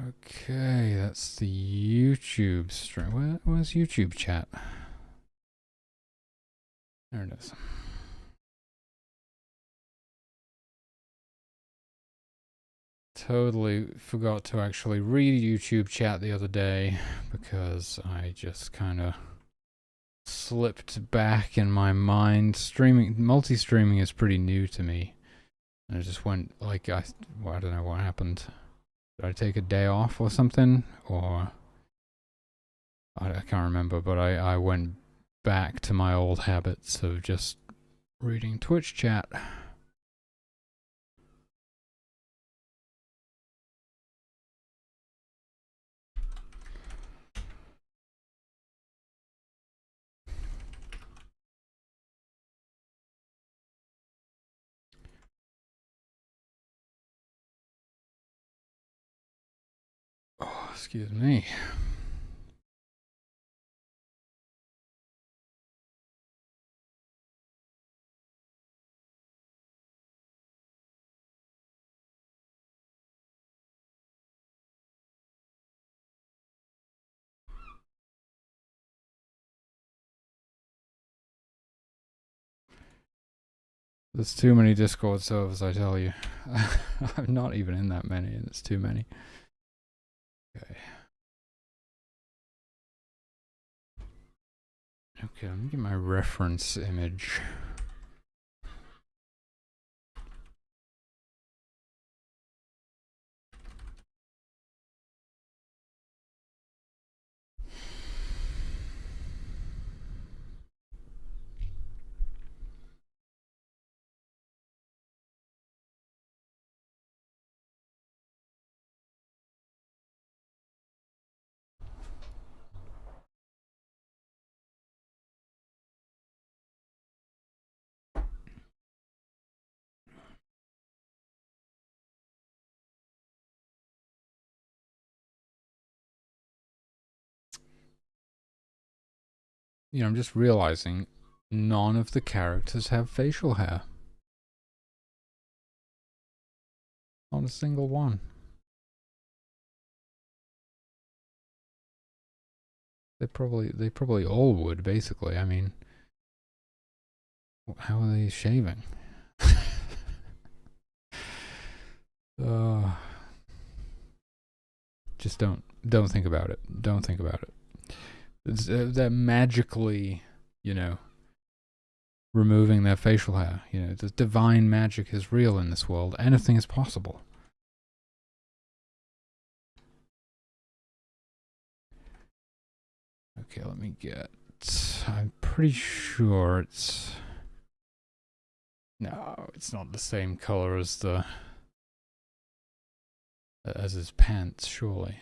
Okay, that's the YouTube stream. Where's YouTube chat? There it is. Totally forgot to actually read YouTube chat the other day because I just kind of slipped back in my mind. Multi-streaming is pretty new to me. And I just went like, I don't know what happened. Did I take a day off or something? Or I can't remember, but I went back to my old habits of just reading Twitch chat. Oh, excuse me. There's too many Discord servers, I tell you. I'm not even in that many, and it's too many. Okay. Okay, let me get my reference image. You know, I'm just realizing none of the characters have facial hair. Not a single one. They probably all would, basically. I mean, how are they shaving? Just don't think about it. Don't think about it. It's, they're magically, you know, removing their facial hair. You know, the divine magic is real in this world. Anything is possible. Okay, let me get. I'm pretty sure it's. No, it's not the same color as the. As his pants, surely.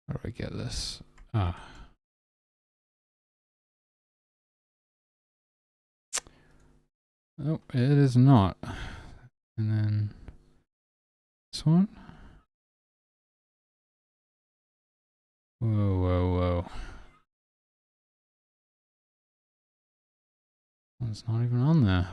How do I get this? Ah. Oh, it is not. And then this one. Whoa, whoa, whoa. It's not even on there.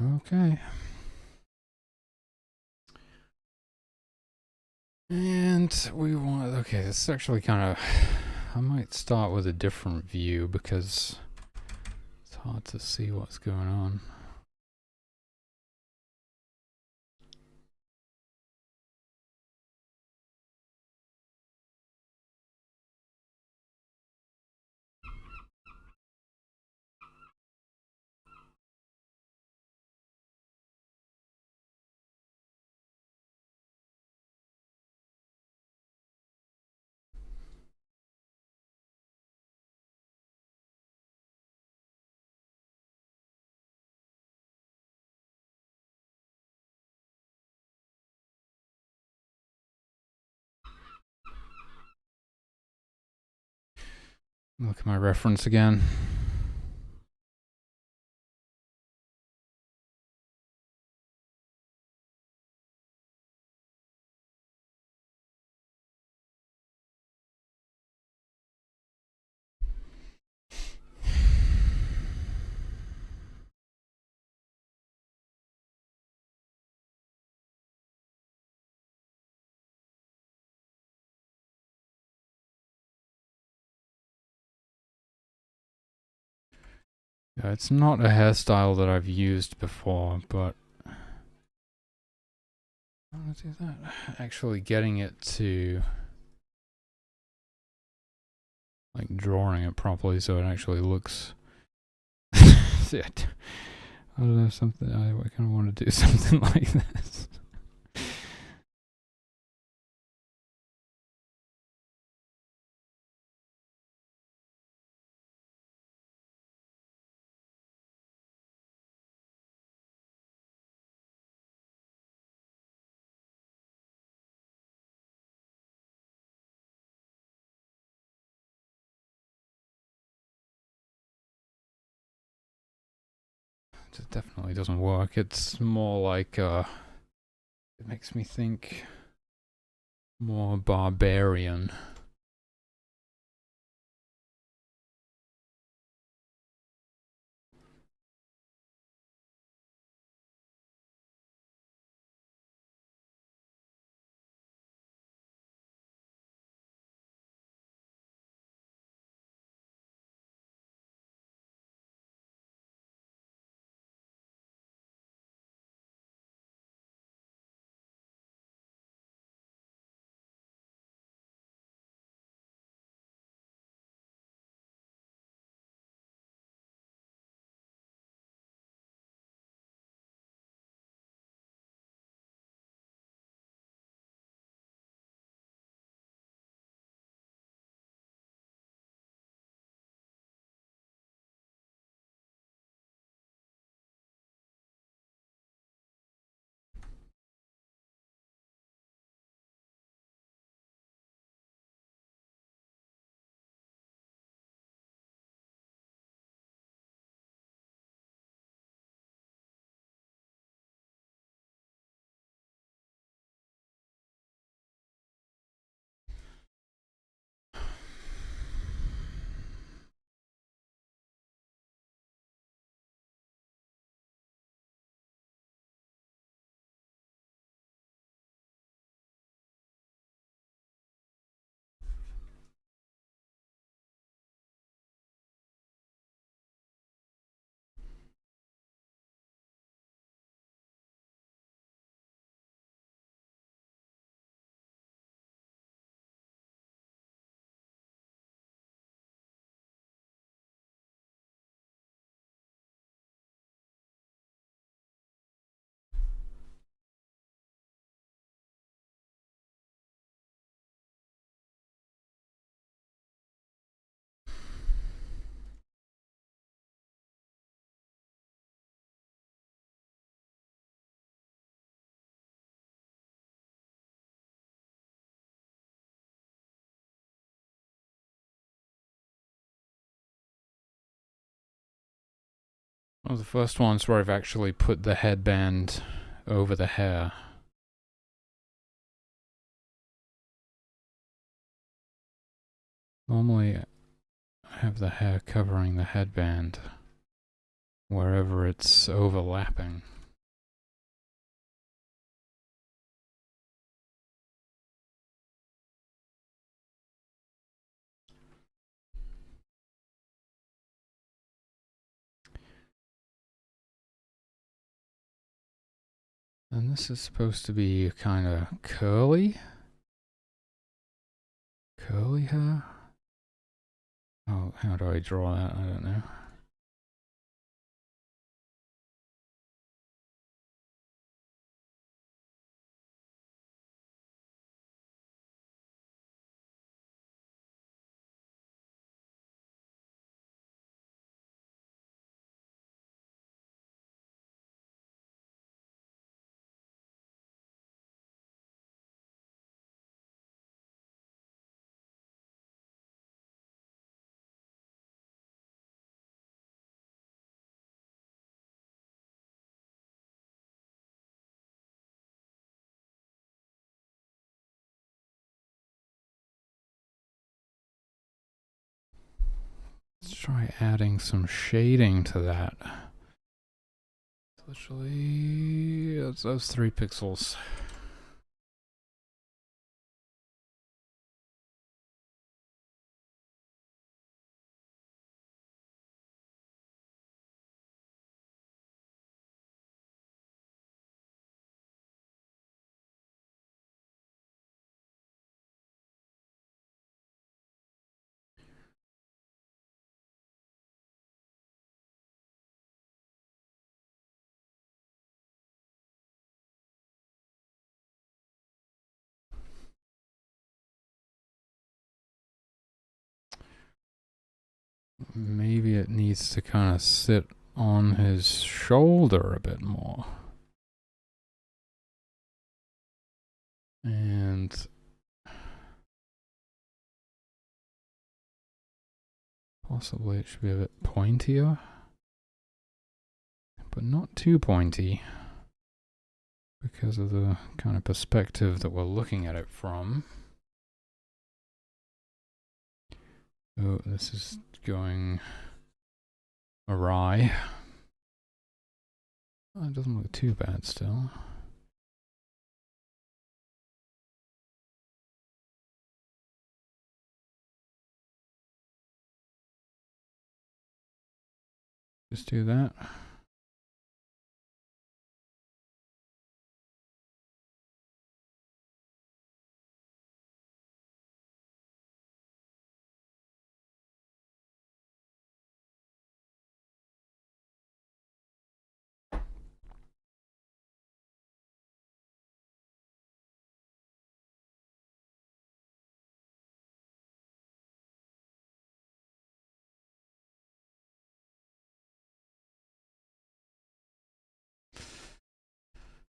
Okay. And we want. Okay, this is actually kind of. I might start with a different view because it's hard to see what's going on. Look at my reference again. Yeah, it's not a hairstyle that I've used before, but I want to do that. Actually getting it to, like, drawing it properly so it actually looks. See, I don't know, something. I kind of want to do something like this. It definitely doesn't work. It's more like, it makes me think more barbarian. One of the first ones where I've actually put the headband over the hair. Normally, I have the hair covering the headband wherever it's overlapping. And this is supposed to be kind of curly hair. Oh, how do I draw that? I don't know. try adding some shading to that. Literally, that's 3 pixels. Maybe it needs to kind of sit on his shoulder a bit more. And possibly it should be a bit pointier, but not too pointy because of the kind of perspective that we're looking at it from. Oh, this is going awry. Oh, it doesn't look too bad still. Just do that.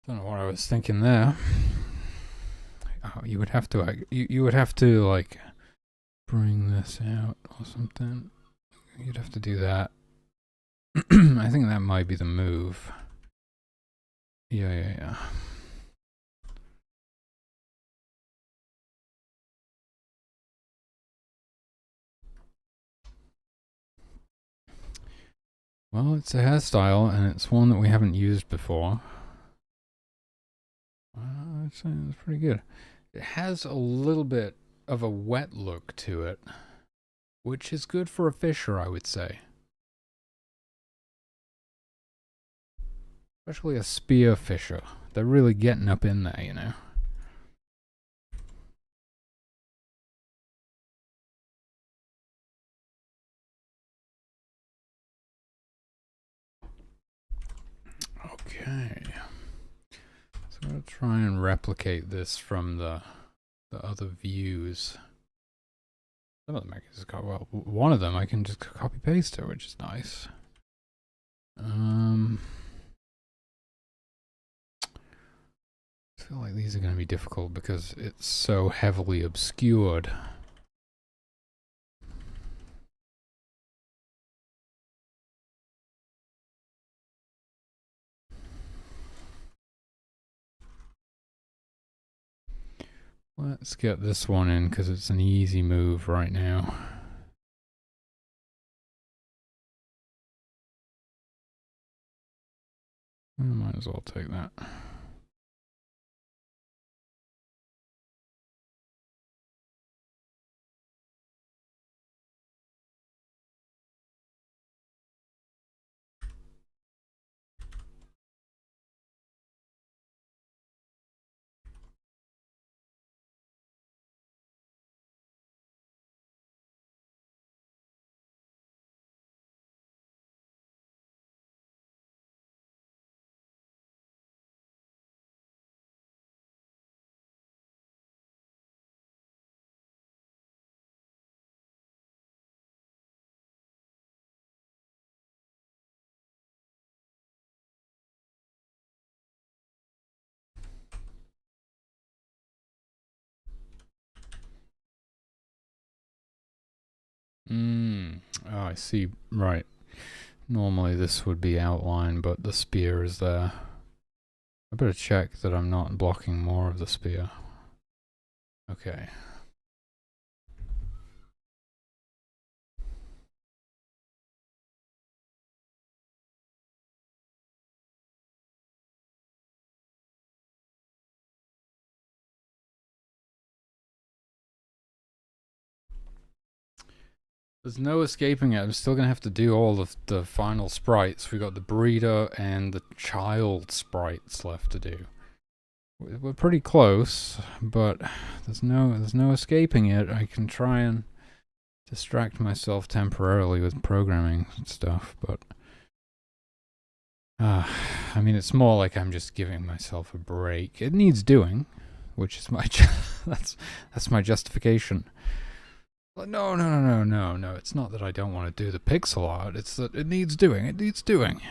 Don't know what I was thinking there. Oh, you would have to you would have to like bring this out or something. You'd have to do that. I think that might be the move. Yeah. Well, it's a hairstyle and it's one that we haven't used before. It's pretty good. It has a little bit of a wet look to it, which is good for a fisher, I would say. Especially a spear fisher. They're really getting up in there, you know. Okay. So I'm going to try and replicate this from the other views. Some of them I can just copy. Well, one of them I can just copy paste it, which is nice. I feel like these are going to be difficult because it's so heavily obscured. Let's get this one in because it's an easy move right now. I might as well take that. Oh, I see. Right. Normally this would be outlined, but the spear is there. I better check that I'm not blocking more of the spear. Okay. There's no escaping it. I'm still gonna have to do all of the final sprites. We got the breeder and the child sprites left to do. We're pretty close, but there's no escaping it. I can try and distract myself temporarily with programming and stuff, but I mean, it's more like I'm just giving myself a break. It needs doing, which is my that's my justification. But no. It's not that I don't want to do the pixel art. It's that it needs doing. It needs doing.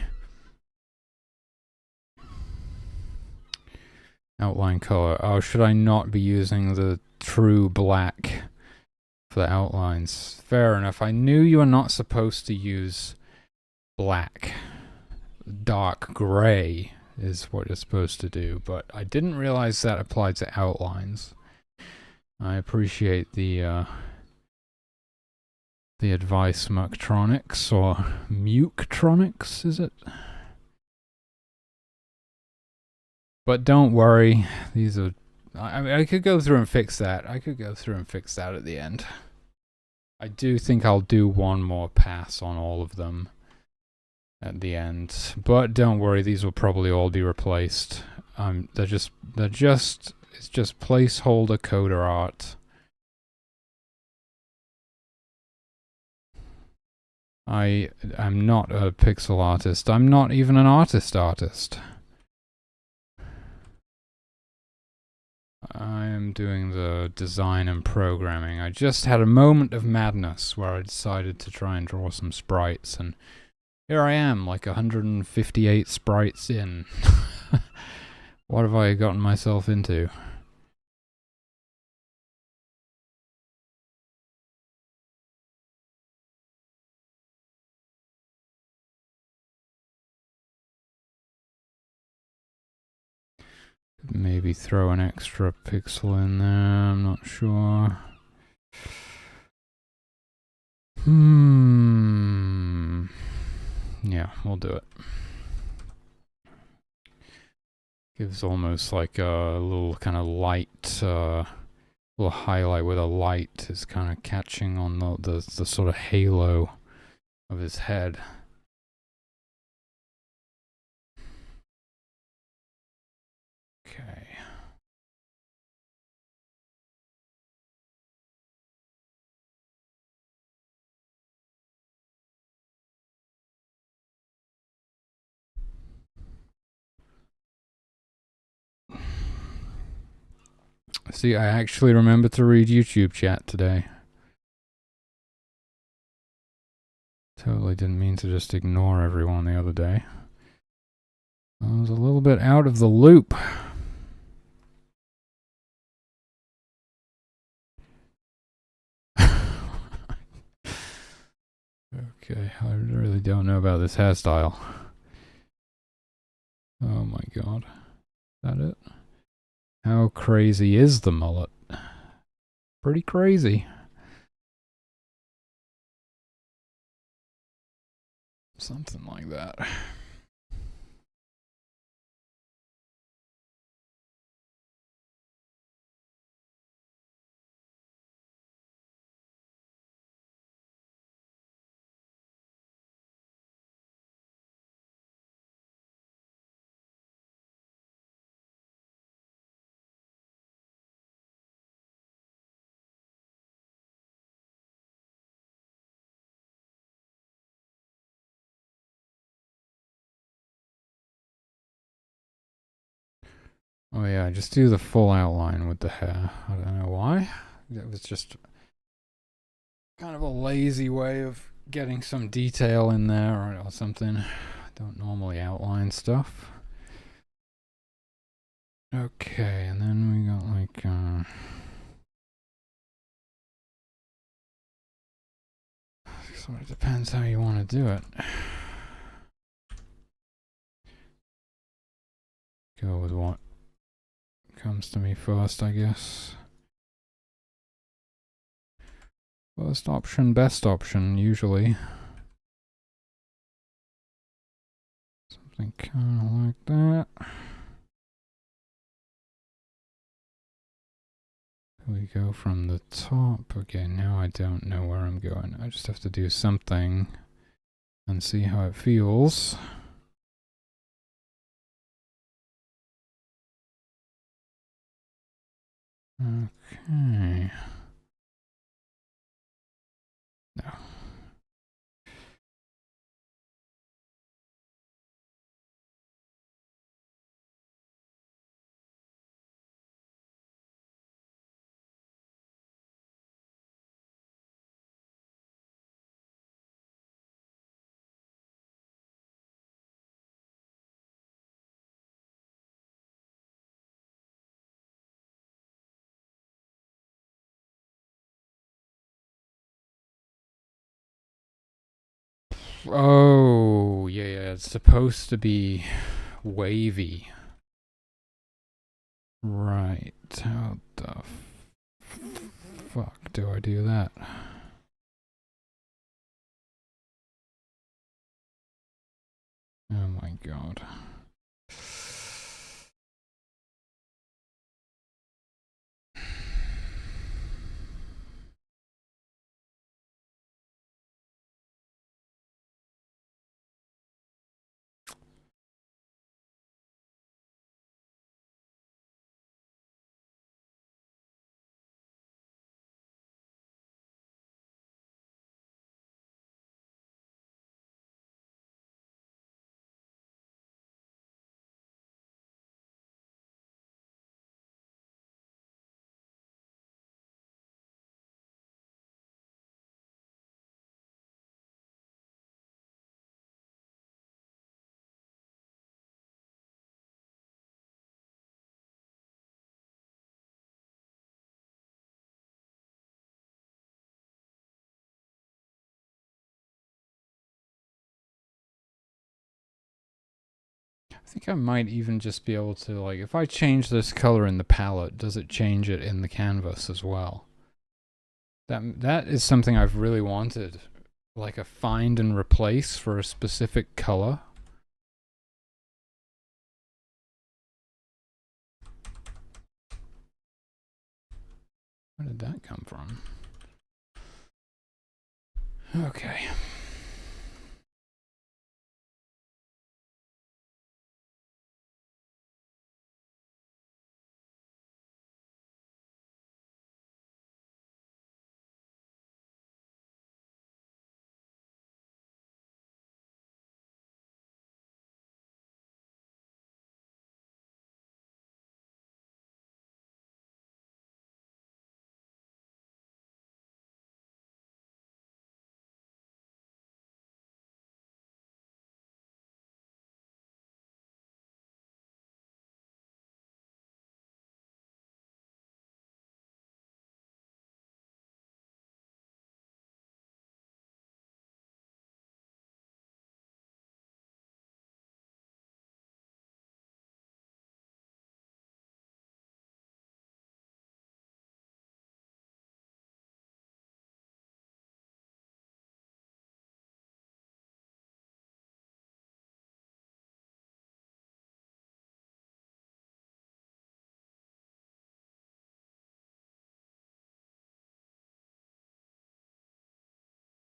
Outline color. Oh, should I not be using the true black for the outlines? Fair enough. I knew you were not supposed to use black. Dark gray is what you're supposed to do, but I didn't realize that applied to outlines. I appreciate the advice, Mucktronics, or Muketronics, is it? But don't worry, these are... I could go through and fix that. I could go through and fix that at the end. I do think I'll do one more pass on all of them at the end. But don't worry, these will probably all be replaced. It's just placeholder coder art. I'm not a pixel artist. I'm not even an artist. I am doing the design and programming. I just had a moment of madness where I decided to try and draw some sprites, and here I am, like 158 sprites in. What have I gotten myself into? Maybe throw an extra pixel in there, I'm not sure. Yeah, we'll do it. Gives almost like a little kind of light, little highlight where the light is kind of catching on the sort of halo of his head. Okay. See, I actually remembered to read YouTube chat today. Totally didn't mean to just ignore everyone the other day. I was a little bit out of the loop. Okay, I really don't know about this hairstyle. Oh my god. Is that it? How crazy is the mullet? Pretty crazy. Something like that. Oh yeah, just do the full outline with the hair. I don't know why. It was just kind of a lazy way of getting some detail in there or something. I don't normally outline stuff. Okay, and then we got like so it depends how you want to do it. Go with what comes to me first, I guess. First option, best option, usually. Something kind of like that. We go from the top. Okay, now I don't know where I'm going. I just have to do something and see how it feels. Okay. No. Oh, yeah, yeah, it's supposed to be wavy. Right. How the fuck do I do that? Oh my god. I think I might even just be able to, like, if I change this color in the palette, does it change it in the canvas as well? That is something I've really wanted. Like a find and replace for a specific color. Where did that come from? Okay.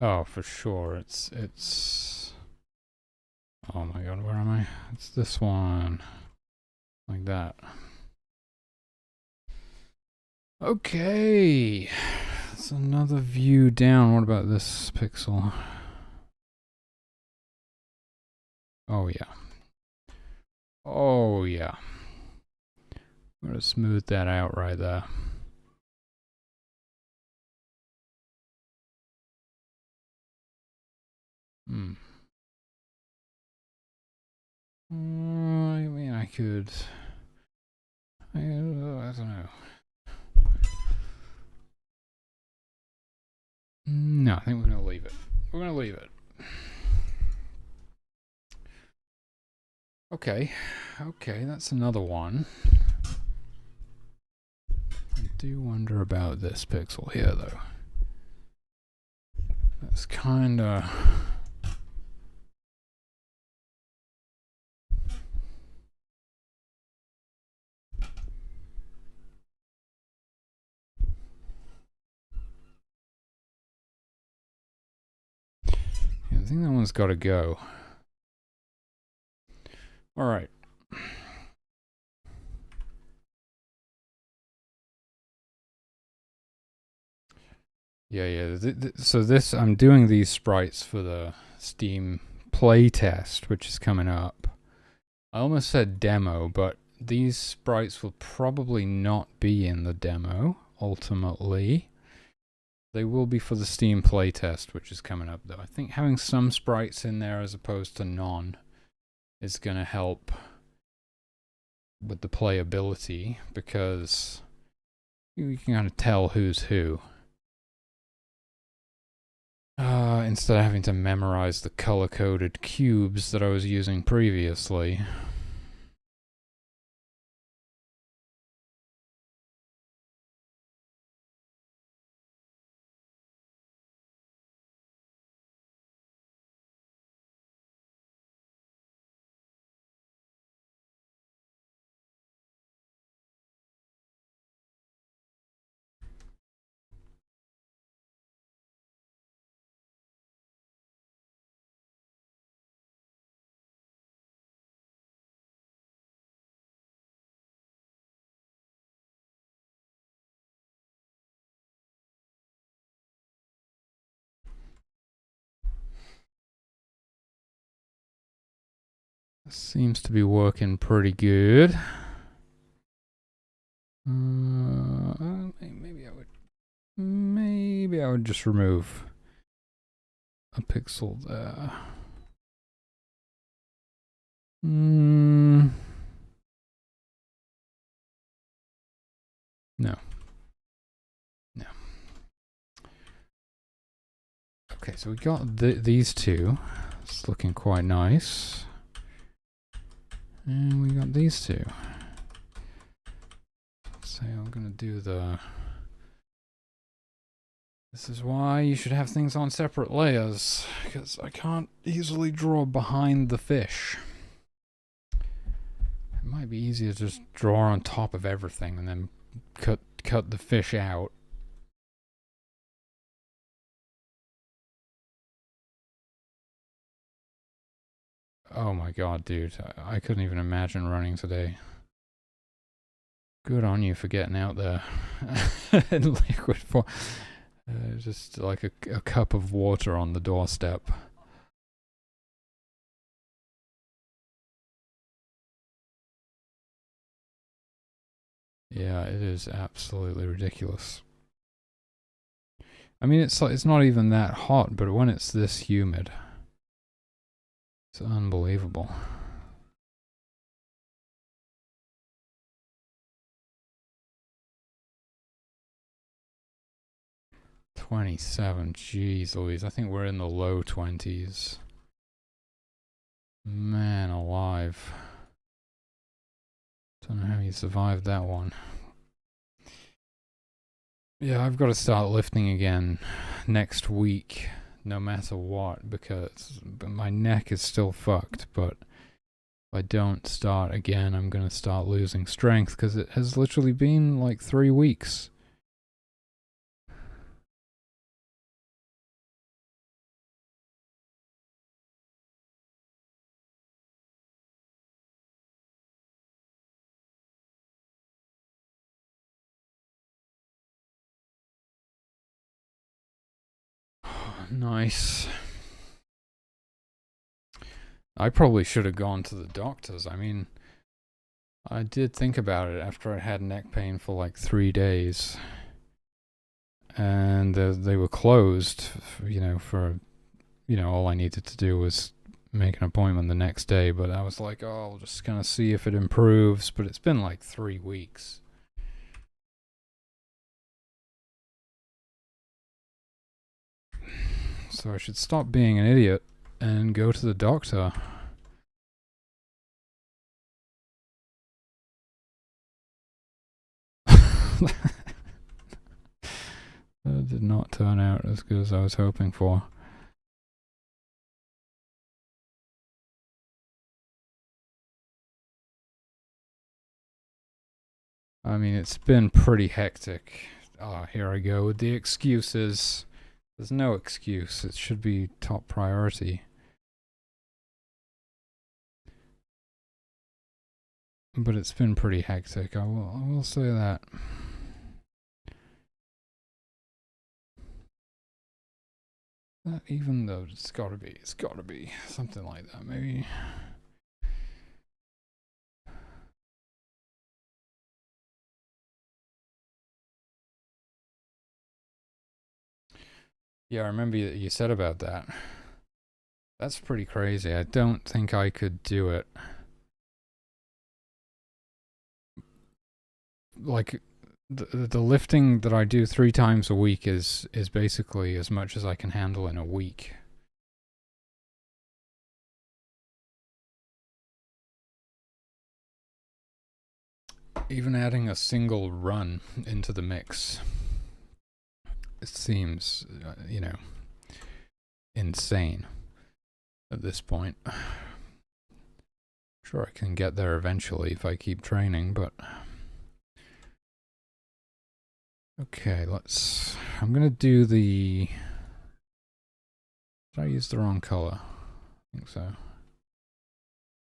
Oh, for sure. It's. Oh my god, where am I? It's this one. Like that. Okay. That's another view down. What about this pixel? Oh, yeah. Oh, yeah. I'm going to smooth that out right there. Hmm. I mean, I could. I don't know. No, I think we're going to leave it. We're going to leave it. Okay. Okay, that's another one. I do wonder about this pixel here, though. That's kind of. think that one's got to go. All right. Yeah. So this, I'm doing these sprites for the Steam playtest, which is coming up. I almost said demo, but these sprites will probably not be in the demo, ultimately. They will be for the Steam playtest, which is coming up, though. I think having some sprites in there as opposed to none is going to help with the playability, because you can kind of tell who's who. Instead of having to memorize the color-coded cubes that I was using previously. Seems to be working pretty good. Maybe I would just remove a pixel there. No. Okay, so we got these two. It's looking quite nice. And we got these two. So I'm gonna do this is why you should have things on separate layers, because I can't easily draw behind the fish. It might be easier to just draw on top of everything and then cut the fish out. Oh my god, dude. I couldn't even imagine running today. Good on you for getting out there in liquid form. Just like a cup of water on the doorstep. Yeah, it is absolutely ridiculous. I mean, it's not even that hot, but when it's this humid, it's unbelievable. $27, jeez Louise. I think we're in the low 20s. Man alive. Don't know how you survived that one. Yeah, I've got to start lifting again next week, no matter what, because my neck is still fucked, but if I don't start again, I'm going to start losing strength, because it has literally been like 3 weeks. Nice. I probably should have gone to the doctors. I mean, I did think about it after I had neck pain for like 3 days. And they were closed, for, all I needed to do was make an appointment the next day. But I was like, oh, I'll just kind of see if it improves. But it's been like 3 weeks. So I should stop being an idiot and go to the doctor. That did not turn out as good as I was hoping for. I mean, it's been pretty hectic. Here I go with the excuses. There's no excuse. It should be top priority. But it's been pretty hectic. I will say that. Even though it's gotta be something like that, maybe. Yeah, I remember you said about that. That's pretty crazy. I don't think I could do it. Like, the lifting that I do 3 times a week is basically as much as I can handle in a week. Even adding a single run into the mix, it seems, insane at this point. Sure, I can get there eventually if I keep training, but... Okay, I'm gonna do the... Did I use the wrong color? I think so.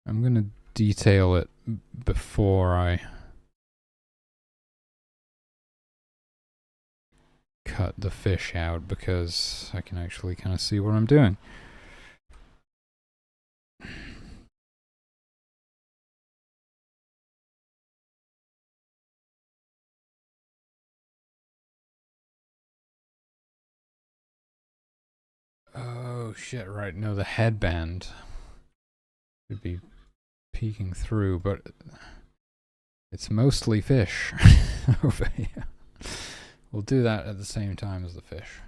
I'm gonna detail it before I cut the fish out, because I can actually kind of see what I'm doing. Oh shit, right, no, the headband should be peeking through, but it's mostly fish over here. We'll do that at the same time as the fish.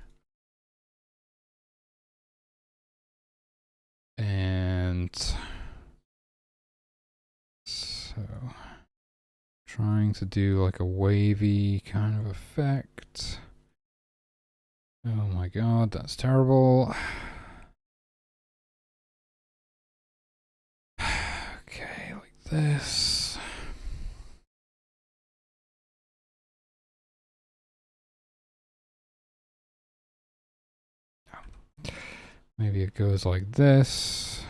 And so, trying to do like a wavy kind of effect. Oh my god, that's terrible. Okay, like this. Maybe it goes like this.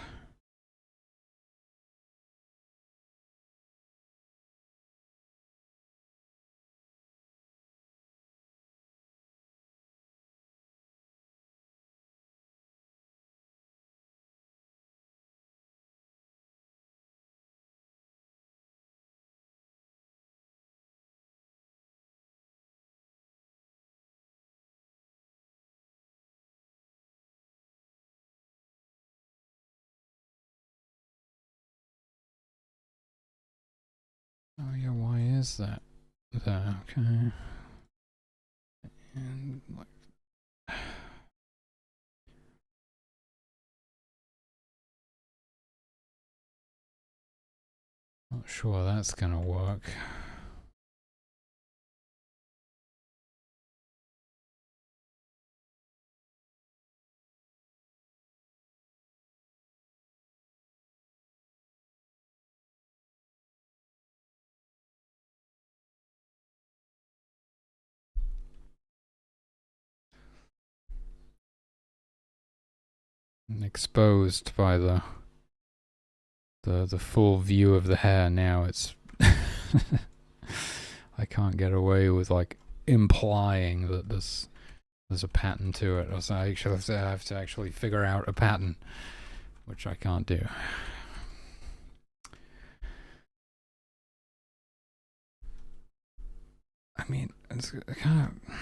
Oh yeah, why is that? There, okay. And like, not sure that's gonna work. Exposed by the full view of the hair now. It's I can't get away with like implying that there's a pattern to it. So I have to actually figure out a pattern, which I can't do. I mean, it's kind of...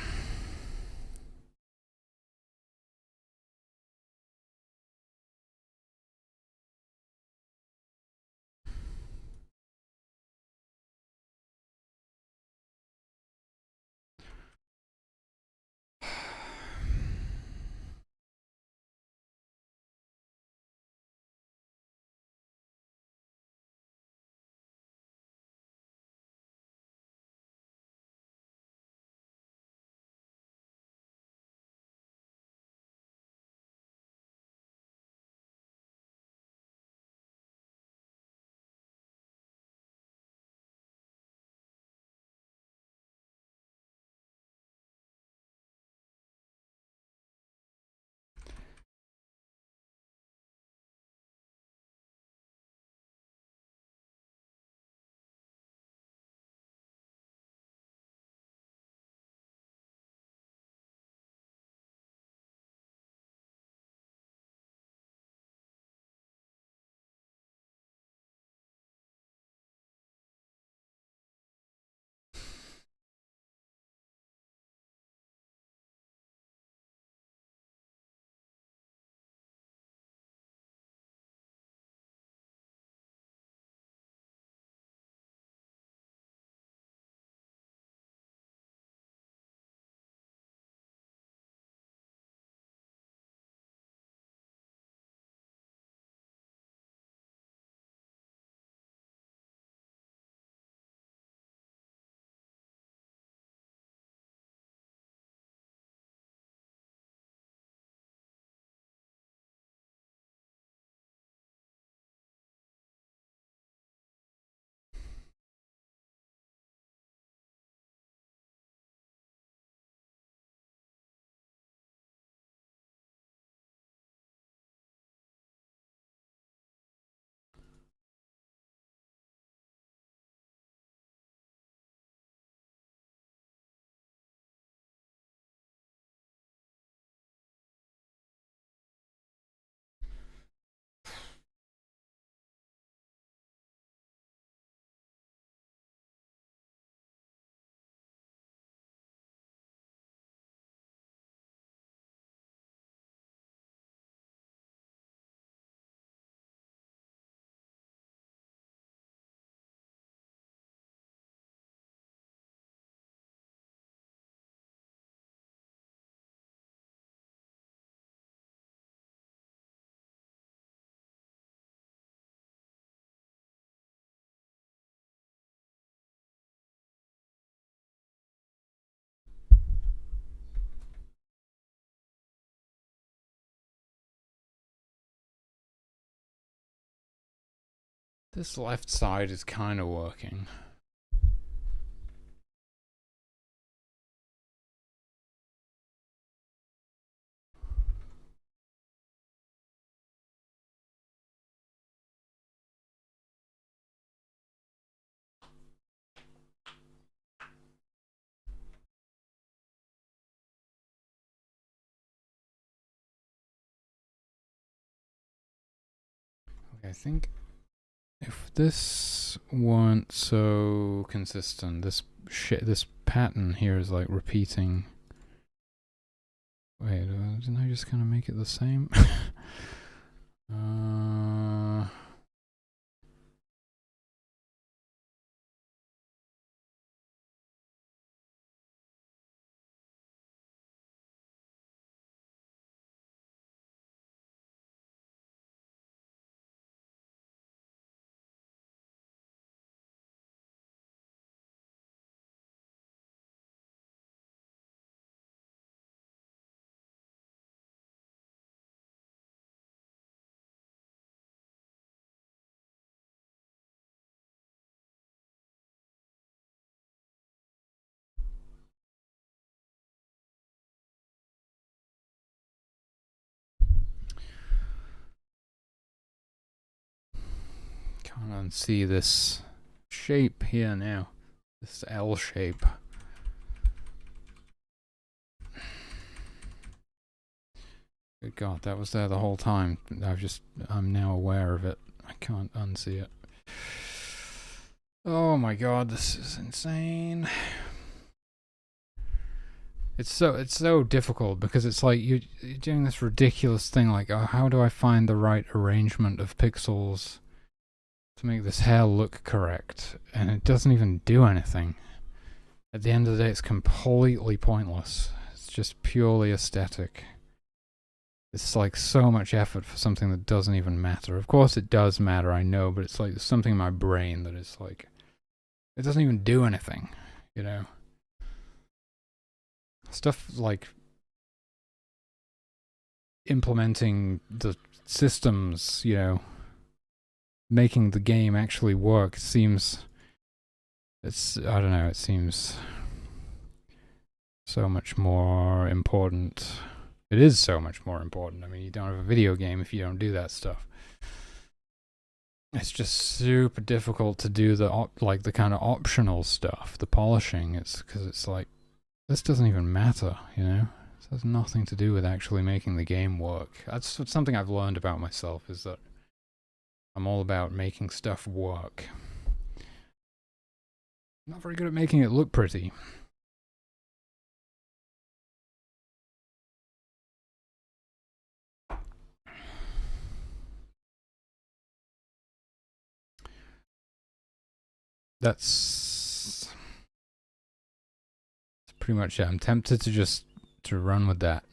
This left side is kind of working. Okay, I think if this weren't so consistent, this pattern here is like repeating. Wait, didn't I just kind of make it the same? Can't unsee this shape here now. This L shape. Good God, that was there the whole time. I'm now aware of it. I can't unsee it. Oh my God, this is insane. It's so difficult because it's like you're doing this ridiculous thing like, oh, how do I find the right arrangement of pixels to make this hair look correct? And it doesn't even do anything. At the end of the day, it's completely pointless. It's just purely aesthetic. It's like so much effort for something that doesn't even matter. Of course it does matter, I know, but it's like there's something in my brain that is like, it doesn't even do anything, you know? Stuff like implementing the systems, you know, making the game actually work seems, I don't know, it seems so much more important. It is so much more important. I mean, you don't have a video game if you don't do that stuff. It's just super difficult to do the the kind of optional stuff, the polishing. It's because it's like, this doesn't even matter, you know? This has nothing to do with actually making the game work. That's something I've learned about myself, is that I'm all about making stuff work. I'm not very good at making it look pretty. That's pretty much it. I'm tempted to just run with that.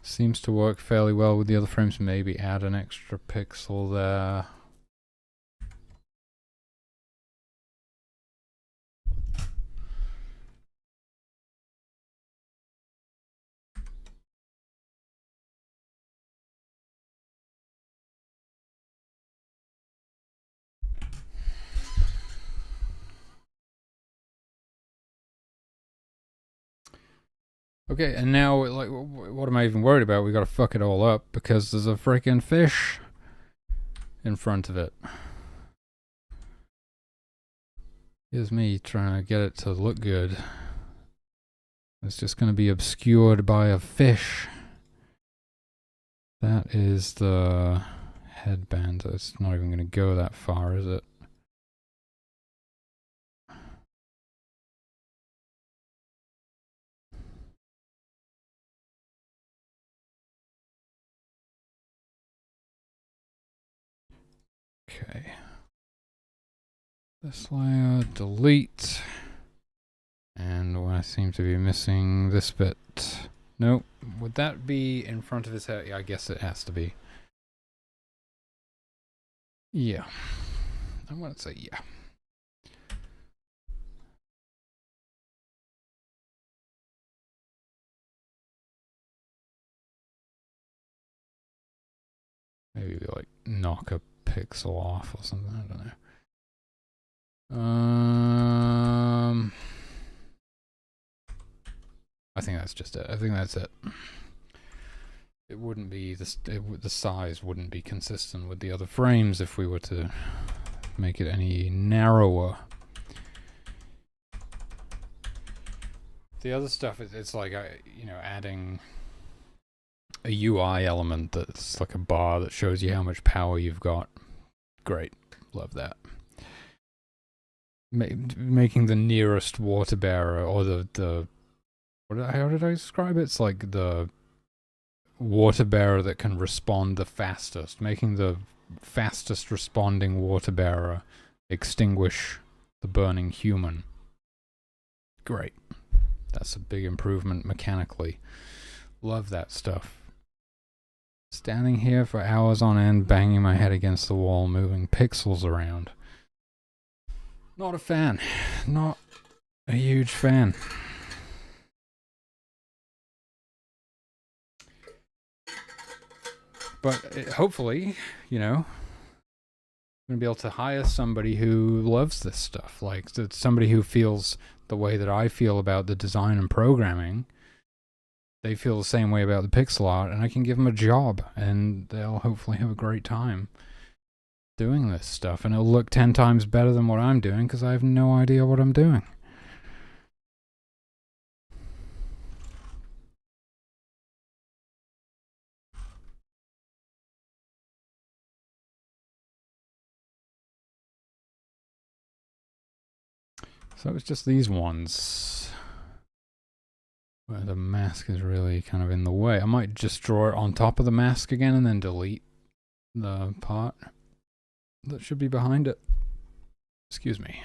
Seems to work fairly well with the other frames. Maybe add an extra pixel there. Okay, and now, like, what am I even worried about? We gotta fuck it all up because there's a freaking fish in front of it. Here's me trying to get it to look good. It's just gonna be obscured by a fish. That is the headband. It's not even gonna go that far, is it? Okay. This layer, delete. And I seem to be missing this bit. Nope. Would that be in front of his head? Yeah, I guess it has to be. Yeah. I want to say yeah. Maybe we like knock a pixel off or something. I don't know. I think that's just it. I think that's it. It wouldn't be the size wouldn't be consistent with the other frames if we were to make it any narrower. The other stuff it's like adding a UI element that's like a bar that shows you how much power you've got. Great, love that. Making the nearest water bearer or how did I describe it? It's like the water bearer that can respond the fastest, making the fastest responding water bearer extinguish the burning human. Great. That's a big improvement mechanically. Love that stuff. Standing here for hours on end, banging my head against the wall, moving pixels around. Not a fan. Not a huge fan. But hopefully, I'm going to be able to hire somebody who loves this stuff. Like, somebody who feels the way that I feel about the design and programming. They feel the same way about the pixel art, and I can give them a job, and they'll hopefully have a great time doing this stuff. And it'll look 10 times better than what I'm doing, because I have no idea what I'm doing. So it's just these ones where the mask is really kind of in the way. I might just draw it on top of the mask again and then delete the part that should be behind it. Excuse me.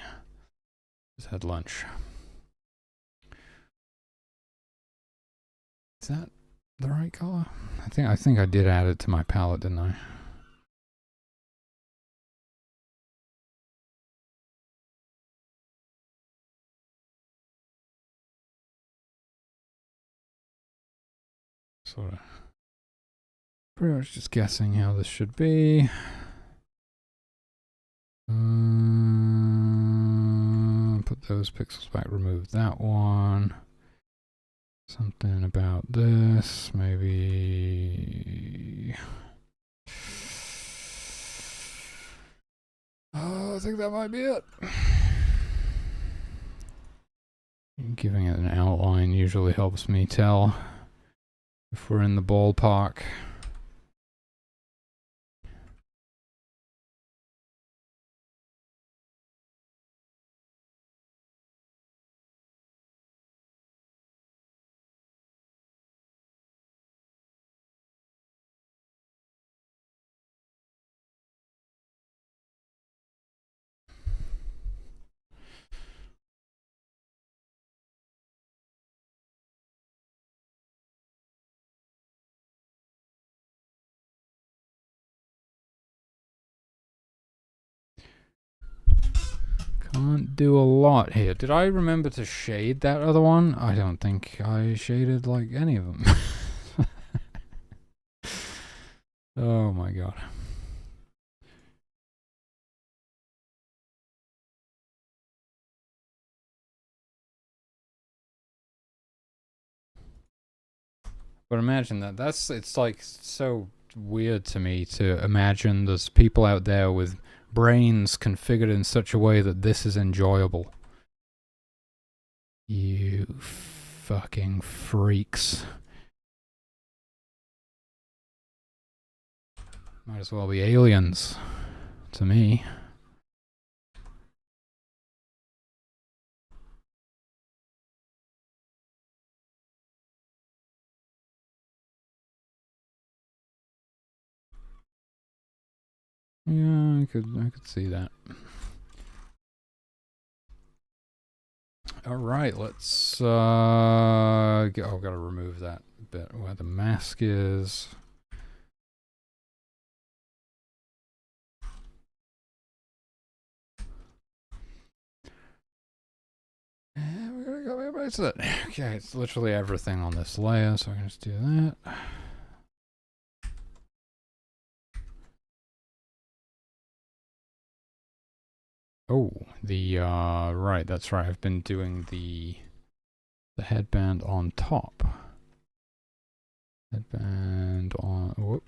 Just had lunch. Is that the right color? I think I did add it to my palette, didn't I? Sort of. Pretty much just guessing how this should be. Put those pixels back, remove that one. Something about this, maybe. Oh, I think that might be it. Giving it an outline usually helps me tell if we're in the ballpark. Can't do a lot here. Did I remember to shade that other one? I don't think I shaded like any of them. Oh my god. But imagine that. It's like so weird to me to imagine there's people out there with brains configured in such a way that this is enjoyable. You fucking freaks. Might as well be aliens to me. Yeah, I could see that. All right, let's I've got to remove that bit where the mask is. is it? Okay, it's literally everything on this layer, so I can just do that. Oh, right, that's right. I've been doing the headband on top. Headband on, whoop.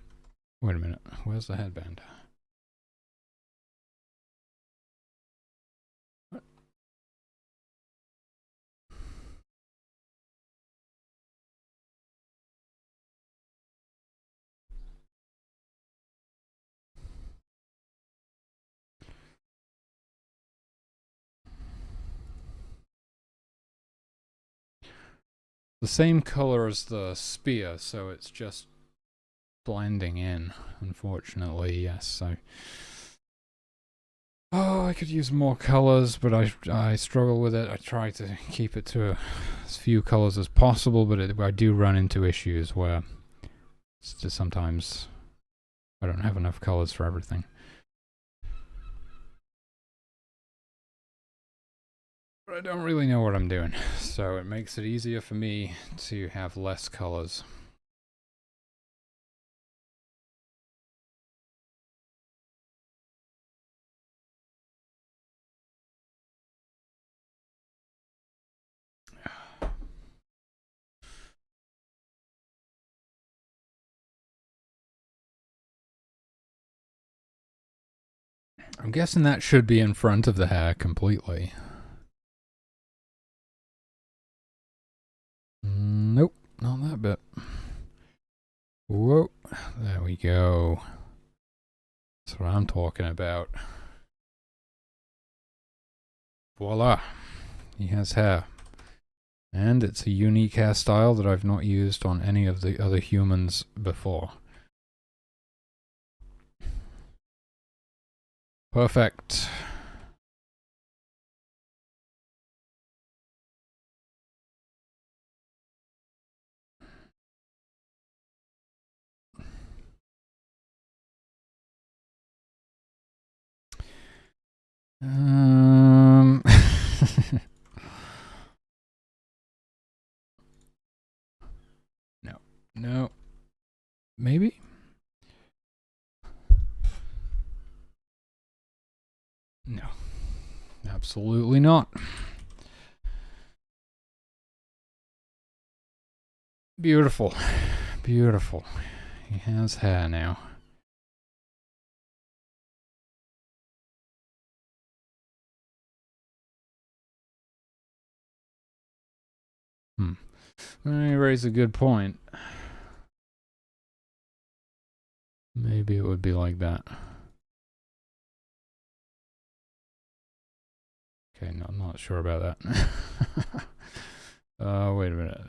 Wait a minute, where's the headband? What? The same color as the spear, so it's just blending in, unfortunately, yes. Oh, I could use more colors, but I struggle with it. I try to keep it to as few colors as possible, but I do run into issues where it's just sometimes I don't have enough colors for everything. But I don't really know what I'm doing, so it makes it easier for me to have less colors. I'm guessing that should be in front of the hair completely. Nope, not that bit. Whoa, there we go. That's what I'm talking about. Voila, he has hair. And it's a unique hairstyle that I've not used on any of the other humans before. Perfect. No. No. Maybe? No. Absolutely not. Beautiful. Beautiful. He has hair now. You raise a good point. Maybe it would be like that. Okay, no, I'm not sure about that. Wait a minute.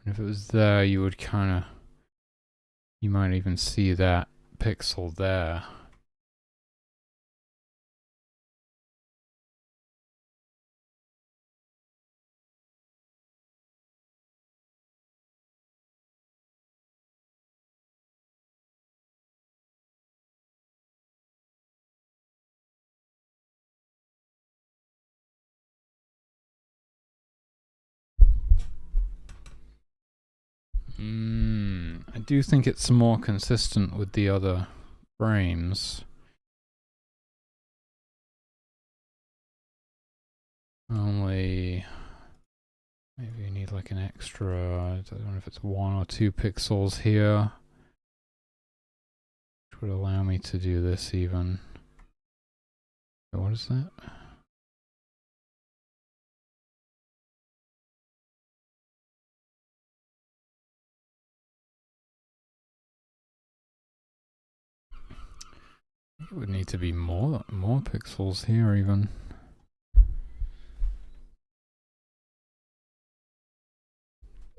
If it was there, you would kind of... You might even see that pixel there. I do think it's more consistent with the other frames. Only... Maybe you need like an extra... I don't know if it's 1 or 2 pixels here. Which would allow me to do this even. What is that? It would need to be more pixels here even.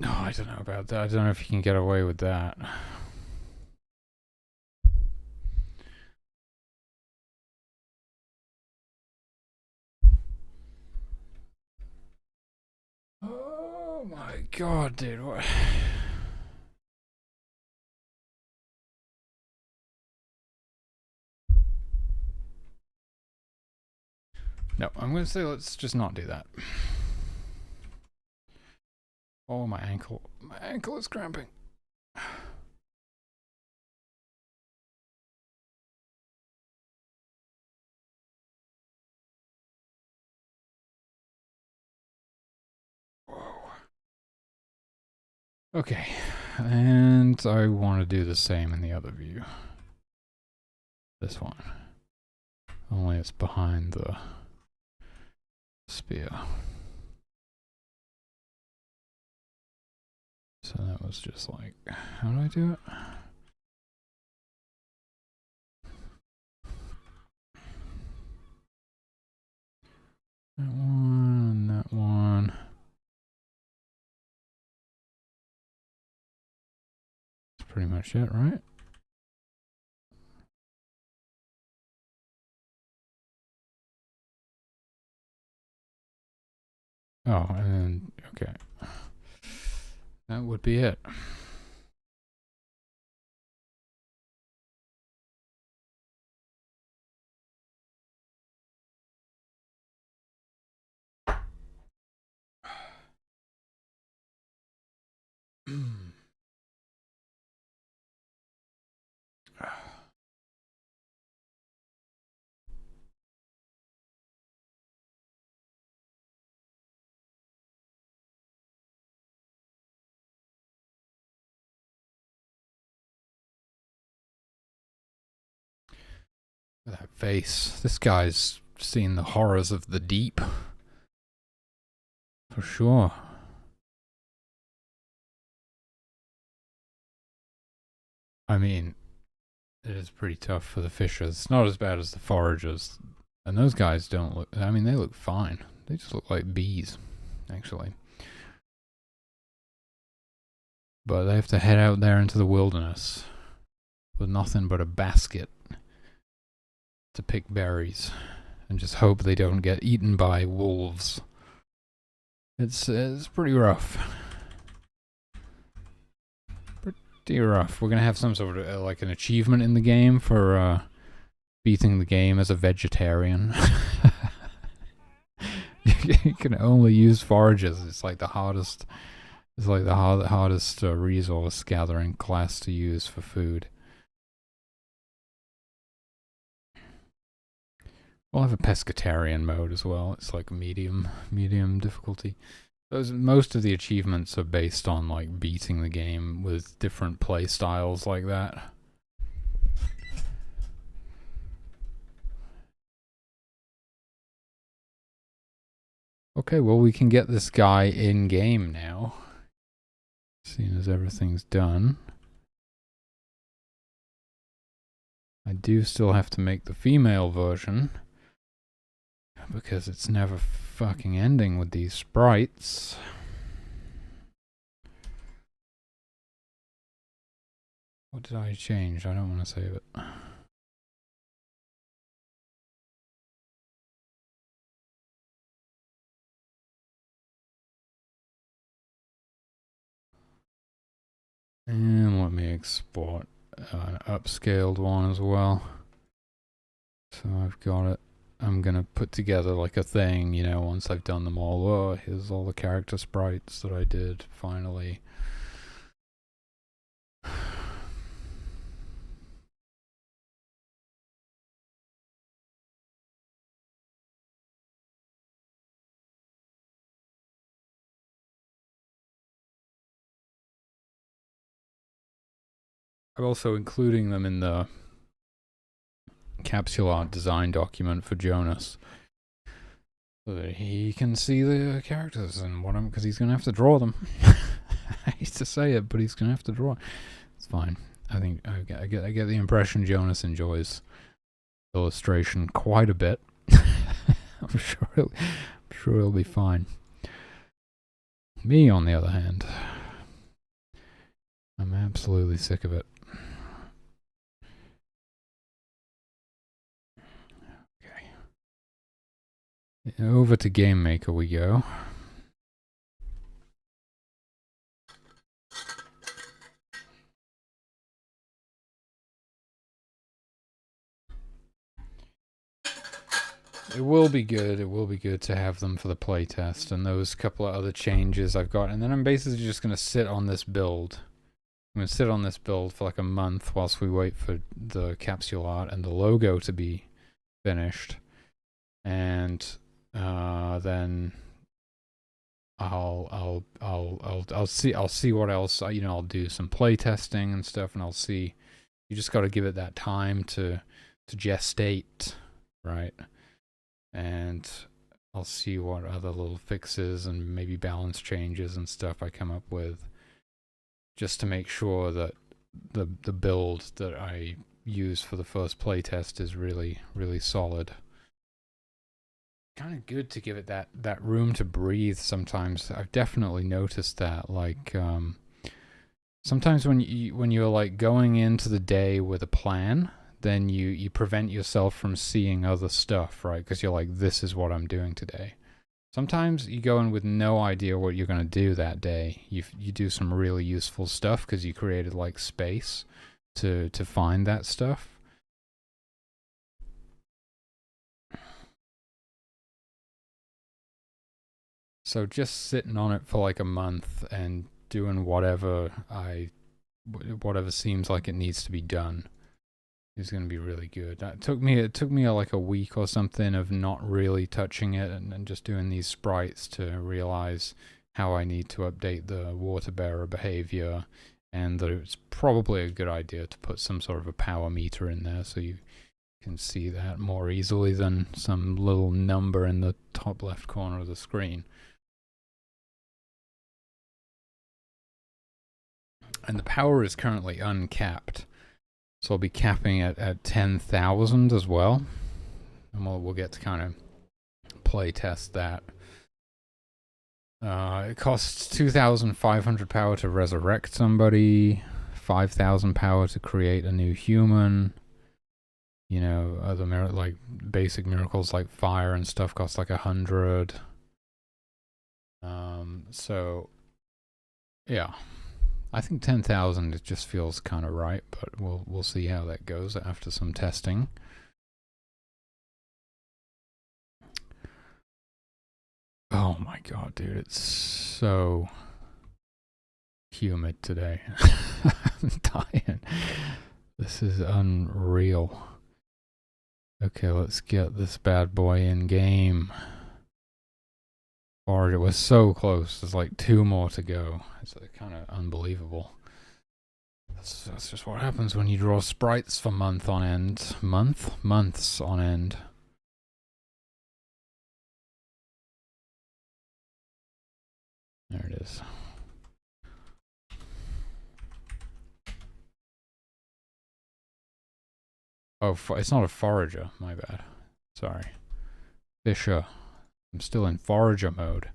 No, I don't know about that. I don't know if you can get away with that. Oh my god, dude. What? No, I'm going to say let's just not do that. Oh, my ankle. My ankle is cramping. Whoa. Okay, and I want to do the same in the other view. This one. Only it's behind the spear. So that was just like, how do I do it? That one, that one. That's pretty much it, right? Oh, and then, okay. That would be it. That face. This guy's seen the horrors of the deep. For sure. I mean, it is pretty tough for the fishers. It's not as bad as the foragers. And those guys don't look, I mean, they look fine. They just look like bees, actually. But they have to head out there into the wilderness with nothing but a basket to pick berries and just hope they don't get eaten by wolves. It's pretty rough. Pretty rough. We're gonna have some sort of like an achievement in the game for beating the game as a vegetarian. You can only use forages. It's like the hardest. It's like the hardest resource gathering class to use for food. We'll have a pescatarian mode as well. It's like medium difficulty. Most of the achievements are based on like beating the game with different play styles like that. Okay, well we can get this guy in game now. Seeing as everything's done. I do still have to make the female version. Because it's never fucking ending with these sprites. What did I change? I don't want to save it. And let me export an upscaled one as well. So I've got it. I'm gonna put together like a thing, you know, once I've done them all. Oh, here's all the character sprites that I did, finally. I'm also including them in the capsule art design document for Jonas. So that he can see the characters and what because he's gonna have to draw them. I hate to say it, but he's gonna have to draw. It's fine. I think I get the impression Jonas enjoys illustration quite a bit. I'm sure he'll be fine. Me, on the other hand, I'm absolutely sick of it. Okay. Over to GameMaker we go. It will be good. It will be good to have them for the playtest and those couple of other changes I've got. And then I'm basically just going to sit on this build. I'm going to sit on this build for like a month whilst we wait for the capsule art and the logo to be finished. And then I'll see what else. You know, I'll do some playtesting and stuff, and I'll see. You just got to give it that time to gestate, right? And I'll see what other little fixes and maybe balance changes and stuff I come up with, just to make sure that the build that I use for the first playtest is really solid. Kind of good to give it that room to breathe. Sometimes I've definitely noticed that, like sometimes when you're like going into the day with a plan, then you prevent yourself from seeing other stuff, right? Because you're like, this is what I'm doing today. Sometimes you go in with no idea what you're going to do that day. You do some really useful stuff because you created like space to find that stuff. So just sitting on it for like a month and doing whatever seems like it needs to be done is going to be really good. It took me like a week or something of not really touching it and just doing these sprites to realize how I need to update the water bearer behavior, and that it's probably a good idea to put some sort of a power meter in there so you can see that more easily than some little number in the top left corner of the screen. And the power is currently uncapped, so I'll be capping it at 10,000 as well, and we'll get to kind of play test that. It costs 2,500 power to resurrect somebody, 5,000 power to create a new human. You know, other like basic miracles like fire and stuff cost like 100. So yeah, I think 10,000 it just feels kind of right, but we'll see how that goes after some testing. Oh my god, dude, it's so humid today. I'm dying. This is unreal. Okay, let's get this bad boy in game. Or it was so close. There's like 2 more to go. It's kind of unbelievable. That's just what happens when you draw sprites for months on end. Months on end. There it is. Oh, it's not a forager. My bad. Sorry. Fisher. I'm still in forager mode.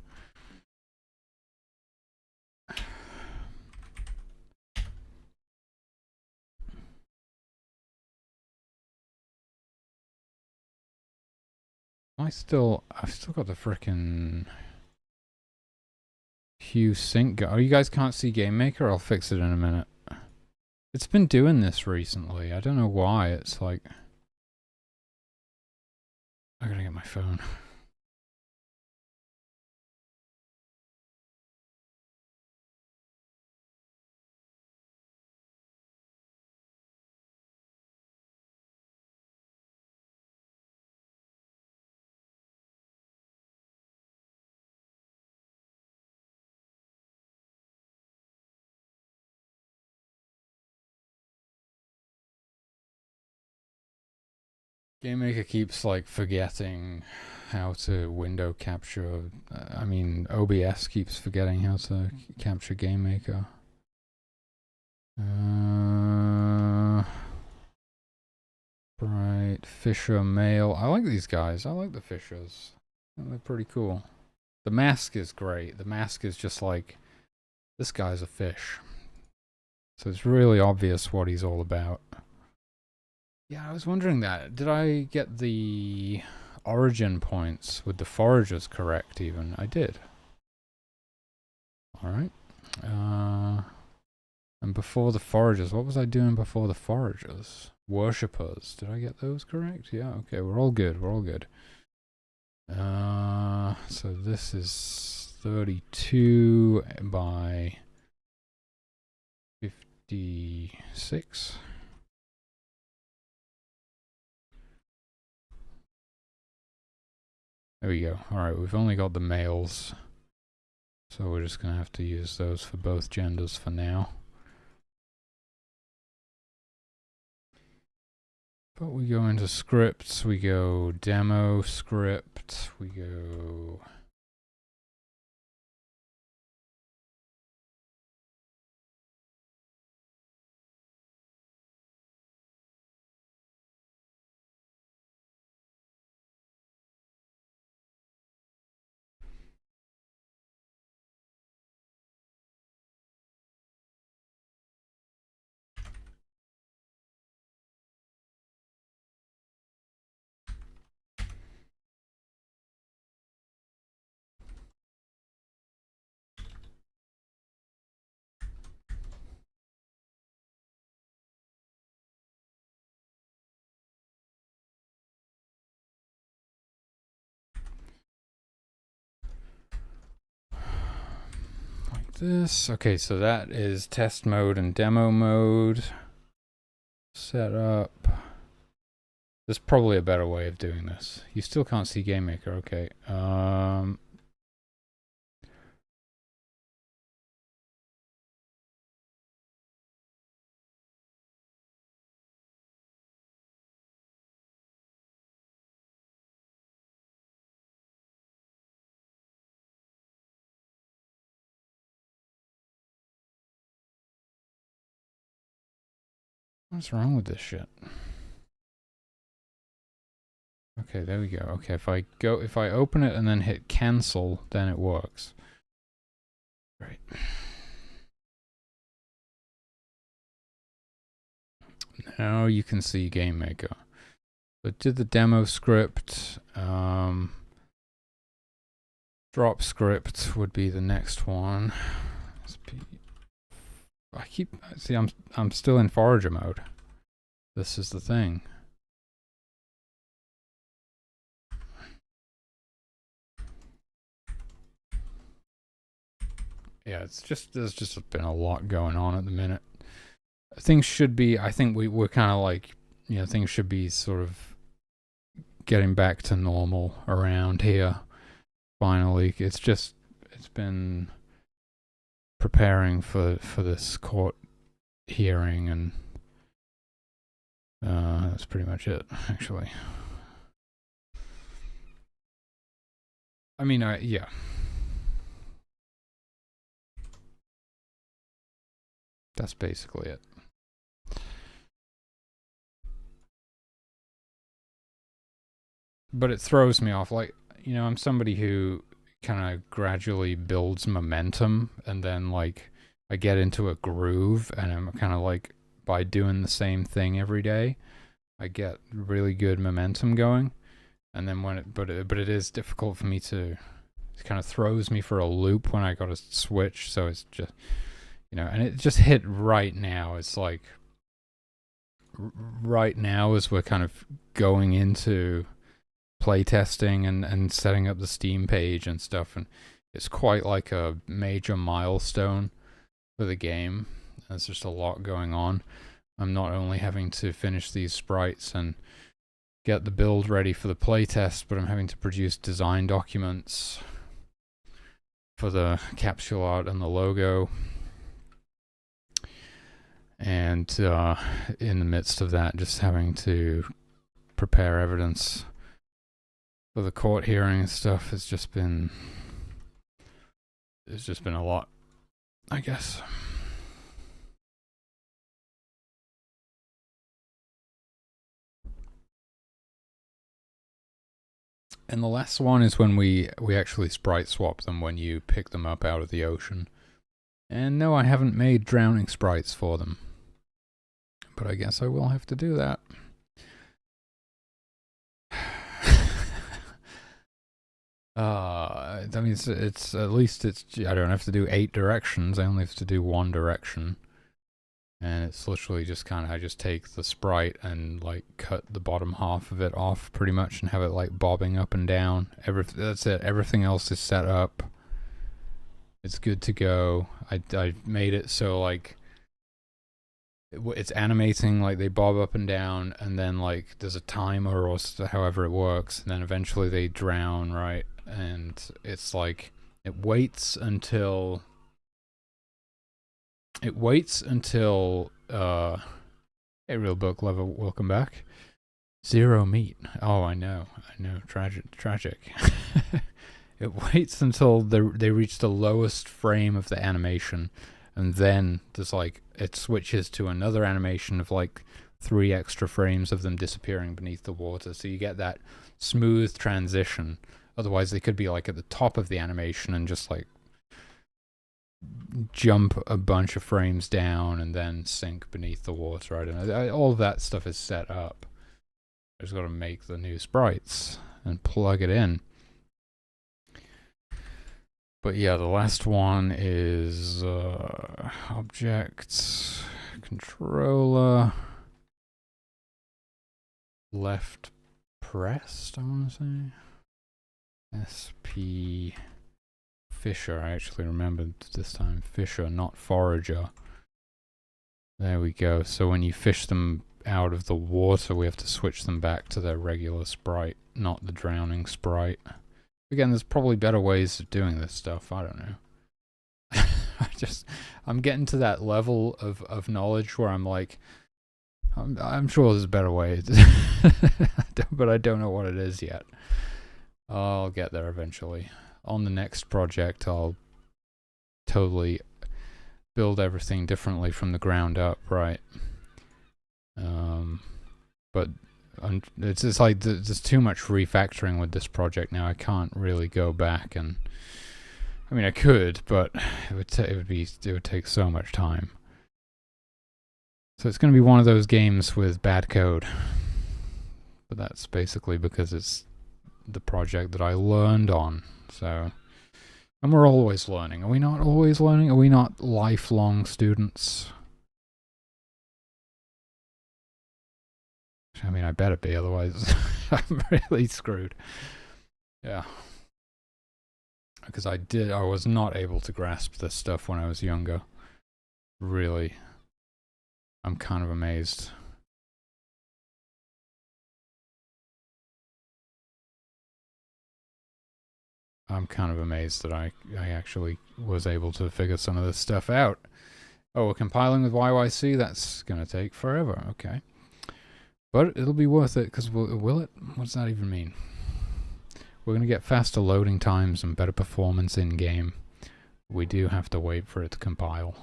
I've still got the frickin' Hue sync. Oh, you guys can't see GameMaker? I'll fix it in a minute. It's been doing this recently. I don't know why. It's like, I gotta get my phone. GameMaker keeps like forgetting how to window capture. I mean, OBS keeps forgetting how to capture GameMaker. Right, Fisher male. I like these guys. I like the Fishers. They're pretty cool. The mask is great. The mask is just like, this guy's a fish. So it's really obvious what he's all about. Yeah, I was wondering that. Did I get the origin points with the foragers correct even? I did. Alright. And before the foragers, what was I doing before the foragers? Worshippers. Did I get those correct? Yeah, okay, we're all good, we're all good. So this is 32 by 56. There we go. Alright, we've only got the males. So we're just going to have to use those for both genders for now. But we go into scripts, we go demo script, we go... this. Okay, so that is test mode and demo mode. Set up. There's probably a better way of doing this. You still can't see GameMaker, okay. What's wrong with this shit? Okay, there we go. Okay, if I open it and then hit cancel, then it works. Right. Now you can see GameMaker. But did the demo script, drop script would be the next one. I'm still in forager mode. This is the thing. Yeah, there's just been a lot going on at the minute. Things should be, I think we're kind of like, you know, things should be sort of getting back to normal around here. Finally, it's been preparing for this court hearing, and that's pretty much it, actually. I mean, yeah. That's basically it. But it throws me off. Like, you know, I'm somebody who kind of gradually builds momentum, and then, like, I get into a groove, and I'm kind of like, by doing the same thing every day, I get really good momentum going. And then but it is difficult for me to, it kind of throws me for a loop when I got to switch. So it's just, you know, and it just hit right now. It's like, right now as we're kind of going into playtesting and setting up the Steam page and stuff, and it's quite like a major milestone for the game. There's just a lot going on. I'm not only having to finish these sprites and get the build ready for the playtest, but I'm having to produce design documents for the capsule art and the logo. And in the midst of that, just having to prepare evidence for the court hearing and stuff. It's just been a lot, I guess. And the last one is when we actually sprite swap them when you pick them up out of the ocean. And no, I haven't made drowning sprites for them. But I guess I will have to do that. I mean, it's at least I don't have to do 8 directions. I only have to do 1 direction. And it's literally just kind of, I just take the sprite and like cut the bottom half of it off pretty much and have it like bobbing up and down. That's it. Everything else is set up. It's good to go. I made it so like it's animating, like they bob up and down, and then like there's a timer or however it works, and then eventually they drown, right? And it's like it waits until hey, Real Book Lover, welcome back. 0 meat. Oh, I know, tragic. It waits until they reach the lowest frame of the animation, and then there's like it switches to another animation of like 3 extra frames of them disappearing beneath the water, so you get that smooth transition. Otherwise they could be like at the top of the animation and just like jump a bunch of frames down and then sink beneath the water. I don't know. All of that stuff is set up. I just got to make the new sprites and plug it in. But yeah, the last one is objects, controller, left pressed, I want to say. SP Fisher, I actually remembered this time. Fisher, not Forager. There we go. So when you fish them out of the water, we have to switch them back to their regular sprite, not the drowning sprite. Again, there's probably better ways of doing this stuff. I don't know. I'm getting to that level of knowledge where I'm like, I'm sure there's a better way, but I don't know what it is yet. I'll get there eventually. On the next project, I'll totally build everything differently from the ground up, right? But it's like there's too much refactoring with this project now. I can't really go back and, I mean, I could, but it would take so much time. So it's going to be one of those games with bad code. But that's basically because it's the project that I learned on. So, and we're always learning. Are we not always learning? Are we not lifelong students? I mean, I better be, otherwise I'm really screwed. Yeah. Because I was not able to grasp this stuff when I was younger. Really. I'm kind of amazed. I'm kind of amazed that I actually was able to figure some of this stuff out. Oh, we're compiling with YYC? That's going to take forever. Okay. But it'll be worth it, because will it? What does that even mean? We're going to get faster loading times and better performance in-game. We do have to wait for it to compile.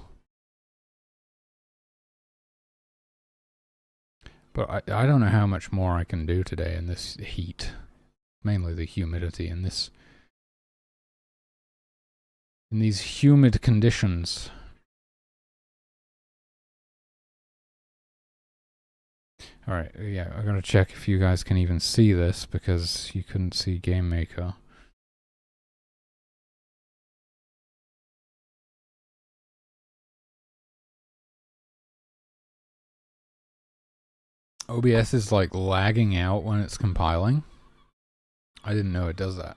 But I don't know how much more I can do today in this heat. Mainly the humidity in this... in these humid conditions. Alright, yeah, I'm gonna check if you guys can even see this, because you couldn't see GameMaker. OBS is like lagging out when it's compiling. I didn't know it does that.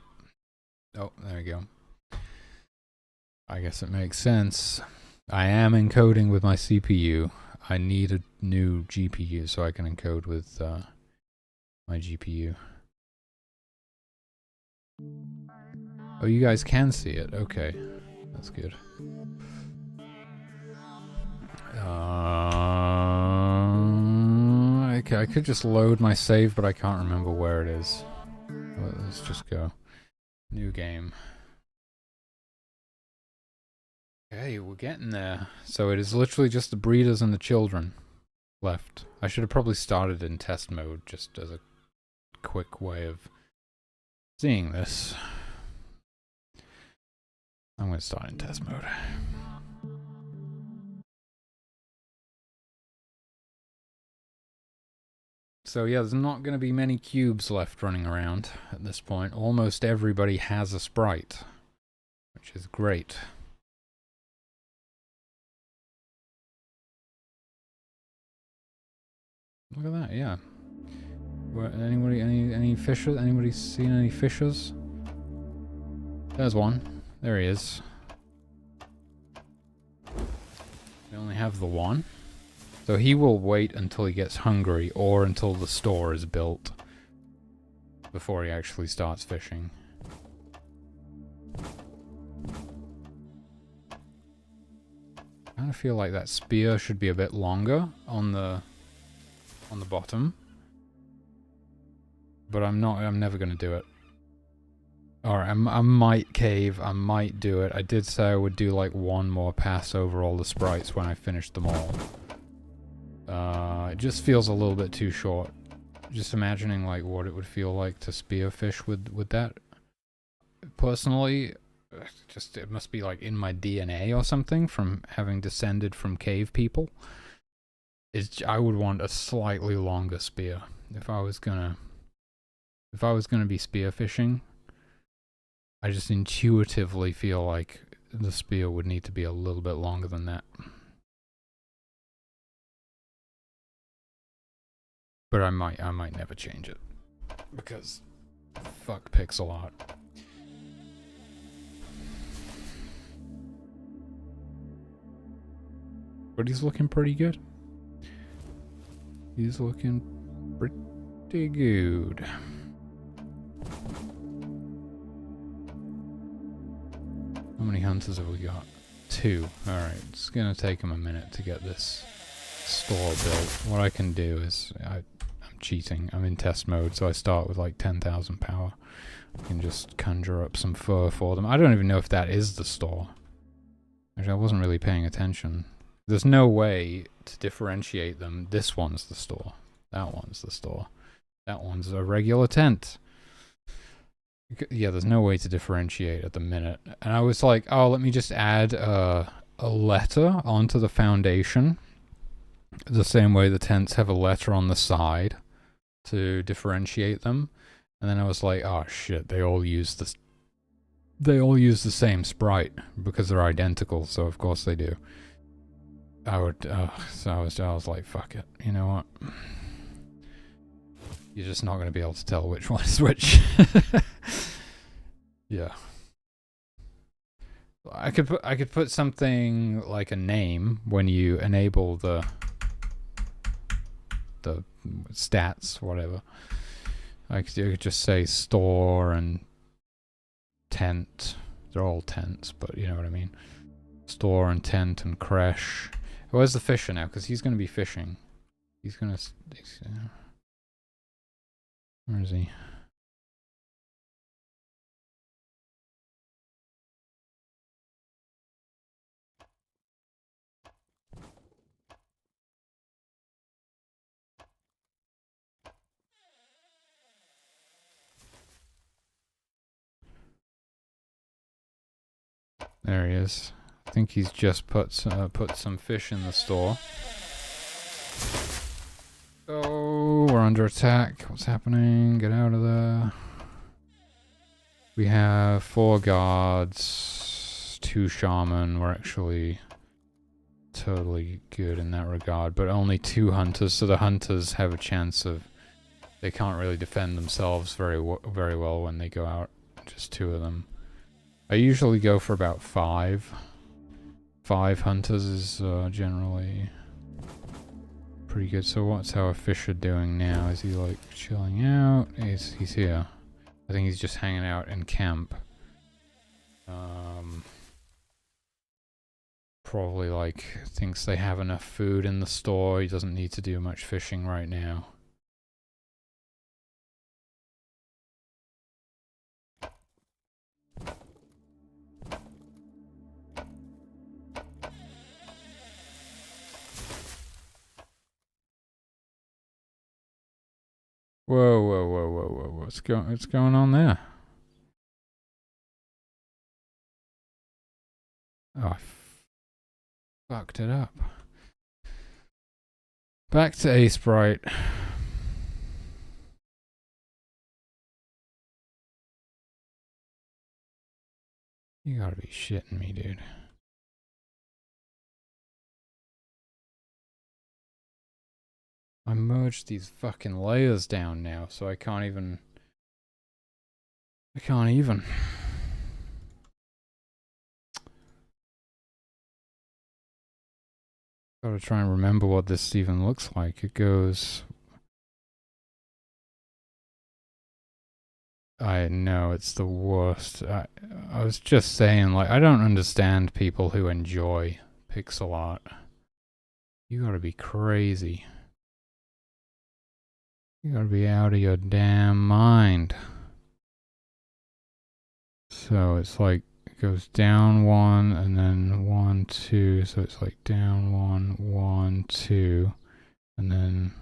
Oh, there we go. I guess it makes sense. I am encoding with my CPU. I need a new GPU so I can encode with my GPU. Oh, you guys can see it. Okay, that's good. Okay, I could just load my save, but I can't remember where it is. Let's just go. New game. Okay, we're getting there. So it is literally just the breeders and the children left. I should have probably started in test mode just as a quick way of seeing this. I'm going to start in test mode. So yeah, there's not going to be many cubes left running around at this point. Almost everybody has a sprite, which is great. Look at that, yeah. Any fishers? Anybody seen any fishers? There's one. There he is. We only have the one. So he will wait until he gets hungry or until the store is built before he actually starts fishing. I kind of feel like that spear should be a bit longer on the bottom. But I'm never going to do it. Alright, I might cave, I might do it. I did say I would do like one more pass over all the sprites when I finished them all. It just feels a little bit too short. Just imagining like what it would feel like to spearfish with that. Personally, it must be like in my DNA or something from having descended from cave people. I would want a slightly longer spear if I was gonna be spearfishing. I just intuitively feel like the spear would need to be a little bit longer than that. But I might never change it. Because fuck pixel art. But he's looking pretty good. He's looking pretty good. How many hunters have we got? 2. Alright, it's gonna take him a minute to get this store built. What I can do is, I'm cheating. I'm in test mode, so I start with like 10,000 power. I can just conjure up some fur for them. I don't even know if that is the store. Actually, I wasn't really paying attention. There's no way to differentiate them. This one's the store. That one's the store. That one's a regular tent. Yeah, there's no way to differentiate at the minute. And I was like, oh, let me just add a letter onto the foundation. The same way the tents have a letter on the side to differentiate them. And then I was like, oh shit, they all use the same sprite because they're identical, so of course they do. So I was like, fuck it. You know what? You're just not going to be able to tell which one is which. Yeah. I could put something like a name when you enable the stats, whatever. I could just say store and tent. They're all tents, but you know what I mean. Store and tent and crash. Where's the fisher now? Because he's going to be fishing. Where is he? There he is. I think he's just put some fish in the store. Oh, we're under attack. What's happening? Get out of there. We have 4 guards, 2 shaman. We're actually totally good in that regard, but only 2 hunters, so the hunters have a chance of... They can't really defend themselves very well when they go out. Just 2 of them. I usually go for about 5. 5 hunters is generally pretty good. So what's our fisher doing now? Is he like chilling out? He's here. I think he's just hanging out in camp. Probably like thinks they have enough food in the store. He doesn't need to do much fishing right now. Whoa. What's going on there? Oh, I fucked it up. Back to A Sprite. You gotta be shitting me, dude. I merged these fucking layers down now, so I can't even. Gotta try and remember what this even looks like. It goes. I know, it's the worst. I was just saying, like, I don't understand people who enjoy pixel art. You gotta be crazy. You gotta be out of your damn mind. So it's like, it goes down 1 and then 1, 2. So it's like down 1, 1, 2, and then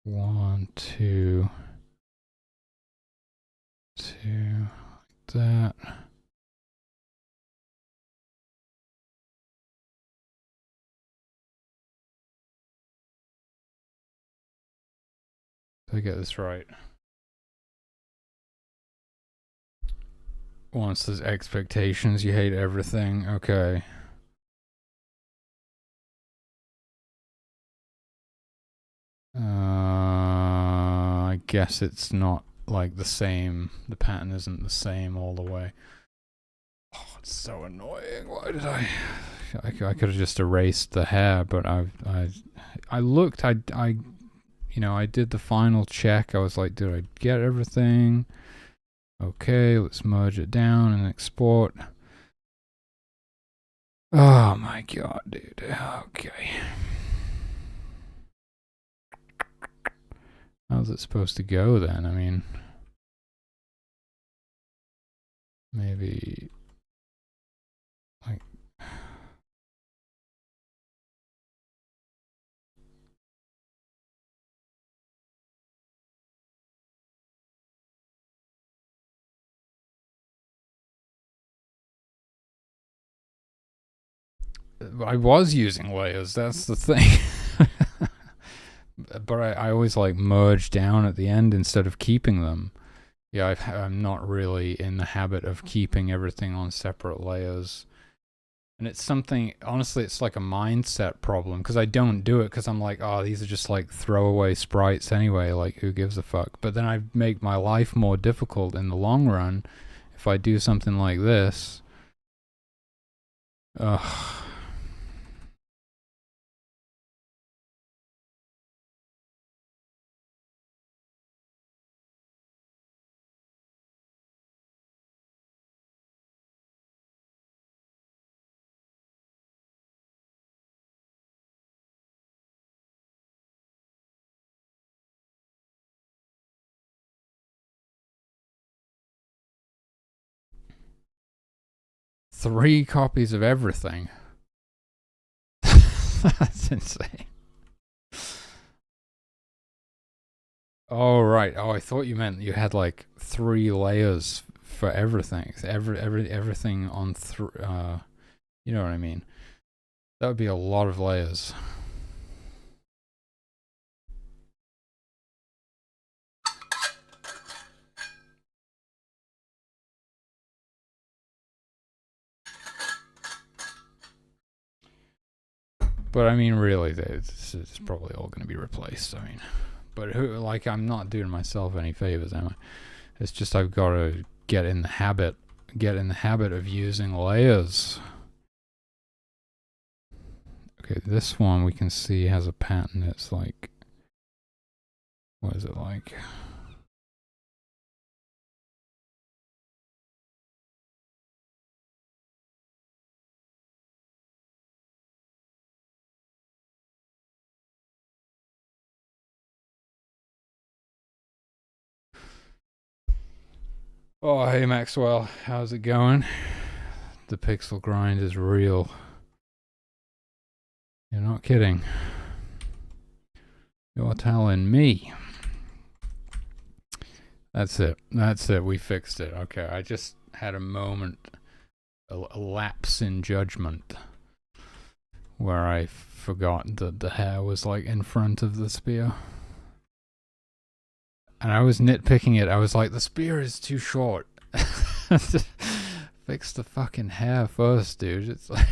1, 2, 2, like that. Did I get this right? Once there's expectations, you hate everything. Okay. I guess it's not like the same. The pattern isn't the same all the way. Oh, it's so annoying. Why did I could have just erased the hair, but I looked. I did the final check. I was like, did I get everything? Okay, let's merge it down and export. Oh my god, dude. Okay. How's it supposed to go then? I mean, maybe like I was using layers, that's the thing. But I always like merge down at the end instead of keeping them. Yeah, I'm not really in the habit of keeping everything on separate layers. And it's something, honestly, it's like a mindset problem, because I don't do it because I'm like, oh, these are just like throwaway sprites anyway, like who gives a fuck. But then I make my life more difficult in the long run if I do something like this. Ugh. Three copies of everything. That's insane. Oh right. Oh, I thought you meant you had like 3 layers for everything. Everything on you know what I mean. That would be a lot of layers. But I mean, really, it's probably all going to be replaced. I mean, but I'm not doing myself any favors, am I? It's just I've got to get in the habit of using layers. Okay, this one we can see has a pattern. It's like, what is it like? Oh, hey Maxwell, how's it going? The pixel grind is real. You're not kidding. You're telling me. That's it. We fixed it. Okay, I just had a moment, a lapse in judgment, where I forgot that the hair was like in front of the spear. And I was nitpicking it. I was like, the spear is too short. Fix the fucking hair first, dude. It's like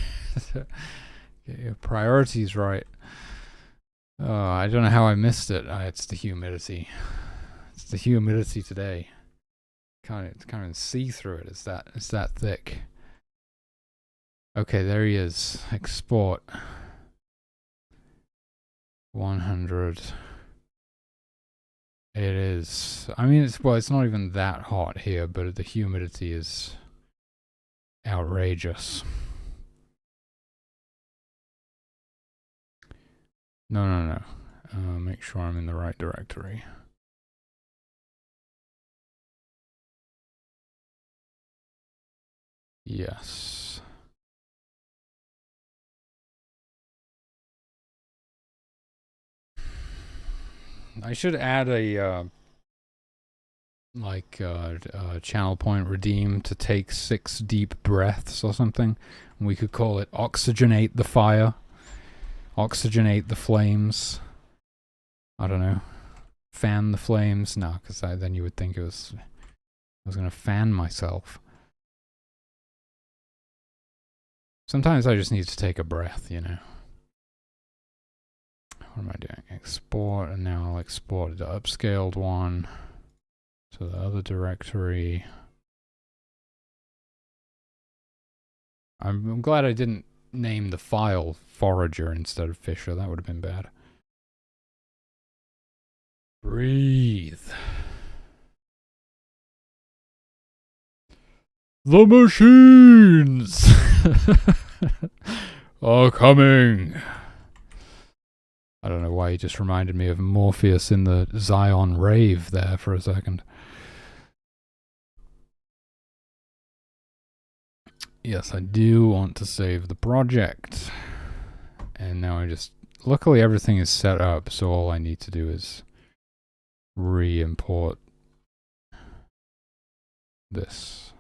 get your priorities right. Oh, I don't know how I missed it. It's the humidity. It's the humidity today. Can't even see through it. It's that thick. Okay, there he is. Export. 100. It is. I mean, it's not even that hot here, but the humidity is outrageous. No. Make sure I'm in the right directory. Yes. I should add a channel point redeem to take 6 deep breaths or something. We could call it oxygenate the fire, oxygenate the flames. I don't know. Fan the flames? No, because then you would think I was going to fan myself. Sometimes I just need to take a breath, you know. What am I doing? Export, and now I'll export the upscaled one to the other directory. I'm glad I didn't name the file Forager instead of Fisher. That would have been bad. Breathe. The machines are coming. I don't know why he just reminded me of Morpheus in the Zion rave there for a second. Yes, I do want to save the project. And now luckily everything is set up, so all I need to do is re-import this.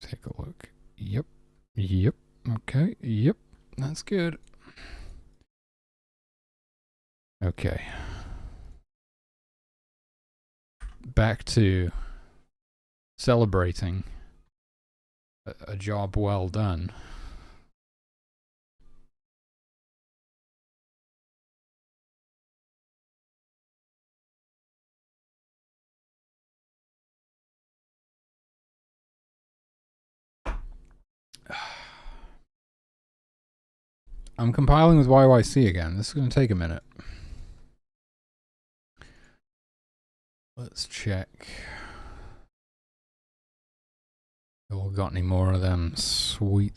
Take a look. Yep. Okay, yep, that's good. Okay. Back to celebrating a job well done. I'm compiling with YYC again. This is going to take a minute. Let's check. Y'all got any more of them sweet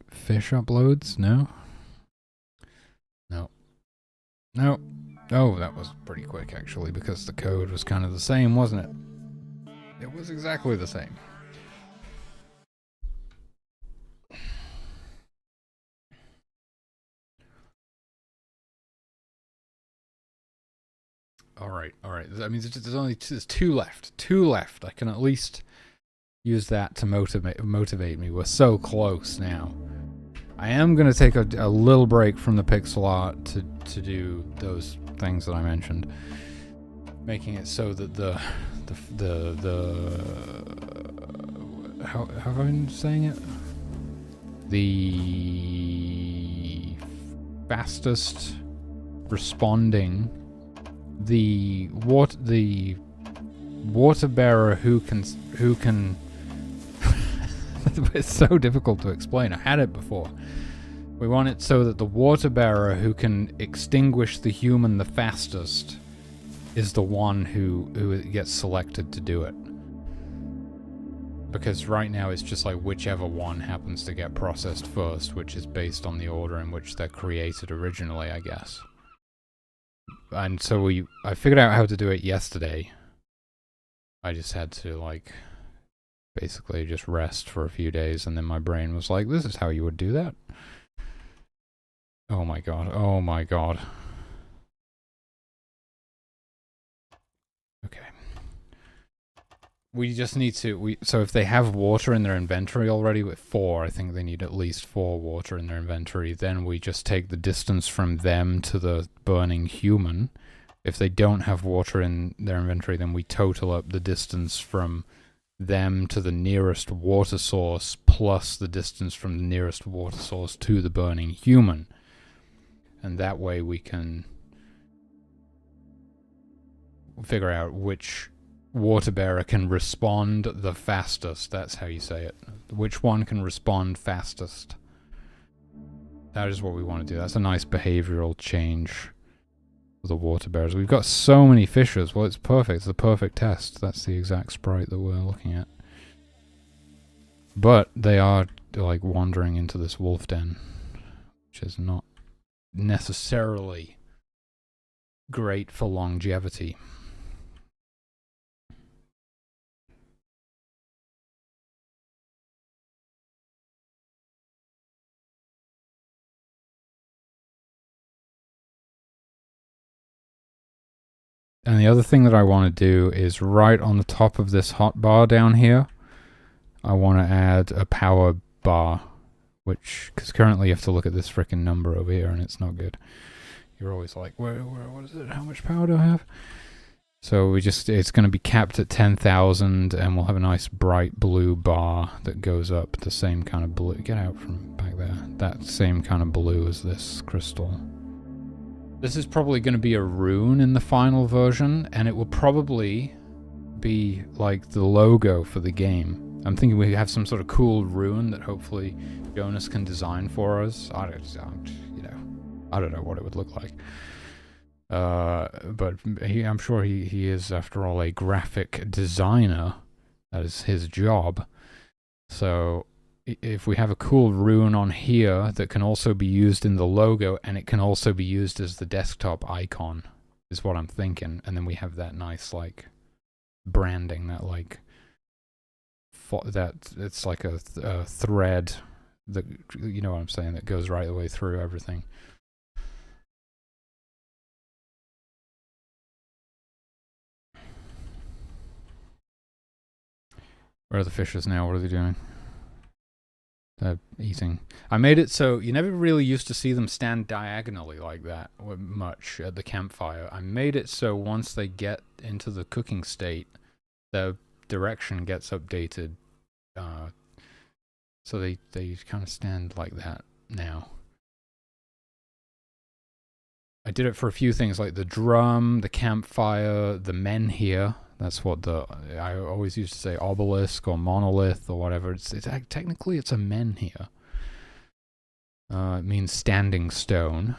fish uploads? No? No. Oh, that was pretty quick actually, because the code was kind of the same, wasn't it? It was exactly the same. All right. That means there's 2 left. 2 left. I can at least use that to motivate me. We're so close now. I am going to take a little break from the pixel art to do those things that I mentioned, making it so that the how have I been saying it? The fastest responding. The water bearer who can it's so difficult to explain. I had it before. We want it so that the water bearer who can extinguish the human the fastest is the one who gets selected to do it. Because right now it's just like whichever one happens to get processed first, which is based on the order in which they're created originally, I guess. And so I figured out how to do it yesterday. I just had to basically just rest for a few days, and then my brain was like, this is how you would do that. Oh my god. Okay. We just need to, so if they have water in their inventory already with 4, I think they need at least 4 water in their inventory, then we just take the distance from them to the burning human, If they don't have water in their inventory, then we total up the distance from them to the nearest water source plus the distance from the nearest water source to the burning human. And that way we can figure out which water bearer can respond the fastest. That's how you say it. Which one can respond fastest. That is what we want to do. That's a nice behavioral change for the water bearers. We've got so many fishes. Well, it's perfect. It's the perfect test. That's the exact sprite that we're looking at. But they are like wandering into this wolf den, which is not necessarily great for longevity. And the other thing that I want to do is right on the top of this hotbar down here, I want to add a power bar, which, because currently you have to look at this frickin' number over here and it's not good. You're always like, what is it? How much power do I have? So it's going to be capped at 10,000 and we'll have a nice bright blue bar that goes up the same kind of blue. Get out from back there. That same kind of blue as this crystal. This is probably going to be a rune in the final version, and it will probably be like the logo for the game. I'm thinking we have some sort of cool rune that hopefully Jonas can design for us. I don't know what it would look like. But I'm sure he is, after all, a graphic designer. That is his job. So if we have a cool rune on here that can also be used in the logo, and it can also be used as the desktop icon, is what I'm thinking. And then we have that nice, like, branding, that, like, that it's like a thread that, you know what I'm saying, that goes right the way through everything. Where are the fishes now? What are they doing? They're eating. I made it so you never really used to see them stand diagonally like that much at the campfire. I made it so once they get into the cooking state, the direction gets updated. So they kind of stand like that now. I did it for a few things like the drum, the campfire, the menhir. That's what I always used to say, obelisk or monolith or whatever. It's technically it's a menhir. It means standing stone.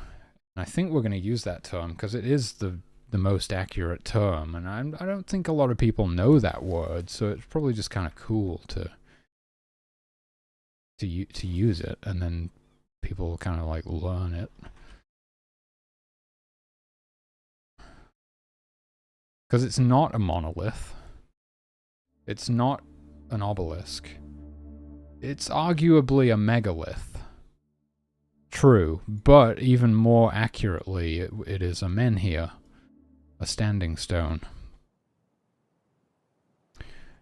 And I think we're going to use that term because it is the most accurate term. And I don't think a lot of people know that word, so it's probably just kind of cool to use it, and then people kind of like learn it. Because it's not a monolith. It's not an obelisk. It's arguably a megalith. True, but even more accurately, it is a menhir, a standing stone.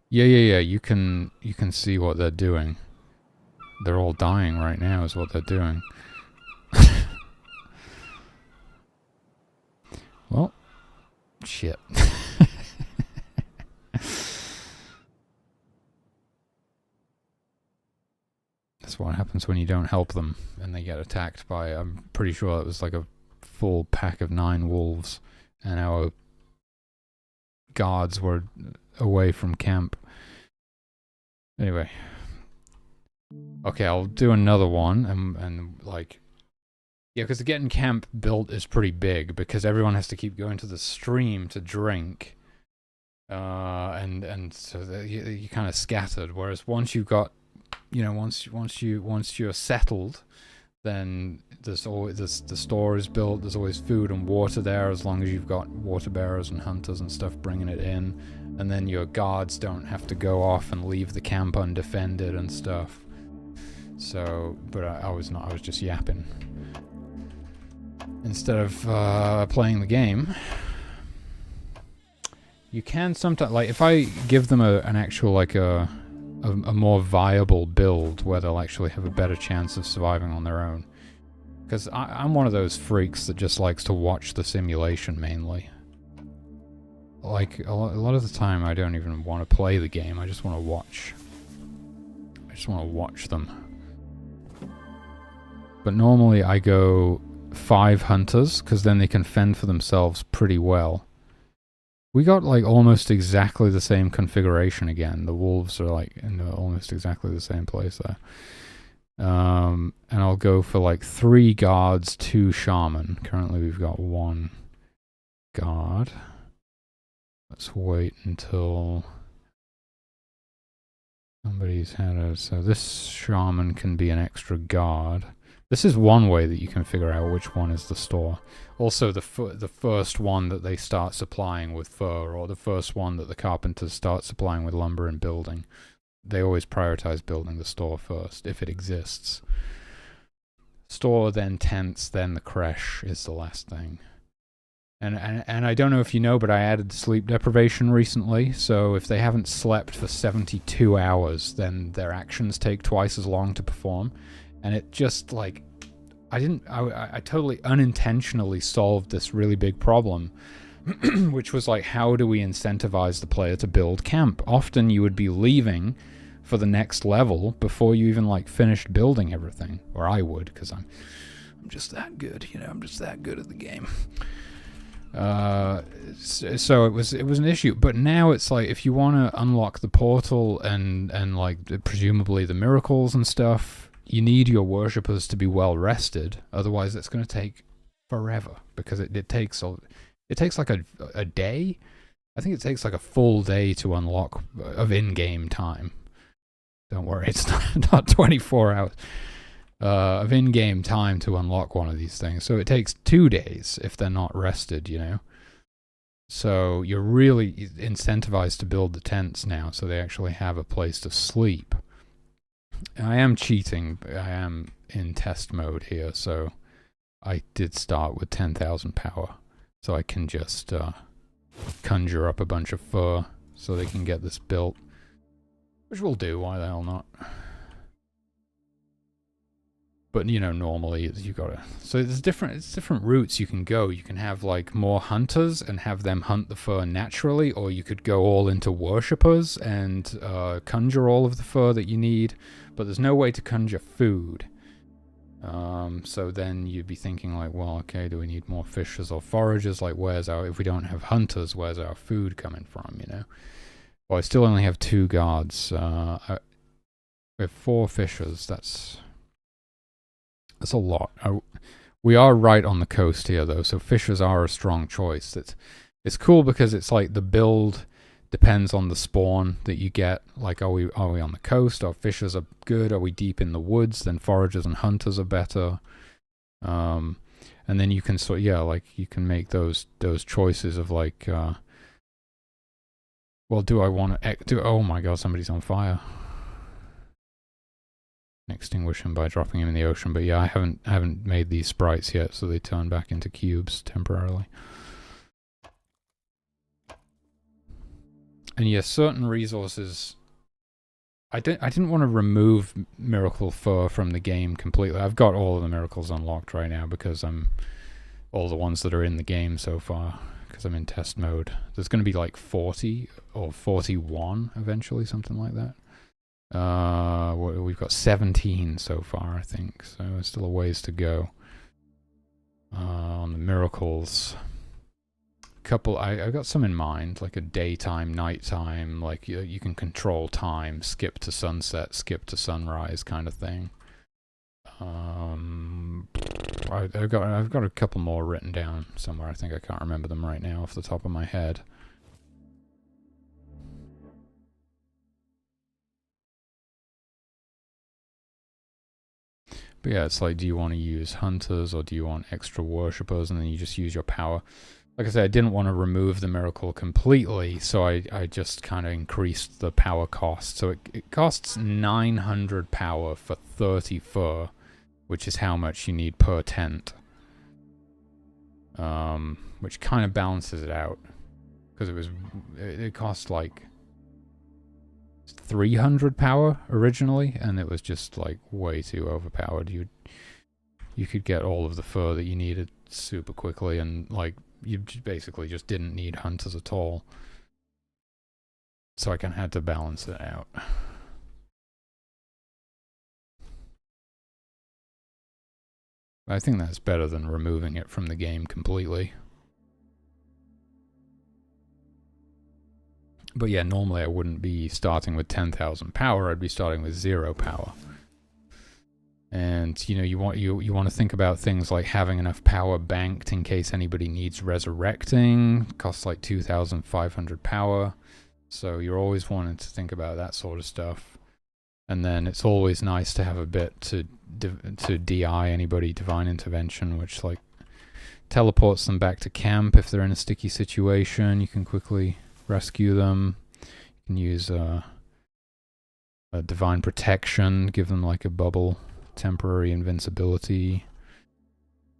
Yeah. You can see what they're doing. They're all dying right now, is what they're doing. Well, shit. That's what happens when you don't help them and they get attacked by, I'm pretty sure it was like a full pack of 9 wolves, and our guards were away from camp. Anyway. Okay, I'll do another one, and like, yeah, because getting camp built is pretty big, because everyone has to keep going to the stream to drink, and so you're kind of scattered. Whereas once you've got, once you're settled, then there's always the store is built. There's always food and water there, as long as you've got water bearers and hunters and stuff bringing it in, and then your guards don't have to go off and leave the camp undefended and stuff. So, but I was just yapping instead of playing the game. You can sometimes, like, if I give them an actual, like, a more viable build where they'll actually have a better chance of surviving on their own. Because I'm one of those freaks that just likes to watch the simulation mainly. like a lot of the time I don't even want to play the game. I just want to watch. I just want to watch them. But normally I go 5 hunters, because then they can fend for themselves pretty well. We got like almost exactly the same configuration again. The wolves are like in almost exactly the same place there. And I'll go for like 3 guards, 2 shaman. Currently we've got 1 guard. Let's wait until somebody's had a... So this shaman can be an extra guard. This is one way that you can figure out which one is the store. Also, the first one that they start supplying with fur, or the first one that the carpenters start supplying with lumber and building. They always prioritize building the store first, if it exists. Store, then tents, then the creche is the last thing. And I don't know if you know, but I added sleep deprivation recently, so if they haven't slept for 72 hours, then their actions take twice as long to perform. And it just, like, I totally unintentionally solved this really big problem, which was like, how do we incentivize the player to build camp? Often you would be leaving for the next level before you even, like, finished building everything. Or I would, because I'm just that good, you know, I'm just that good at the game. So it was an issue, but now it's like, if you want to unlock the portal and like presumably the miracles and stuff, you need your worshippers to be well rested. Otherwise, it's going to take forever, because it takes like a day. I think it takes like a full day to unlock of in-game time. Don't worry, it's not 24 hours. Of in-game time to unlock one of these things. So it takes 2 days if they're not rested, you know. So you're really incentivized to build the tents now, so they actually have a place to sleep. I am cheating. I am in test mode here, so I did start with 10,000 power. So I can just conjure up a bunch of fur so they can get this built. Which we'll do, why the hell not? But, you know, normally you gotta... So there's different routes you can go. You can have, like, more hunters and have them hunt the fur naturally, or you could go all into worshippers and conjure all of the fur that you need. But there's no way to conjure food. So then you'd be thinking, like, well, okay, do we need more fishers or foragers? Like, if we don't have hunters, where's our food coming from, you know? Well, I still only have 2 guards. We have 4 fishers, That's a lot. We are right on the coast here, though, so fishers are a strong choice. It's cool because it's like the build depends on the spawn that you get. Like, are we on the coast? Are fishers are good? Are we deep in the woods? Then foragers and hunters are better. And then you can you can make those choices of like, well, do I want to oh my god, somebody's on fire. Extinguish him by dropping him in the ocean, but yeah, I haven't made these sprites yet, so they turn back into cubes temporarily. And yes, certain resources. I didn't want to remove miracle fur from the game completely. I've got all of the miracles unlocked right now because I'm all the ones that are in the game so far, because I'm in test mode. There's going to be like 40 or 41 eventually, something like that. We've got 17 so far, I think, so there's still a ways to go. On the miracles, I got some in mind, like a daytime, nighttime, like you can control time, skip to sunset, skip to sunrise kind of thing. I've got a couple more written down somewhere. I think I can't remember them right now off the top of my head. But yeah, it's like, do you want to use hunters or do you want extra worshippers, and then you just use your power? Like I said, I didn't want to remove the miracle completely, so I just kind of increased the power cost. So it costs 900 power for 30 fur, which is how much you need per tent. Which kind of balances it out, because it cost like 300 power originally, and it was just like way too overpowered. You could get all of the fur that you needed super quickly, and like you basically just didn't need hunters at all. So I kind of had to balance it out. I think that's better than removing it from the game completely. But yeah, normally I wouldn't be starting with 10,000 power, I'd be starting with 0 power. And you know, you want to think about things like having enough power banked in case anybody needs resurrecting. Costs like 2,500 power. So you're always wanting to think about that sort of stuff. And then it's always nice to have a bit to DI anybody, divine intervention, which like teleports them back to camp if they're in a sticky situation. You can quickly rescue them. You can use a divine protection, give them like a bubble, temporary invincibility.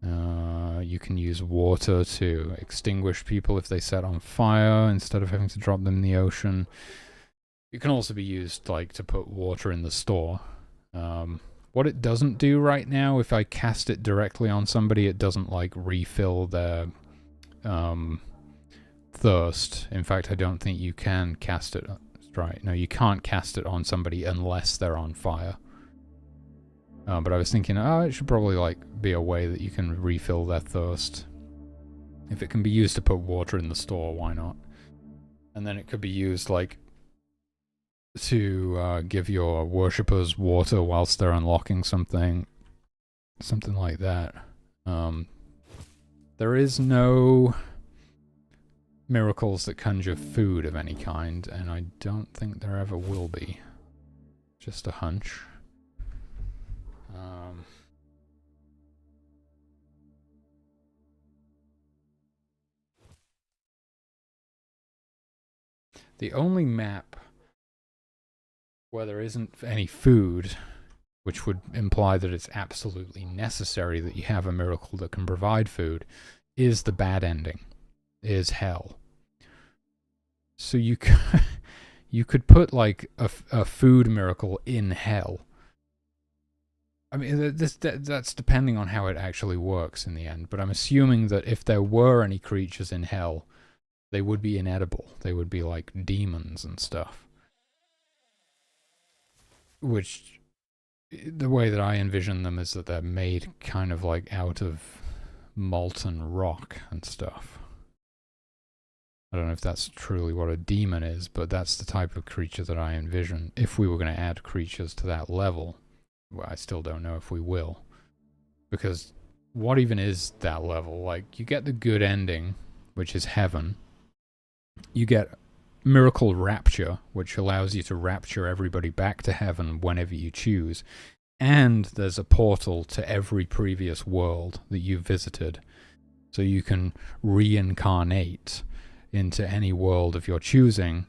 You can use water to extinguish people if they set on fire instead of having to drop them in the ocean. It can also be used like to put water in the store. What it doesn't do right now, if I cast it directly on somebody, it doesn't like refill their thirst. In fact, I don't think you can cast it. Right, no, you can't cast it on somebody unless they're on fire. But I was thinking, it should probably like be a way that you can refill their thirst. If it can be used to put water in the store, why not? And then it could be used like to give your worshippers water whilst they're unlocking something like that. There is no miracles that conjure food of any kind, and I don't think there ever will be. Just a hunch. The only map where there isn't any food, which would imply that it's absolutely necessary that you have a miracle that can provide food, is the bad ending, is hell. So you could put like a food miracle in hell. I mean, that's depending on how it actually works in the end, but I'm assuming that if there were any creatures in hell, they would be inedible. They would be like demons and stuff. Which, the way that I envision them is that they're made kind of like out of molten rock and stuff. I don't know if that's truly what a demon is, but that's the type of creature that I envision. If we were going to add creatures to that level, well, I still don't know if we will. Because what even is that level? Like, you get the good ending, which is heaven. You get miracle rapture, which allows you to rapture everybody back to heaven whenever you choose. And there's a portal to every previous world that you've visited. So you can reincarnate into any world of your choosing.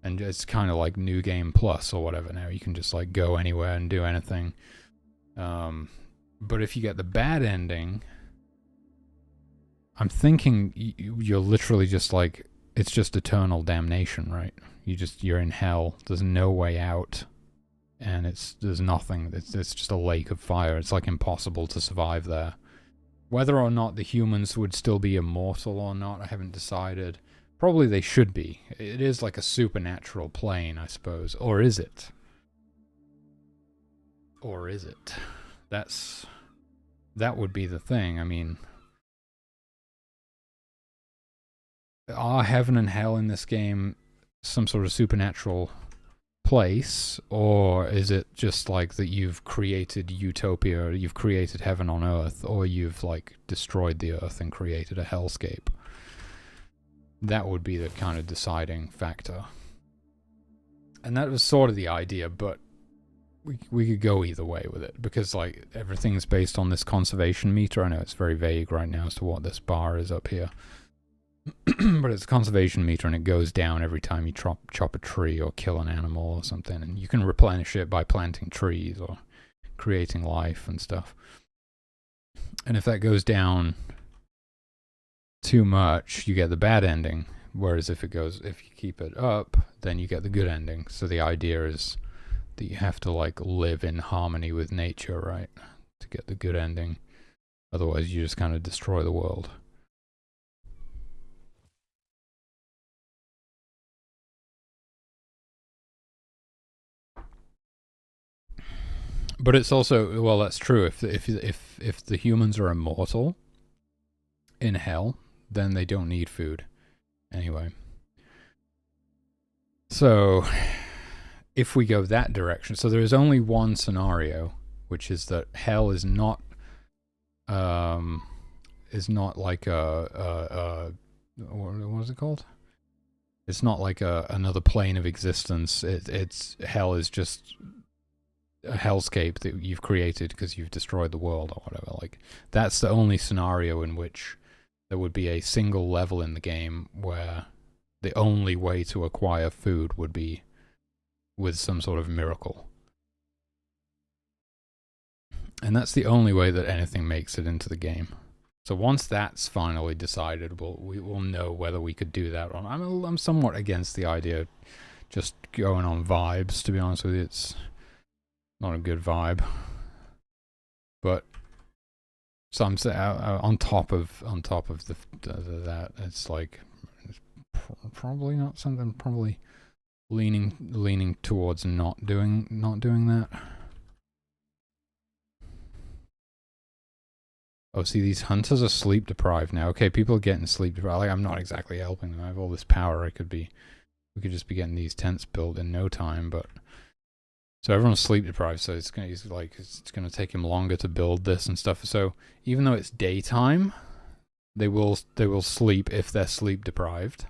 And it's kind of like New Game Plus or whatever now. You can just like go anywhere and do anything. But if you get the bad ending, I'm thinking you're literally just like, it's just eternal damnation, right? You're in hell. There's no way out. And there's nothing. It's just a lake of fire. It's like impossible to survive there. Whether or not the humans would still be immortal or not, I haven't decided. Probably they should be. It is like a supernatural plane, I suppose. Or is it? Or is it? That would be the thing. I mean, are heaven and hell in this game some sort of supernatural place, or is it just like that you've created utopia, you've created heaven on earth, or you've like destroyed the earth and created a hellscape? That would be the kind of deciding factor. And that was sort of the idea, but we could go either way with it, because like everything's based on this conservation meter. I know it's very vague right now as to what this bar is up here. But it's a conservation meter, and it goes down every time you chop a tree or kill an animal or something, and you can replenish it by planting trees or creating life and stuff. And if that goes down too much, you get the bad ending, whereas if you keep it up, then you get the good ending. So the idea is that you have to like live in harmony with nature, right, to get the good ending. Otherwise you just kind of destroy the world. But it's also, well, that's true. If the humans are immortal in hell, then they don't need food anyway. So if we go that direction, so there is only one scenario, which is that hell is not like what is it called? It's not like another plane of existence. It's hell is just a hellscape that you've created because you've destroyed the world or whatever. Like, that's the only scenario in which there would be a single level in the game where the only way to acquire food would be with some sort of miracle. And that's the only way that anything makes it into the game. So once that's finally decided, we will know whether we could do that or not. I'm somewhat against the idea of just going on vibes, to be honest with you. It's not a good vibe. But so I'm saying on top of that, it's like it's probably not something. Probably leaning towards not doing that. Oh, see, these hunters are sleep deprived now. Okay, people are getting sleep deprived. Like, I'm not exactly helping them. I have all this power. We could just be getting these tents built in no time. But so everyone's sleep deprived. So it's gonna take him longer to build this and stuff. So even though it's daytime, they will sleep if they're sleep deprived.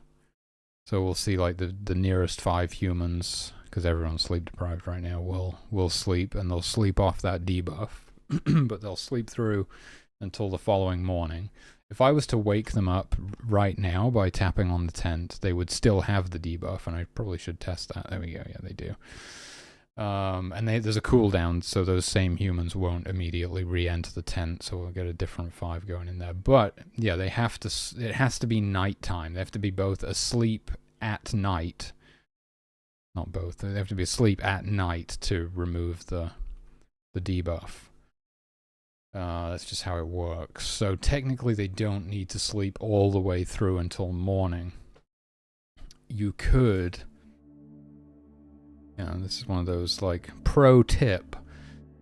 So we'll see like the nearest 5 humans, because everyone's sleep deprived right now, will sleep, and they'll sleep off that debuff, but they'll sleep through until the following morning. If I was to wake them up right now by tapping on the tent, they would still have the debuff, and I probably should test that. There we go. Yeah, they do. And there's a cooldown, so those same humans won't immediately re-enter the tent, so we'll get a different 5 going in there. But yeah, it has to be nighttime. They have to be both asleep at night. Not both. They have to be asleep at night to remove the debuff. That's just how it works. So technically they don't need to sleep all the way through until morning. You could, this is one of those, like, pro tip.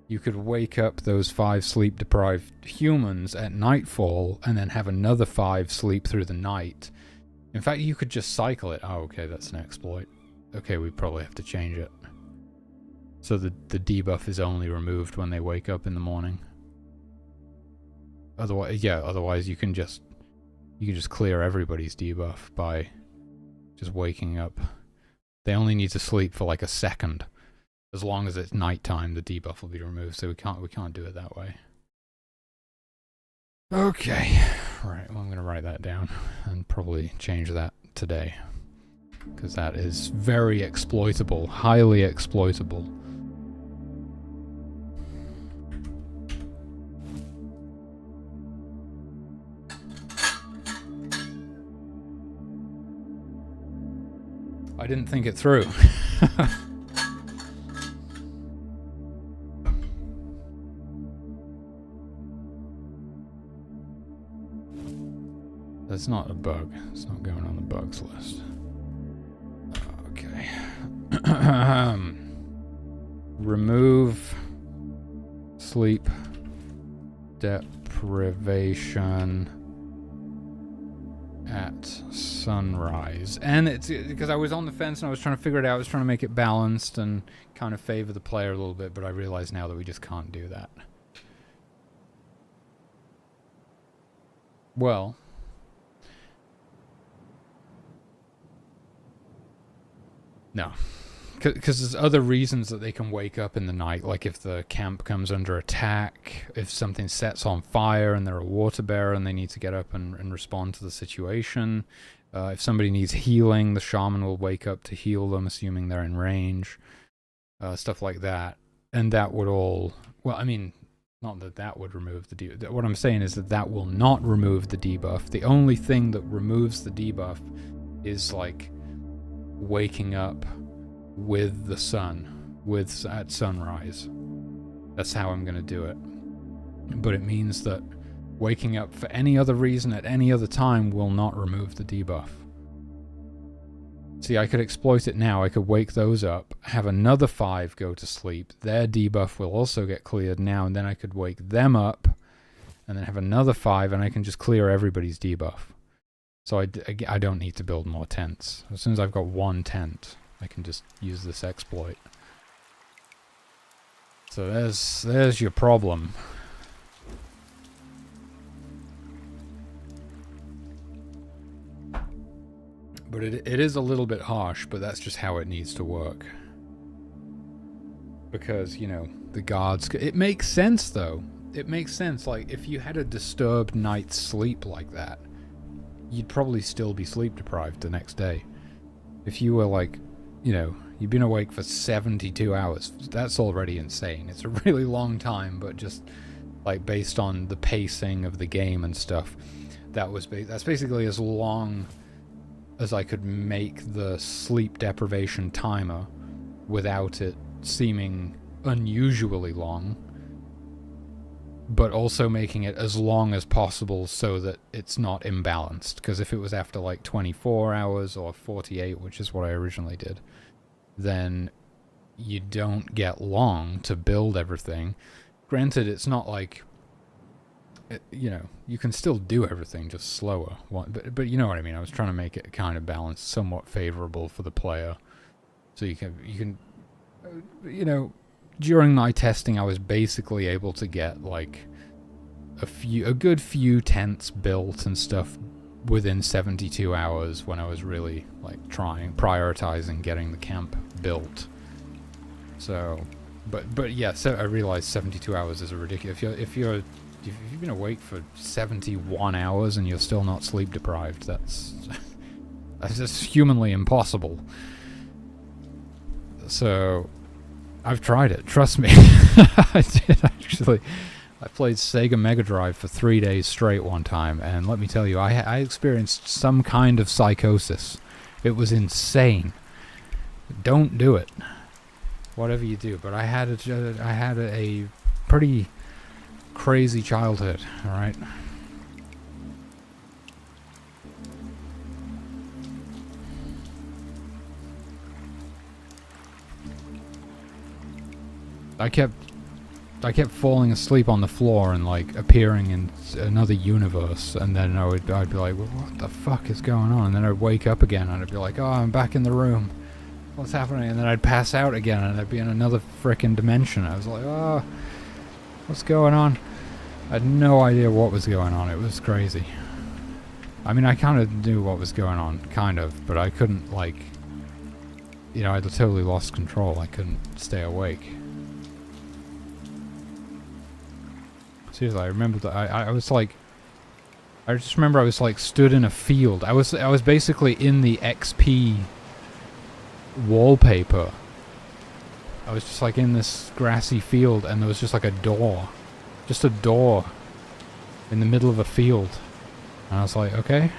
You could wake up those 5 sleep deprived humans at nightfall and then have another 5 sleep through the night. In fact, you could just cycle it. Oh, okay, that's an exploit. Okay, we probably have to change it. So the debuff is only removed when they wake up in the morning. Otherwise you can just clear everybody's debuff by just waking up. They only need to sleep for like a second. As long as it's nighttime, the debuff will be removed, so we can't do it that way. Okay. Right, well, I'm gonna write that down and probably change that today. Because that is very exploitable, highly exploitable. I didn't think it through. That's not a bug. It's not going on the bugs list. Okay. Remove sleep deprivation at sunrise. And it's because I was on the fence and I was trying to figure it out. I was trying to make it balanced and kind of favor the player a little bit, but I realize now that we just can't do that. Well, no. Because there's other reasons that they can wake up in the night, like if the camp comes under attack, if something sets on fire and they're a water bearer and they need to get up and respond to the situation. If somebody needs healing, the shaman will wake up to heal them, assuming they're in range. Stuff like that. And that would all... Well, I mean, not that that would remove the debuff. What I'm saying is that that will not remove the debuff. The only thing that removes the debuff is, like, waking up with the sun, at sunrise. That's how I'm going to do it. But it means that waking up for any other reason at any other time will not remove the debuff. See, I could exploit it now. I could wake those up, have another 5 go to sleep. Their debuff will also get cleared now, and then I could wake them up, and then have another 5, and I can just clear everybody's debuff. So I don't need to build more tents. As soon as I've got one tent, I can just use this exploit. So there's your problem. But it is a little bit harsh, but that's just how it needs to work. Because, you know, the guards... It makes sense, though. It makes sense. Like, if you had a disturbed night's sleep like that, you'd probably still be sleep deprived the next day. If you were, like, you know, you've been awake for 72 hours, that's already insane. It's a really long time, but just, like, based on the pacing of the game and stuff, that's basically as long as I could make the sleep deprivation timer without it seeming unusually long, but also making it as long as possible so that it's not imbalanced. Because if it was after like 24 hours or 48, which is what I originally did, then you don't get long to build everything. Granted, it's not like, you know, you can still do everything, just slower. But you know what I mean. I was trying to make it kind of balanced, somewhat favorable for the player, so you can, you know, during my testing, I was basically able to get like a good few tents built and stuff within 72 hours when I was really like prioritizing getting the camp built. So, but yeah, so I realized 72 hours is a ridiculous. If you've been awake for 71 hours and you're still not sleep deprived, that's just humanly impossible. So, I've tried it, trust me. I did actually. I played Sega Mega Drive for 3 days straight one time, and let me tell you, I experienced some kind of psychosis. It was insane. Don't do it. Whatever you do, but I had a pretty crazy childhood, alright? I kept falling asleep on the floor and like appearing in another universe, and then I'd be like, well, what the fuck is going on? And then I'd wake up again and I'd be like, oh, I'm back in the room. What's happening? And then I'd pass out again and I'd be in another frickin' dimension. I was like, oh, what's going on? I had no idea what was going on. It was crazy. I mean, I kind of knew what was going on, kind of, but I couldn't, like, you know, I totally lost control. I couldn't stay awake. Seriously, I remember that I was like, I just remember I was like stood in a field. I was basically in the XP wallpaper. I was just like in this grassy field, and there was just like a door. Just a door in the middle of a field. And I was like, okay,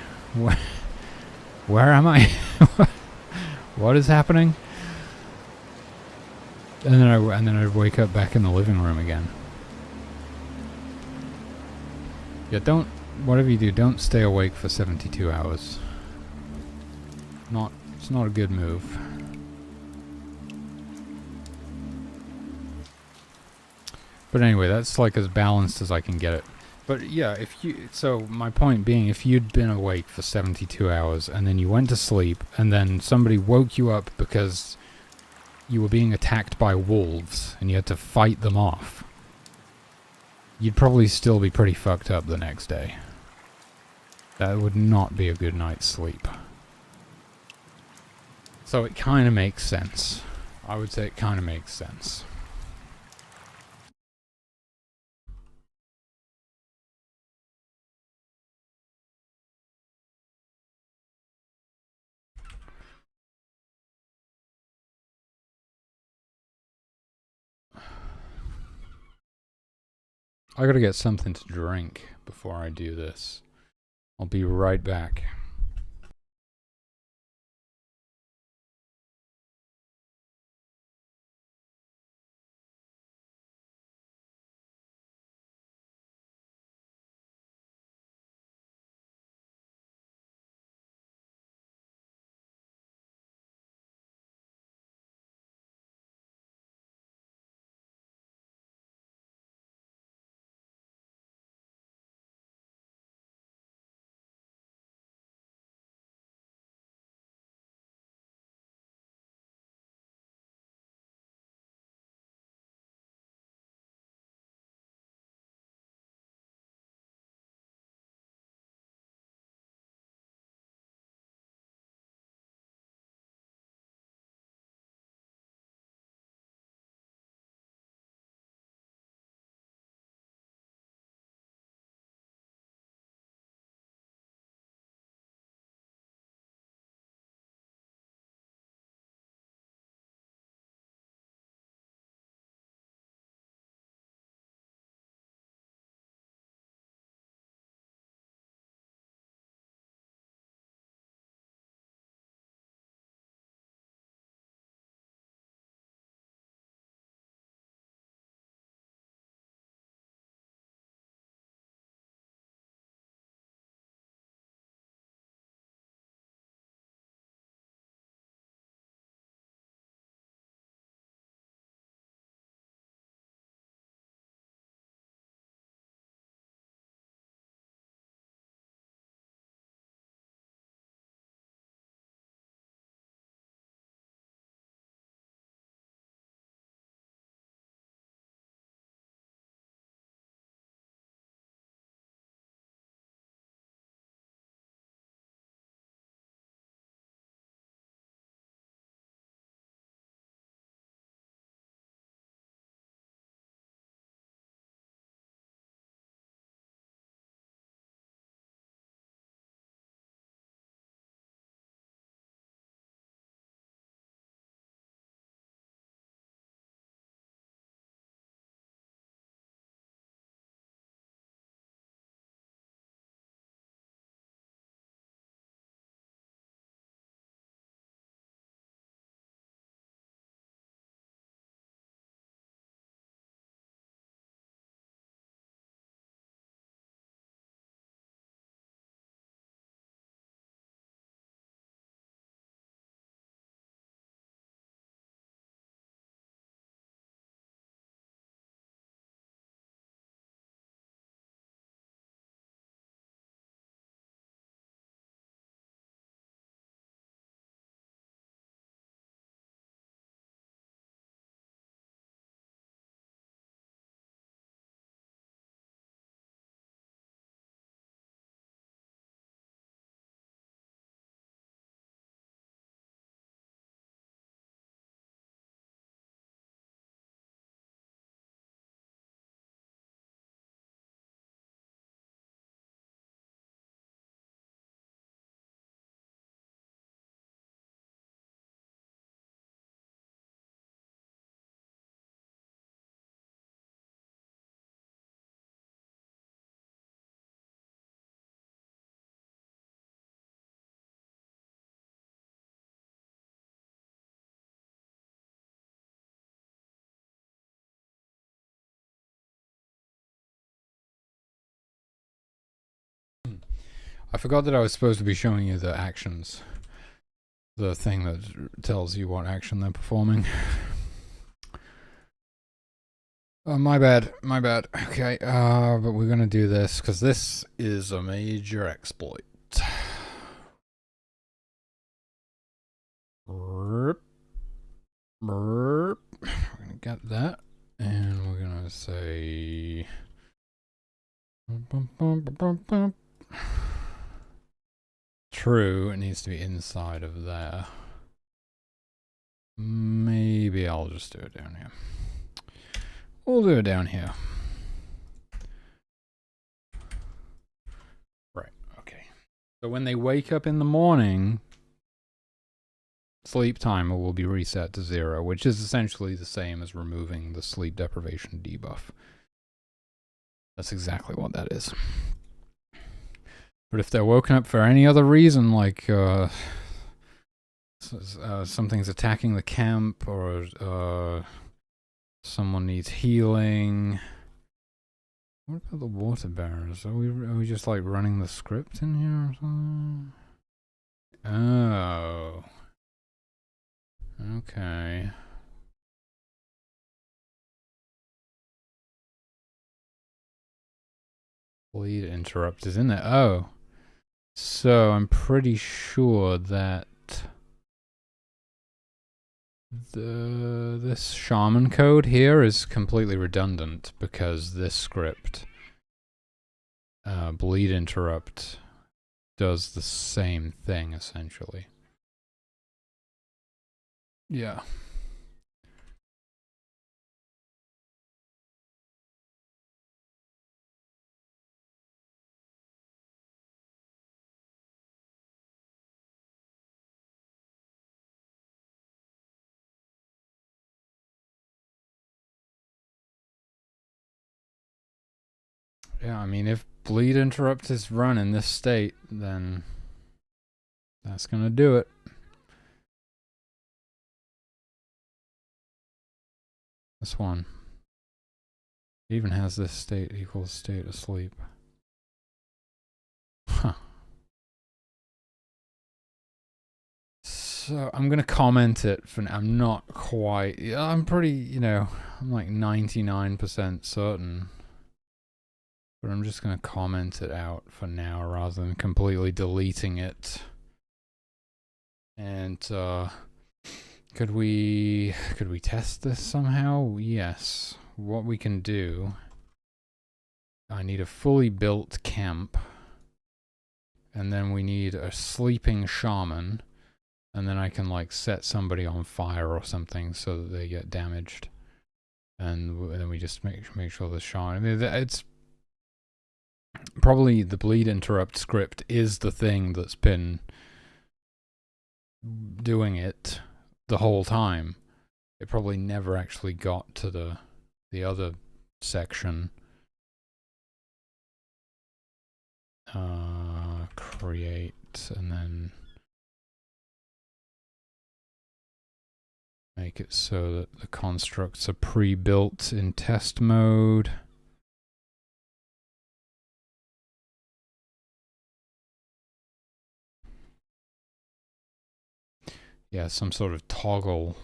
where am I? What is happening? And then I'd wake up back in the living room again. Yeah, whatever you do, don't stay awake for 72 hours. It's not a good move. But anyway, that's like as balanced as I can get it. But yeah, so my point being, if you'd been awake for 72 hours and then you went to sleep and then somebody woke you up because you were being attacked by wolves and you had to fight them off, you'd probably still be pretty fucked up the next day. That would not be a good night's sleep. So it kind of makes sense. I would say it kind of makes sense. I gotta get something to drink before I do this. I'll be right back. I forgot that I was supposed to be showing you the actions. The thing that tells you what action they're performing. Oh, my bad. Okay, but we're gonna do this because this is a major exploit. We're gonna get that, and we're gonna say true. It needs to be inside of there. Maybe I'll just do it down here. We'll do it down here. Right, okay. So when they wake up in the morning, sleep timer will be reset to 0, which is essentially the same as removing the sleep deprivation debuff. That's exactly what that is. But if they're woken up for any other reason, like something's attacking the camp, or someone needs healing. What about the water bearers? Are we just like running the script in here or something? Oh. Okay. Bleed interrupt is in there. Oh. So I'm pretty sure that this shaman code here is completely redundant because this script, bleed interrupt, does the same thing essentially. Yeah. Yeah, I mean, if bleed interrupt is run in this state, then that's gonna do it. This one. It even has this state equals state asleep. Huh. So I'm gonna comment it for now. I'm not quite. Yeah, I'm pretty. I'm like 99% certain. But I'm just gonna comment it out for now rather than completely deleting it. And could we test this somehow? Yes. What we can do. I need a fully built camp. And then we need a sleeping shaman. And then I can like set somebody on fire or something so that they get damaged. And then we just make sure the shaman. I mean, it's probably the bleed interrupt script is the thing that's been doing it the whole time. It probably never actually got to the other section. Create and then make it so that the constructs are pre-built in test mode. Yeah, some sort of toggle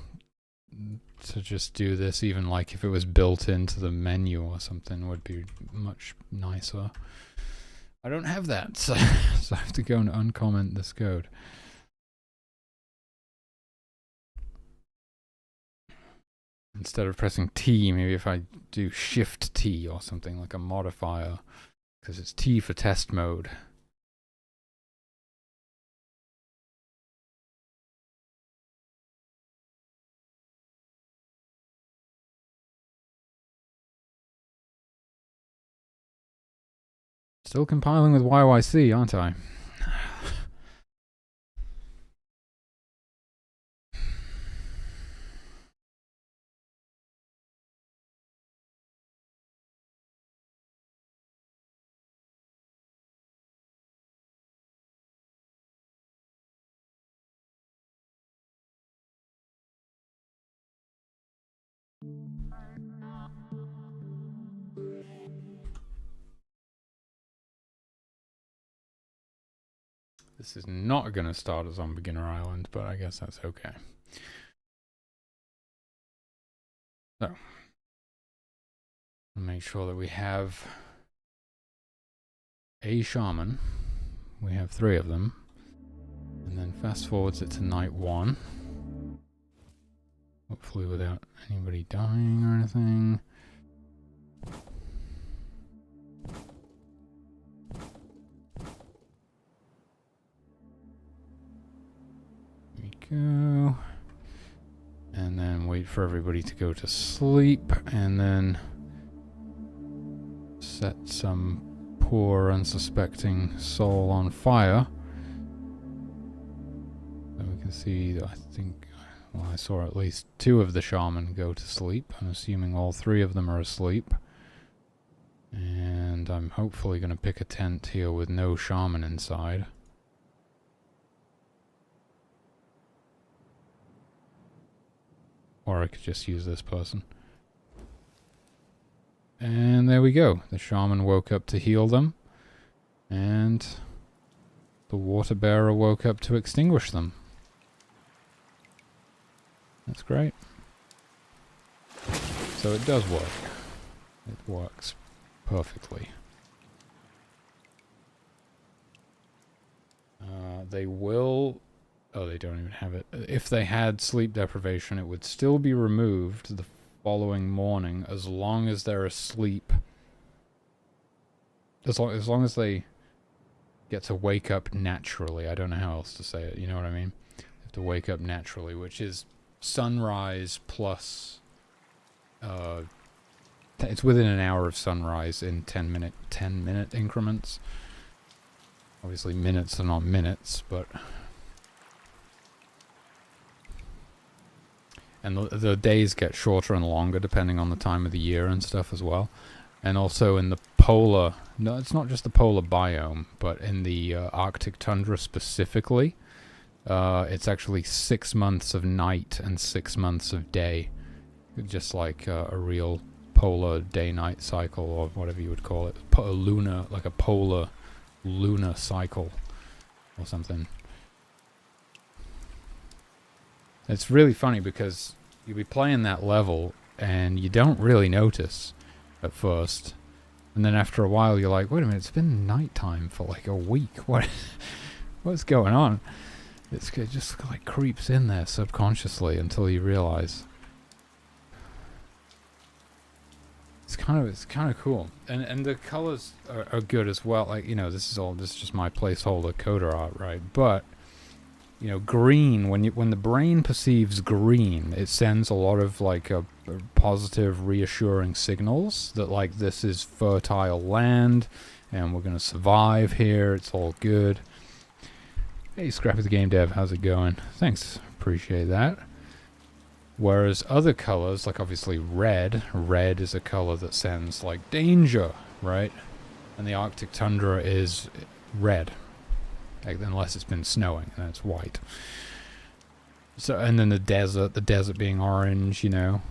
to just do this, even like if it was built into the menu or something, would be much nicer. I don't have that, so I have to go and uncomment this code. Instead of pressing T, maybe if I do Shift T or something like a modifier, because it's T for test mode. Still compiling with YYC, aren't I? This is not going to start us on Beginner Island, but I guess that's okay. So, make sure that we have a shaman. We have 3 of them. And then fast forwards it to night 1. Hopefully without anybody dying or anything. There we go. And then wait for everybody to go to sleep, and then set some poor unsuspecting soul on fire. So we can see that I saw at least 2 of the shaman go to sleep. I'm assuming all 3 of them are asleep. And I'm hopefully going to pick a tent here with no shaman inside. Or I could just use this person. And there we go. The shaman woke up to heal them. And the water bearer woke up to extinguish them. That's great. So it does work. It works perfectly. They will... Oh, they don't even have it. If they had sleep deprivation, it would still be removed the following morning as long as they're asleep. As long as they get to wake up naturally. I don't know how else to say it. You know what I mean? They have to wake up naturally, which is sunrise plus... it's within an hour of sunrise in 10 minute increments. Obviously minutes are not minutes, but... And the days get shorter and longer depending on the time of the year and stuff as well. And also in the polar... No, it's not just the polar biome, but in the Arctic tundra specifically, it's actually 6 months of night and 6 months of day. Just like a real polar day-night cycle, or whatever you would call it. Like a polar lunar cycle or something. It's really funny because you'll be playing that level and you don't really notice at first. And then after a while you're like, wait a minute, it's been nighttime for like a week. What's going on? It just like creeps in there subconsciously until you realize. It's kind of cool. And the colors are good as well. Like, you know, this is just my placeholder coder art, right? But you know, green, when the brain perceives green, it sends a lot of like a positive, reassuring signals that like this is fertile land and we're gonna survive here, it's all good. Hey Scrappy the Game Dev, how's it going? Thanks, appreciate that. Whereas other colors, like obviously red is a color that sends like danger, right? And the Arctic tundra is red. Unless it's been snowing, and it's white. So, and then the desert being orange, you know.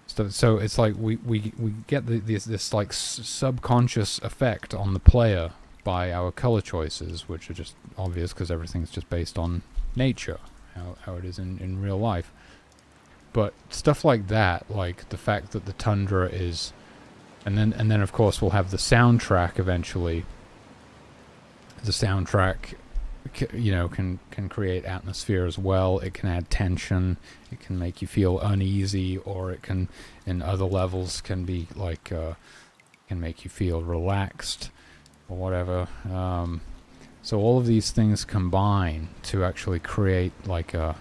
So it's like we get this like subconscious effect on the player by our color choices, which are just obvious because everything's just based on nature, how it is in real life. But stuff like that, like the fact that the tundra is, and then of course we'll have the soundtrack eventually. The soundtrack, you know, can create atmosphere as well. It can add tension. It can make you feel uneasy, or it can, in other levels, can be like can make you feel relaxed or whatever. So all of these things combine to actually create like an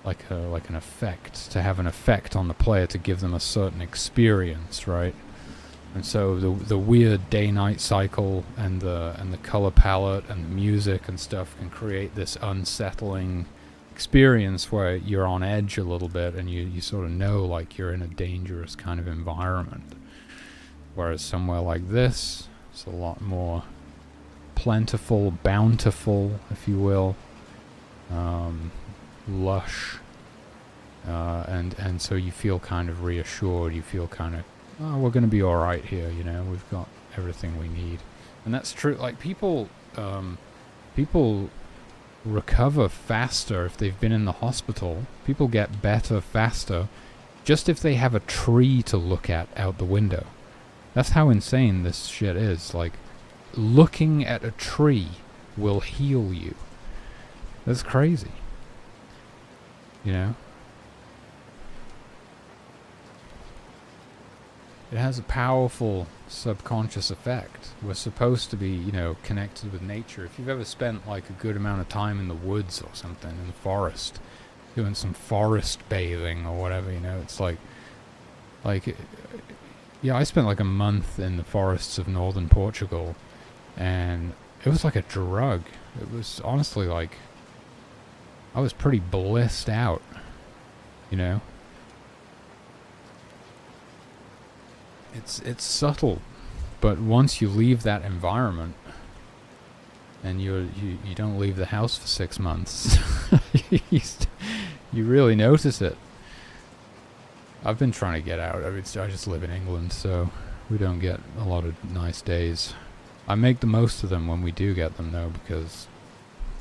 effect, to have an effect on the player, to give them a certain experience, right? And so the weird day-night cycle and the color palette and the music and stuff can create this unsettling experience where you're on edge a little bit and you sort of know like you're in a dangerous kind of environment. Whereas somewhere like this, it's a lot more plentiful, bountiful, if you will, lush, and so you feel kind of reassured. You feel kind of, oh, we're going to be all right here, you know, we've got everything we need. And that's true. Like people recover faster if they've been in the hospital. People get better faster just if they have a tree to look at out the window. That's how insane this shit is. Like, looking at a tree will heal you. That's crazy. You know? It has a powerful subconscious effect. We're supposed to be, you know, connected with nature. If you've ever spent like a good amount of time in the woods or something, in the forest, doing some forest bathing or whatever, you know, it's like, yeah, I spent like a month in the forests of northern Portugal, and it was like a drug. It was honestly like, I was pretty blissed out, you know? It's subtle, but once you leave that environment, and you don't leave the house for 6 months, you really notice it. I've been trying to get out. I just live in England, so we don't get a lot of nice days. I make the most of them when we do get them, though, because,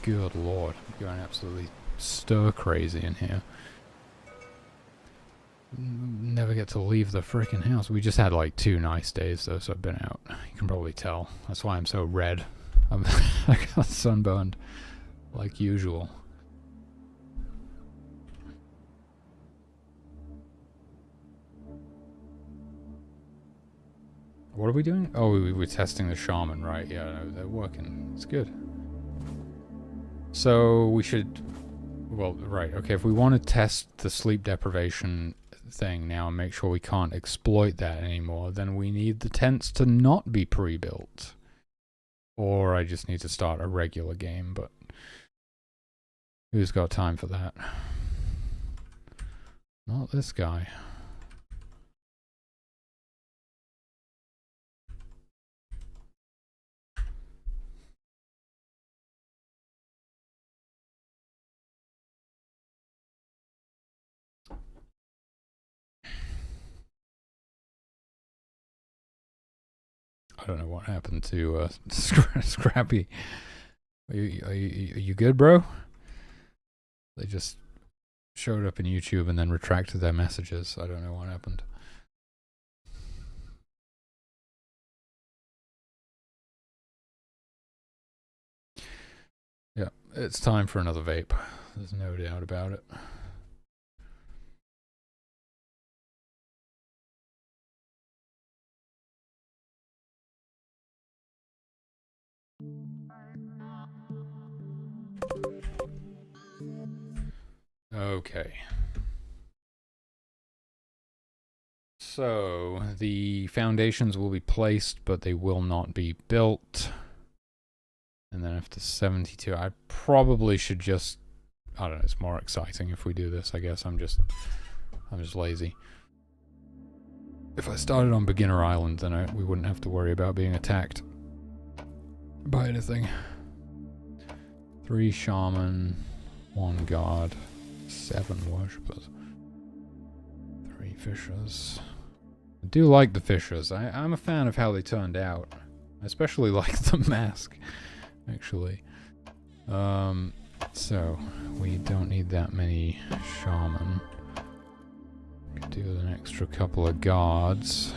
good lord, I'm going absolutely stir crazy in here. Never get to leave the frickin' house. We just had like 2 nice days though, so I've been out. You can probably tell. That's why I'm so red. I got sunburned like usual. What are we doing? Oh, we were testing the shaman, right? Yeah, no, they're working. It's good. So we should... Well, right, okay, if we want to test the sleep deprivation thing now and make sure we can't exploit that anymore, then we need the tents to not be pre-built. Or I just need to start a regular game, but who's got time for that? Not this guy. I don't know what happened to Scrappy. Are you good, bro? They just showed up in YouTube and then retracted their messages. I don't know what happened. Yeah, it's time for another vape. There's no doubt about it. Okay. So, the foundations will be placed, but they will not be built. And then after 72, I probably should just... I don't know, it's more exciting if we do this, I guess. I'm just lazy. If I started on Beginner Island, then we wouldn't have to worry about being attacked by anything. 3 shaman, 1 god, 7 worshippers, 3 fishers. I do like the fishers. I'm a fan of how they turned out. I especially like the mask, actually. So, we don't need that many shaman. Could do an extra couple of guards.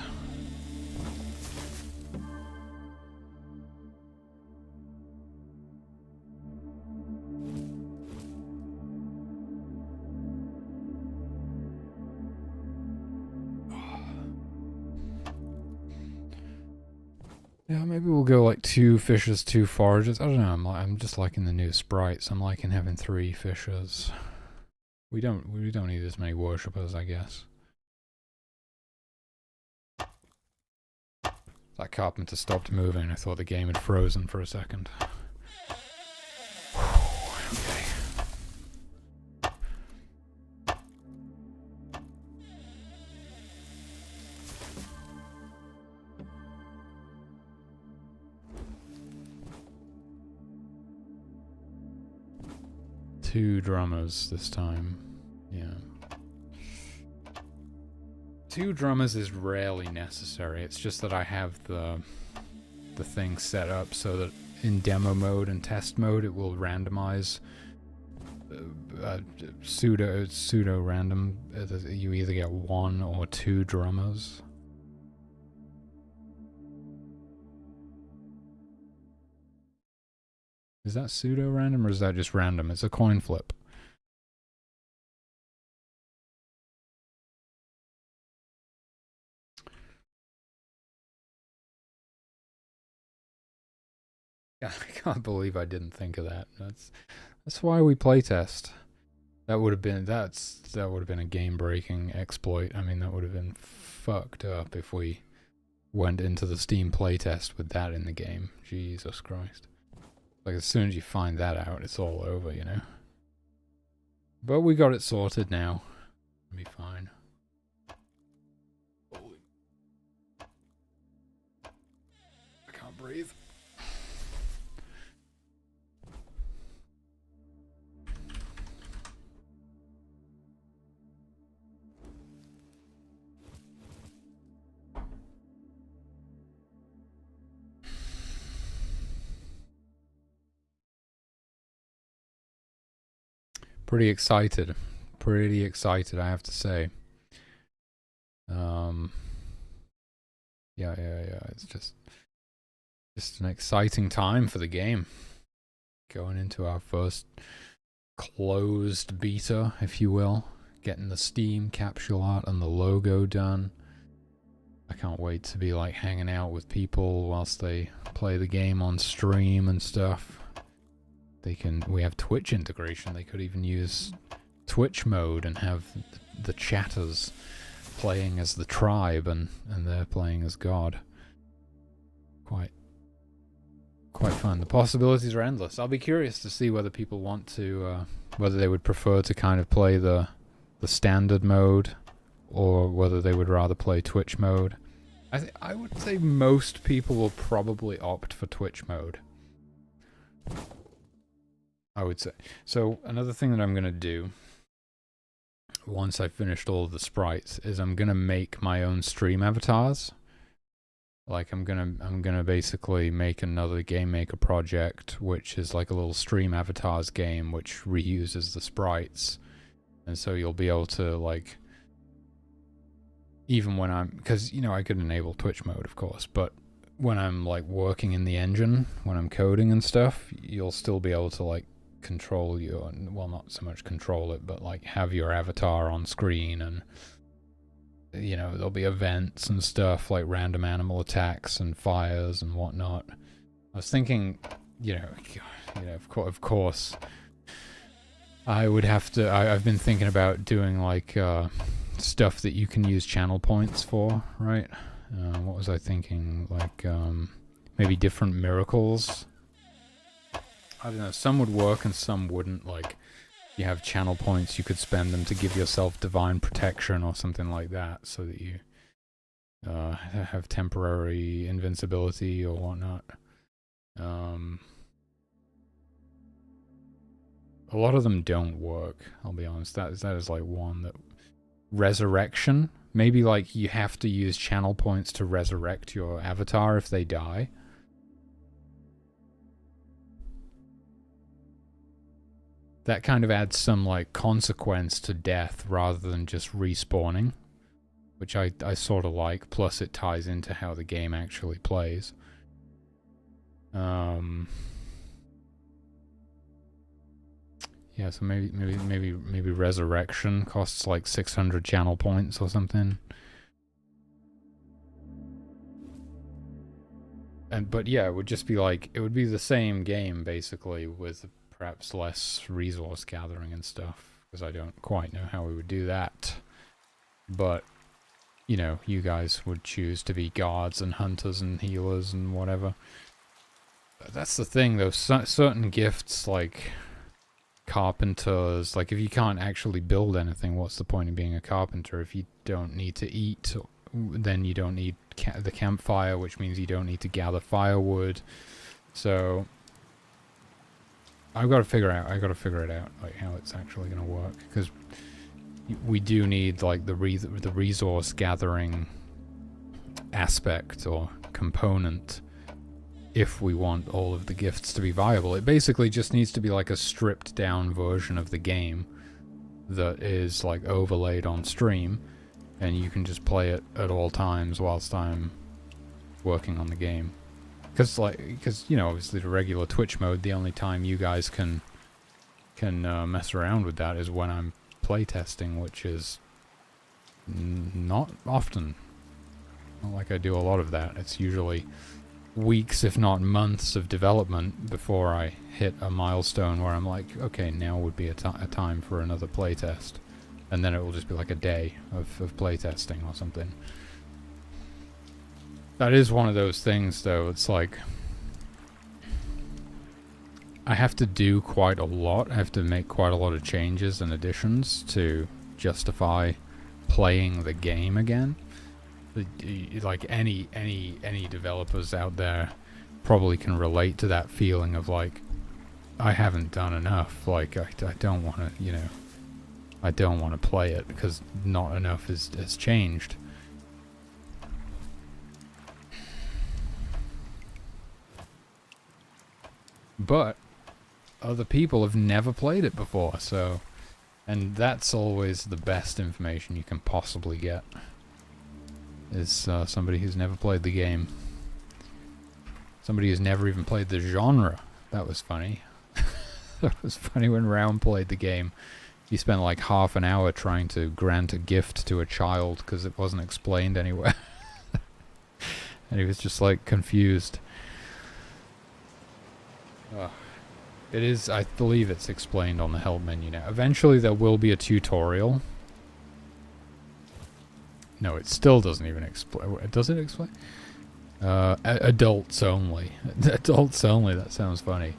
Yeah, maybe we'll go like 2 fishers, 2 foragers. I don't know. I'm just liking the new sprites. I'm liking having 3 fishers. We don't need as many worshippers, I guess. That carpenter stopped moving. I thought the game had frozen for a second. Okay. Two drummers this time. Yeah. 2 drummers is rarely necessary. It's just that I have the thing set up so that in demo mode and test mode, it will randomize pseudo random. You either get 1 or 2 drummers. Is that pseudo random or is that just random? It's a coin flip. I can't believe I didn't think of that. That's why we playtest. That would have been a game-breaking exploit. I mean, that would have been fucked up if we went into the Steam playtest with that in the game. Jesus Christ. Like, as soon as you find that out, it's all over, you know? But we got it sorted now. It'll be fine. Holy. I can't breathe. Pretty excited, I have to say. Yeah, it's just an exciting time for the game. Going into our first closed beta, if you will. Getting the Steam capsule art and the logo done. I can't wait to be like hanging out with people whilst they play the game on stream and stuff. We have Twitch integration. They could even use Twitch mode and have the chatters playing as the tribe and they're playing as God. Quite fun. The possibilities are endless. I'll be curious to see whether people want to, whether they would prefer to kind of play the standard mode or whether they would rather play Twitch mode. I would say most people will probably opt for Twitch mode. I would say. So another thing that I'm going to do once I've finished all of the sprites is I'm going to make my own stream avatars. Like I'm gonna basically make another GameMaker project, which is like a little stream avatars game which reuses the sprites. And so you'll be able to like, even when because you know I could enable Twitch mode of course, but when I'm like working in the engine, when I'm coding and stuff, you'll still be able to like control your, well, not so much control it, but like have your avatar on screen, and you know there'll be events and stuff like random animal attacks and fires and whatnot. I was thinking, you know, of course I would have to, I've been thinking about doing like stuff that you can use channel points for, right? What was I thinking? Like maybe different miracles. I don't know, some would work and some wouldn't. Like, you have channel points, you could spend them to give yourself divine protection or something like that, so that you have temporary invincibility or whatnot. A lot of them don't work, I'll be honest. That is like one that... Resurrection? Maybe like you have to use channel points to resurrect your avatar if they die. That kind of adds some like consequence to death rather than just respawning, which I sort of like, plus it ties into how the game actually plays. Yeah, so maybe resurrection costs like 600 channel points or something. But yeah, it would just be like, it would be the same game basically with perhaps less resource gathering and stuff, because I don't quite know how we would do that. But, you know, you guys would choose to be guards and hunters and healers and whatever. That's the thing though, certain gifts like carpenters, like if you can't actually build anything, what's the point of being a carpenter? If you don't need to eat, then you don't need the campfire, which means you don't need to gather firewood. So I've got to figure it out, like how it's actually going to work, because we do need like the resource gathering aspect or component if we want all of the gifts to be viable. It basically just needs to be like a stripped down version of the game that is like overlaid on stream, and you can just play it at all times whilst I'm working on the game. Because you know, obviously the regular Twitch mode, the only time you guys can mess around with that is when I'm playtesting, which is not often. Not like I do a lot of that. It's usually weeks, if not months, of development before I hit a milestone where I'm like, okay, now would be a time for another playtest. And then it will just be like a day of playtesting or something. That is one of those things, though. It's like, I have to do quite a lot. I have to make quite a lot of changes and additions to justify playing the game again. Like any developers out there probably can relate to that feeling of like, I haven't done enough. Like I don't want to, you know, I don't want to play it because not enough has changed. But other people have never played it before, so, and that's always the best information you can possibly get, is somebody who's never played the game. Somebody who's never even played the genre. That was funny. That was funny when Round played the game. He spent like half an hour trying to grant a gift to a child because it wasn't explained anywhere. And he was just like confused. It is, I believe it's explained on the help menu now. Eventually there will be a tutorial. No, it still doesn't even explain. Does it explain? Adults only. Adults only, that sounds funny.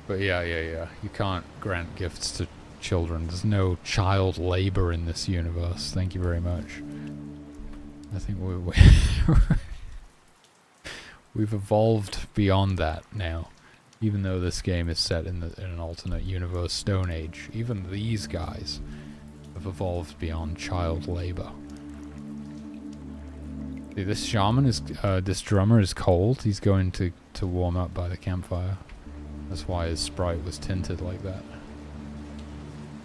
But yeah. You can't grant gifts to children. There's no child labor in this universe. Thank you very much. I think we've evolved beyond that now. Even though this game is set in an alternate universe Stone Age, even these guys have evolved beyond child labor. See, this shaman is, this drummer is cold. He's going to warm up by the campfire. That's why his sprite was tinted like that.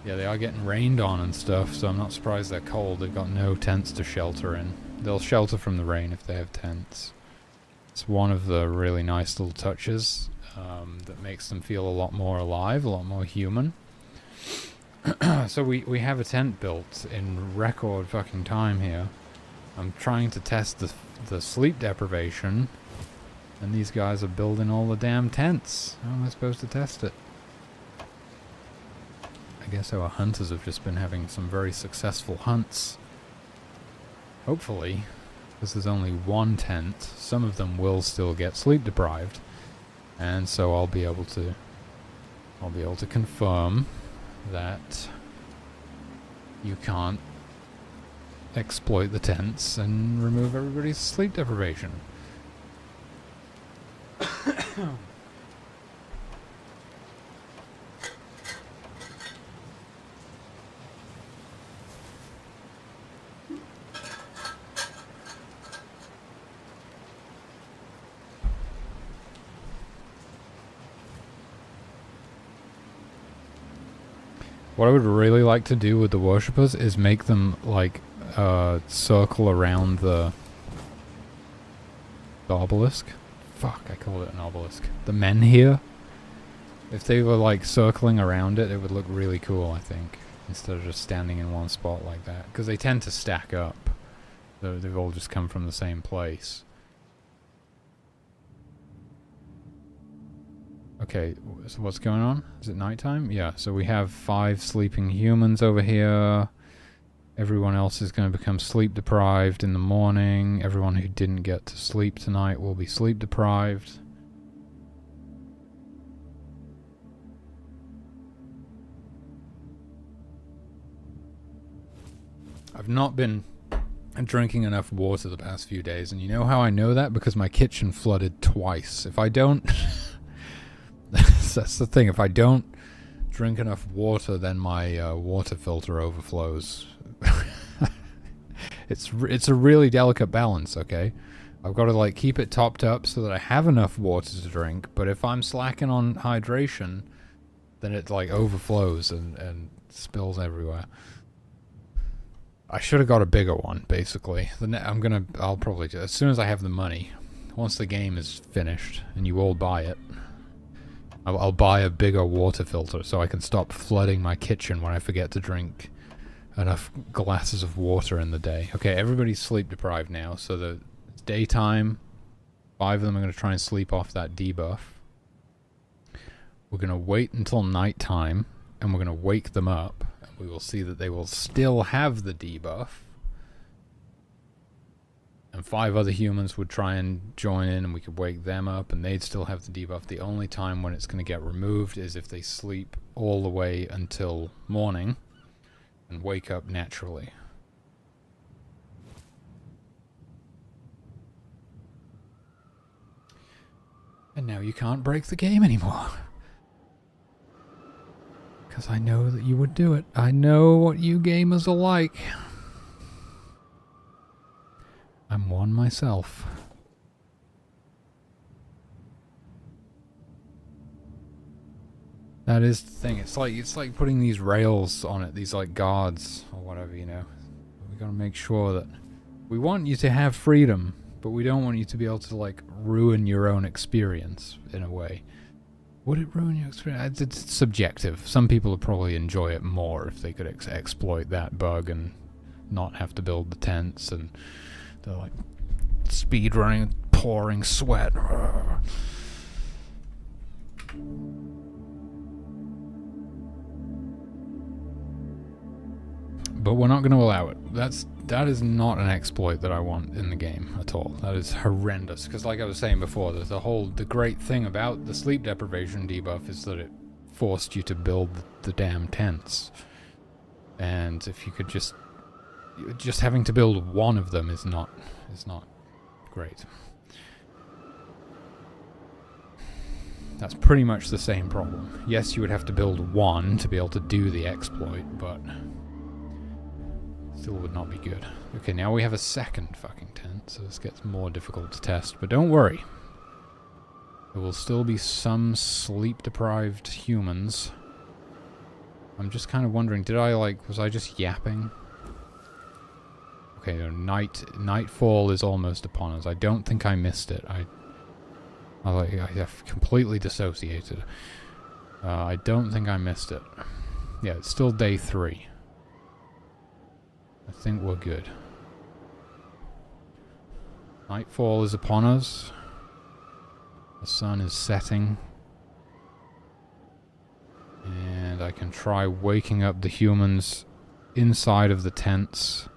Yeah, they are getting rained on and stuff, so I'm not surprised they're cold. They've got no tents to shelter in. They'll shelter from the rain if they have tents. It's one of the really nice little touches. That makes them feel a lot more alive, a lot more human. So we have a tent built in record fucking time here. I'm trying to test the sleep deprivation, and these guys are building all the damn tents. How am I supposed to test it? I guess our hunters have just been having some very successful hunts. Hopefully, because there's only one tent, some of them will still get sleep deprived. And so I'll be able to confirm that you can't exploit the tents and remove everybody's sleep deprivation. What I would really like to do with the worshippers is make them, like, circle around the obelisk. Fuck, I called it an obelisk. The menhir. If they were, like, circling around it, it would look really cool, I think. Instead of just standing in one spot like that. Because they tend to stack up. They've all just come from the same place. Okay, so what's going on? Is it nighttime? Yeah, so we have 5 sleeping humans over here. Everyone else is going to become sleep deprived in the morning. Everyone who didn't get to sleep tonight will be sleep deprived. I've not been drinking enough water the past few days, and you know how I know that? Because my kitchen flooded twice. If I don't... That's the thing. If I don't drink enough water, then my water filter overflows. It's a really delicate balance, okay? I've got to like keep it topped up so that I have enough water to drink, but if I'm slacking on hydration, then it like overflows and spills everywhere. I should have got a bigger one, basically. I'll probably, as soon as I have the money, once the game is finished and you all buy it, I'll buy a bigger water filter so I can stop flooding my kitchen when I forget to drink enough glasses of water in the day. Okay, everybody's sleep deprived now, so it's daytime. 5 of them are going to try and sleep off that debuff. We're going to wait until nighttime, and we're going to wake them up, and we will see that they will still have the debuff. And 5 other humans would try and join in, and we could wake them up, and they'd still have the debuff. The only time when it's going to get removed is if they sleep all the way until morning and wake up naturally. And now you can't break the game anymore. Because I know that you would do it. I know what you gamers are like. I'm one myself. That is the thing. It's like putting these rails on it, these like guards or whatever, you know. We gotta make sure that we want you to have freedom, but we don't want you to be able to like ruin your own experience in a way. Would it ruin your experience? It's subjective. Some people would probably enjoy it more if they could exploit that bug and not have to build the tents, and they're like speed running, pouring sweat. But we're not going to allow it. That is not an exploit that I want in the game at all. That is horrendous. Because like I was saying before, the great thing about the sleep deprivation debuff is that it forced you to build the damn tents. And if you could just having to build one of them is not great. That's pretty much the same problem. Yes, you would have to build one to be able to do the exploit, but still would not be good. Okay, now we have a second fucking tent, so this gets more difficult to test, but don't worry. There will still be some sleep-deprived humans. I'm just kind of wondering, was I just yapping? Okay, no, nightfall is almost upon us. I don't think I missed it. I have completely dissociated. I don't think I missed it. Yeah, it's still day 3. I think we're good. Nightfall is upon us. The sun is setting. And I can try waking up the humans inside of the tents.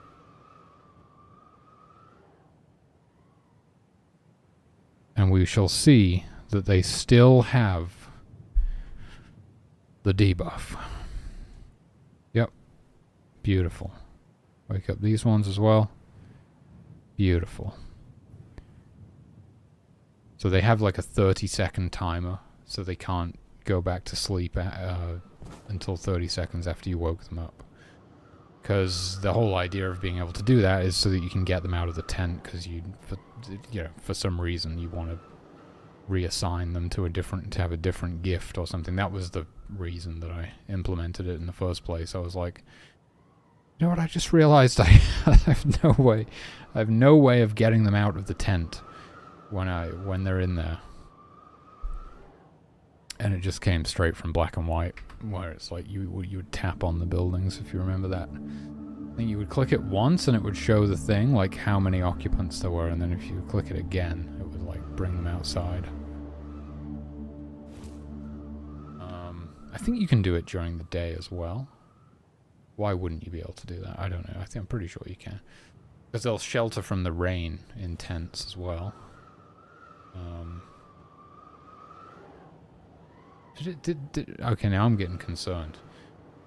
And we shall see that they still have the debuff. Yep. Beautiful. Wake up these ones as well. Beautiful. So they have like a 30-second timer, so they can't go back to sleep until 30 seconds after you woke them up. Because the whole idea of being able to do that is so that you can get them out of the tent, because for some reason you want to reassign them to have a different gift or something. That was the reason that I implemented it in the first place. I was like, you know what, I just realized I have no way of getting them out of the tent when they're in there. And it just came straight from Black and White, where it's like you would tap on the buildings, if you remember that. I think you would click it once and it would show the thing, like how many occupants there were, and then if you click it again, it would like bring them outside. I think you can do it during the day as well. Why wouldn't you be able to do that? I don't know. I'm pretty sure you can. Because they'll shelter from the rain in tents as well. Okay, now I'm getting concerned.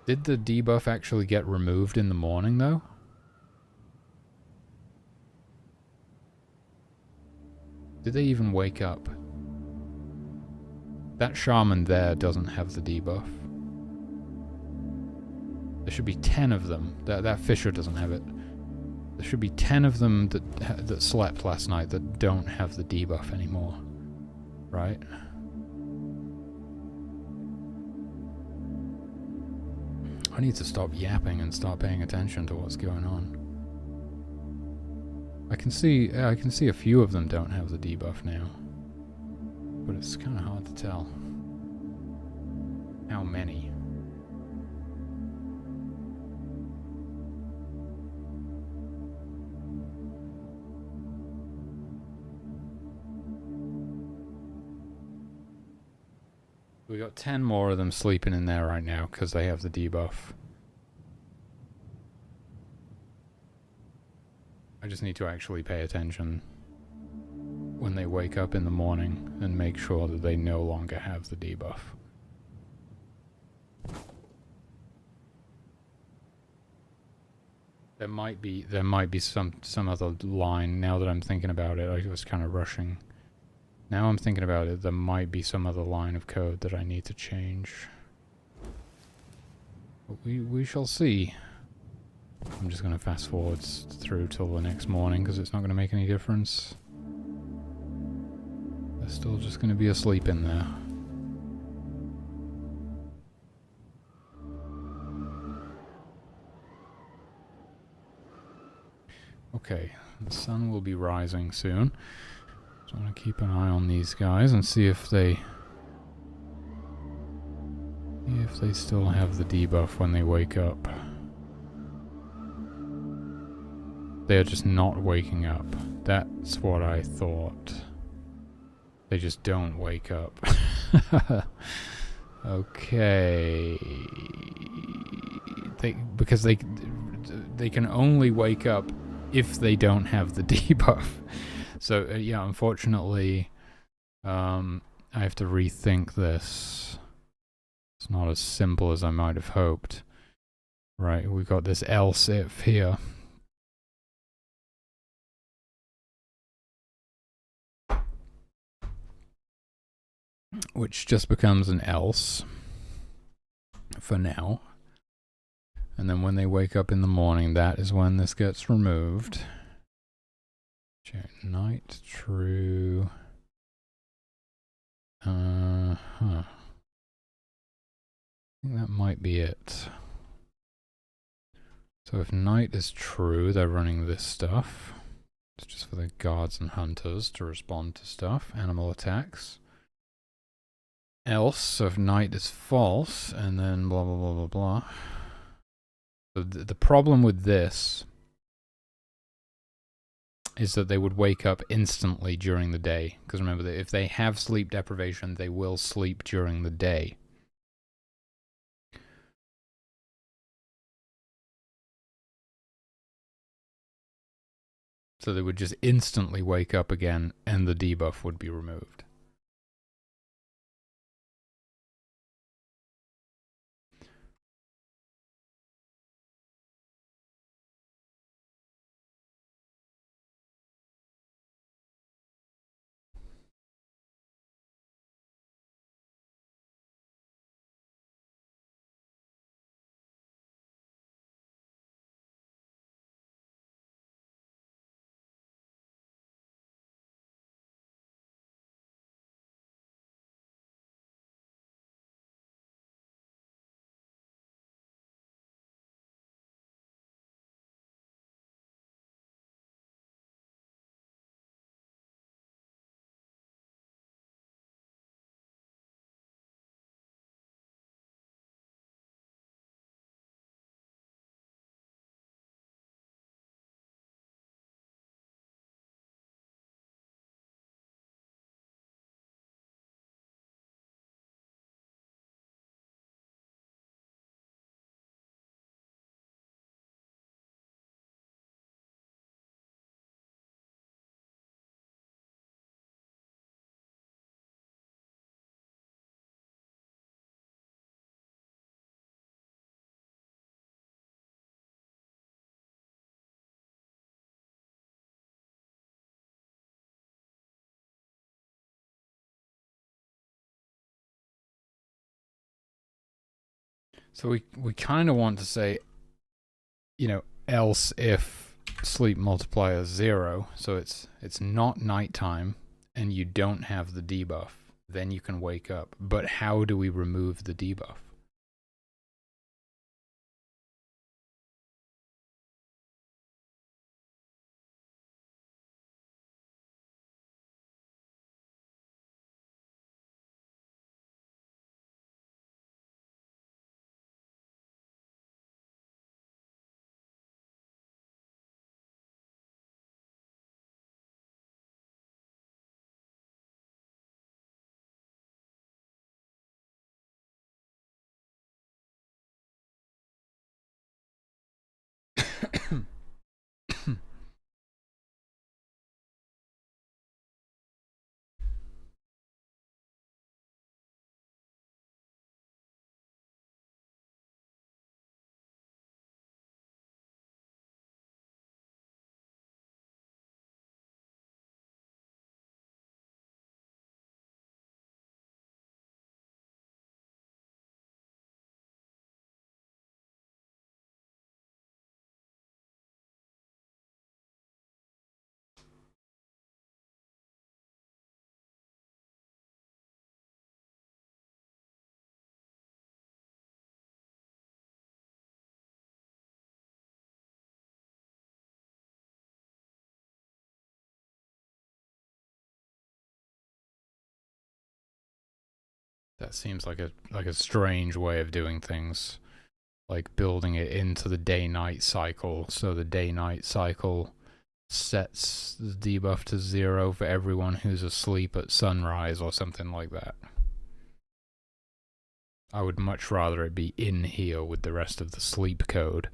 Did the debuff actually get removed in the morning, though? Did they even wake up? That shaman there doesn't have the debuff. There should be 10 of them. That fisher doesn't have it. There should be 10 of them that slept last night that don't have the debuff anymore, right? I need to stop yapping and start paying attention to what's going on. I can see a few of them don't have the debuff now, but it's kind of hard to tell how many. We got 10 more of them sleeping in there right now because they have the debuff. I just need to actually pay attention when they wake up in the morning and make sure that they no longer have the debuff. There might be some other line. Now that I'm thinking about it, I was kind of rushing. Now I'm thinking about it, there might be some other line of code that I need to change. But we shall see. I'm just going to fast forward through till the next morning because it's not going to make any difference. They're still just going to be asleep in there. Okay, the sun will be rising soon. So I'm going to keep an eye on these guys and see if they still have the debuff when they wake up. They're just not waking up. That's what I thought. They just don't wake up. Okay. Because they can only wake up if they don't have the debuff. So yeah, unfortunately, I have to rethink this. It's not as simple as I might have hoped. Right, we've got this else if here. Which just becomes an else for now. And then when they wake up in the morning, that is when this gets removed. Check night, true. I think that might be it. So if night is true, they're running this stuff. It's just for the guards and hunters to respond to stuff, animal attacks. Else, so if night is false, and then blah blah blah blah blah. So the problem with this is that they would wake up instantly during the day. Because remember, that if they have sleep deprivation, they will sleep during the day. So they would just instantly wake up again, and the debuff would be removed. So we kind of want to say, you know, else if sleep multiplier 0, so it's not nighttime, and you don't have the debuff, then you can wake up. But how do we remove the debuff? That seems like a strange way of doing things, like building it into the day-night cycle, so the day-night cycle sets the debuff to 0 for everyone who's asleep at sunrise or something like that. I would much rather it be in here with the rest of the sleep code.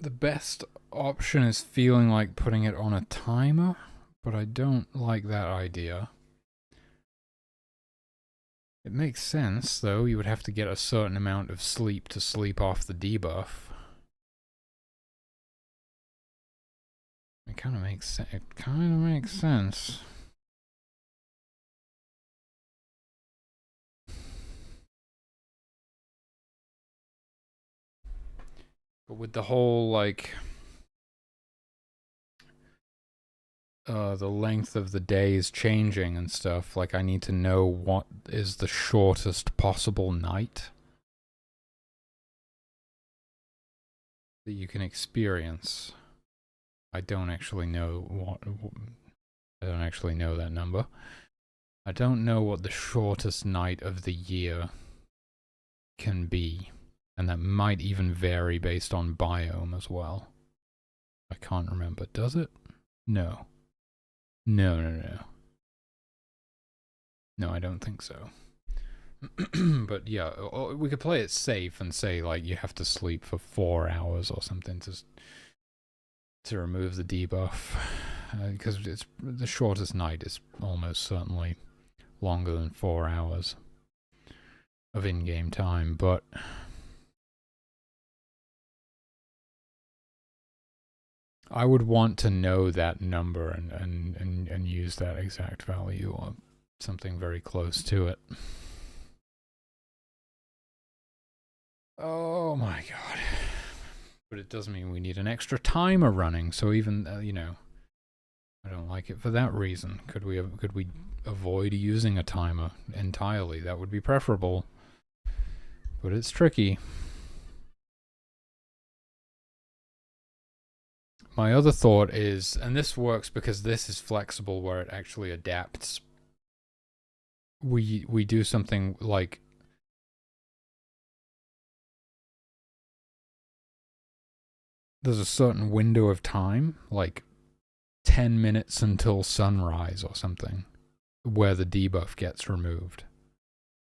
The best option is feeling like putting it on a timer, but I don't like that idea. It makes sense, though. You would have to get a certain amount of sleep to sleep off the debuff. It kind of makes sense. It kind of makes sense. But with the whole, like, the length of the days changing and stuff, like, I need to know what is the shortest possible night that you can experience. I don't actually know I don't actually know that number. I don't know what the shortest night of the year can be, and that might even vary based on biome as well. I can't remember. Does it? No. No, I don't think so. But yeah, we could play it safe and say, like, you have to sleep for 4 hours or something to remove the debuff, because it's the shortest night is almost certainly longer than 4 hours of in-game time. But I would want to know that number and use that exact value or something very close to it. Oh my god. But it does mean we need an extra timer running, so even, you know, I don't like it for that reason. Could we avoid using a timer entirely? That would be preferable. But it's tricky. My other thought is, and this works because this is flexible where it actually adapts. We do something like there's a certain window of time, like 10 minutes until sunrise or something, where the debuff gets removed.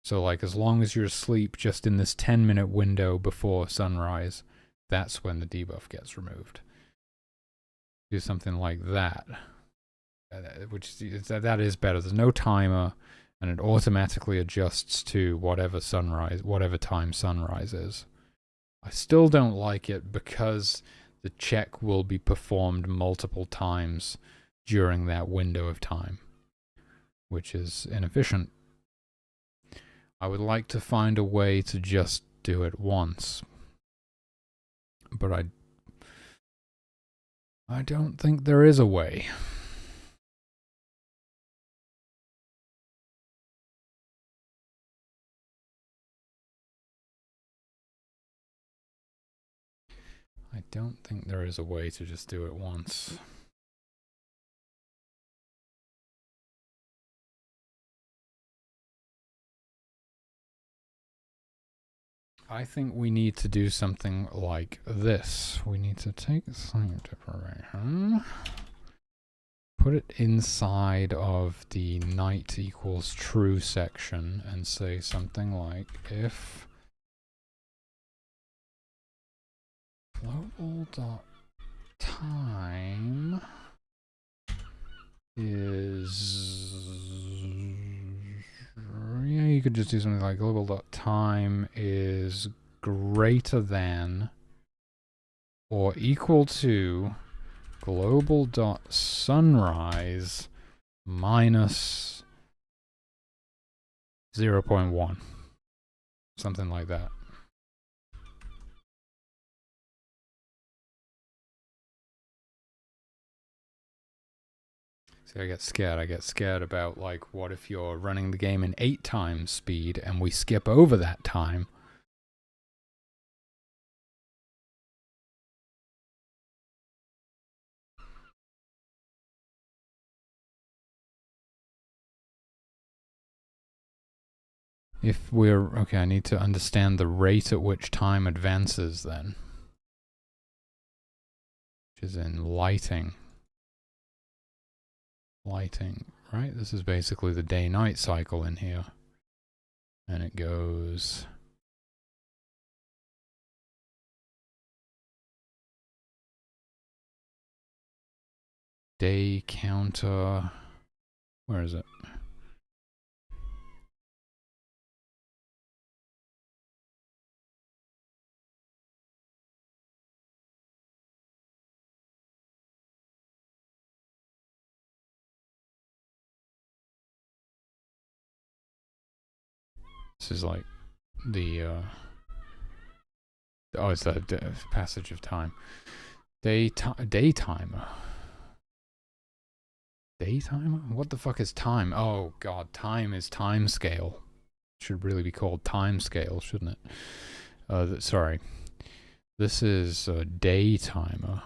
So, like, as long as you're asleep just in this 10-minute window before sunrise, that's when the debuff gets removed. Do something like that, which that is better. There's no timer, and it automatically adjusts to whatever time sunrise is. I still don't like it because the check will be performed multiple times during that window of time, which is inefficient. I would like to find a way to just do it once, but I don't think there is a way. I don't think there is a way to just do it once. I think we need to do something like this. We need to take sign deprivation, put it inside of the night equals true section, and say something like if global.time is, yeah, you could just do something like global.time is greater than or equal to global.sunrise minus 0.1. Something like that. See, I get scared. I get scared about, like, what if you're running the game in 8 times speed and we skip over that time? If we're, okay, I need to understand the rate at which time advances then. Which is in lighting. Lighting, right? This is basically the day-night cycle in here. And it goes day counter. Where is it? This is like the Oh, it's the passage of time. Daytimer. Daytimer? What the fuck is time? Oh god, time is time scale. Should really be called time scale, shouldn't it? Sorry. This is a daytimer.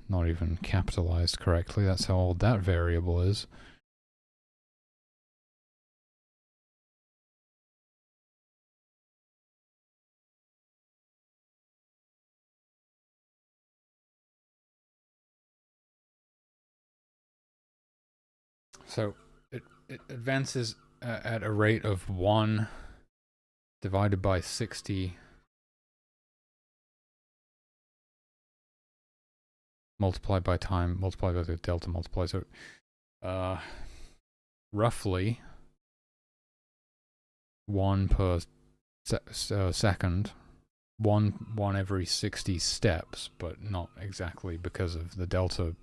Not even capitalized correctly. That's how old that variable is. So it advances at a rate of 1 divided by 60 multiplied by time multiplied by the delta multiplied. So roughly 1 per second, one every 60 steps, but not exactly because of the delta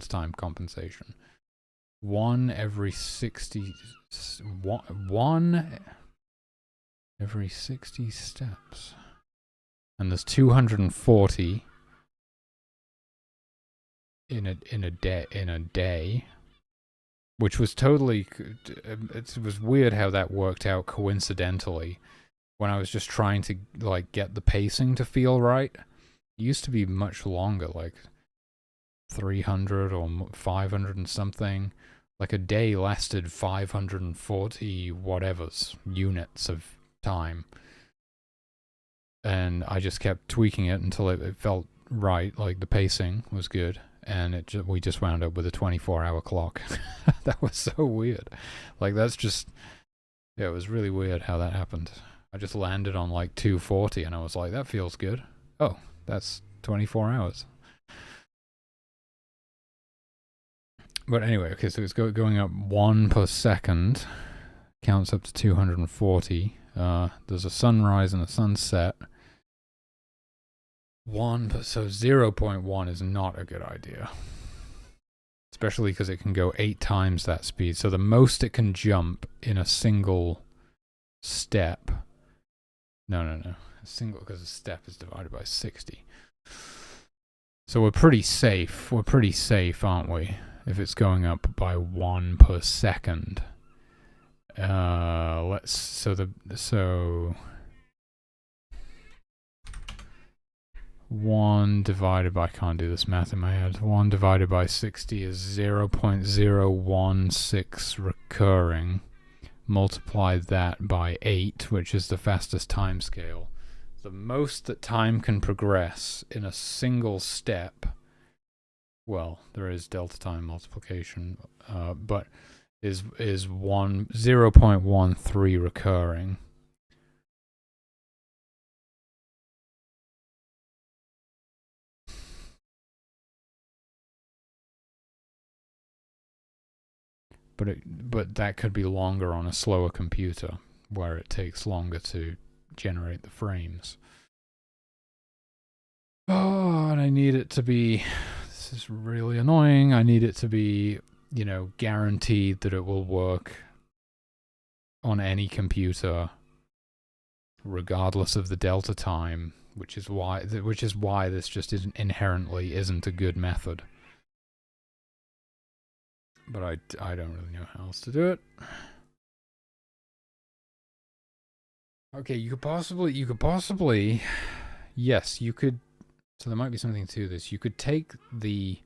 time compensation. 1 every 60 1 every 60 steps, and there's 240 in a day, which was totally, it was weird how that worked out coincidentally when I was just trying to like get the pacing to feel right. It used to be much longer, like 300 or 500 and something. Like a day lasted 540 whatever's units of time, and I just kept tweaking it until it felt right, like the pacing was good, and we just wound up with a 24-hour clock. That was so weird. Like that's just, yeah, it was really weird how that happened. I just landed on like 240 and I was like, that feels good. Oh, that's 24 hours. But anyway, okay, so it's going up 1 per second, counts up to 240. There's a sunrise and a sunset. So 0.1 is not a good idea. Especially because it can go 8 times that speed. So the most it can jump in a single step. No. A single, because a step is divided by 60. So we're pretty safe. We're pretty safe, aren't we? If it's going up by 1 per second. So 1 divided by, I can't do this math in my head. 1 divided by 60 is 0.016 recurring. Multiply that by 8, which is the fastest time scale. The most that time can progress in a single step, well, there is delta time multiplication, but is 0.13 recurring. But that could be longer on a slower computer, where it takes longer to generate the frames. Oh, and I need it to be, this is really annoying, I need it to be, guaranteed that it will work on any computer, regardless of the delta time, which is why this just inherently isn't a good method. But I don't really know how else to do it. Okay, you could possibly, yes, you could. So there might be something to this. You could take the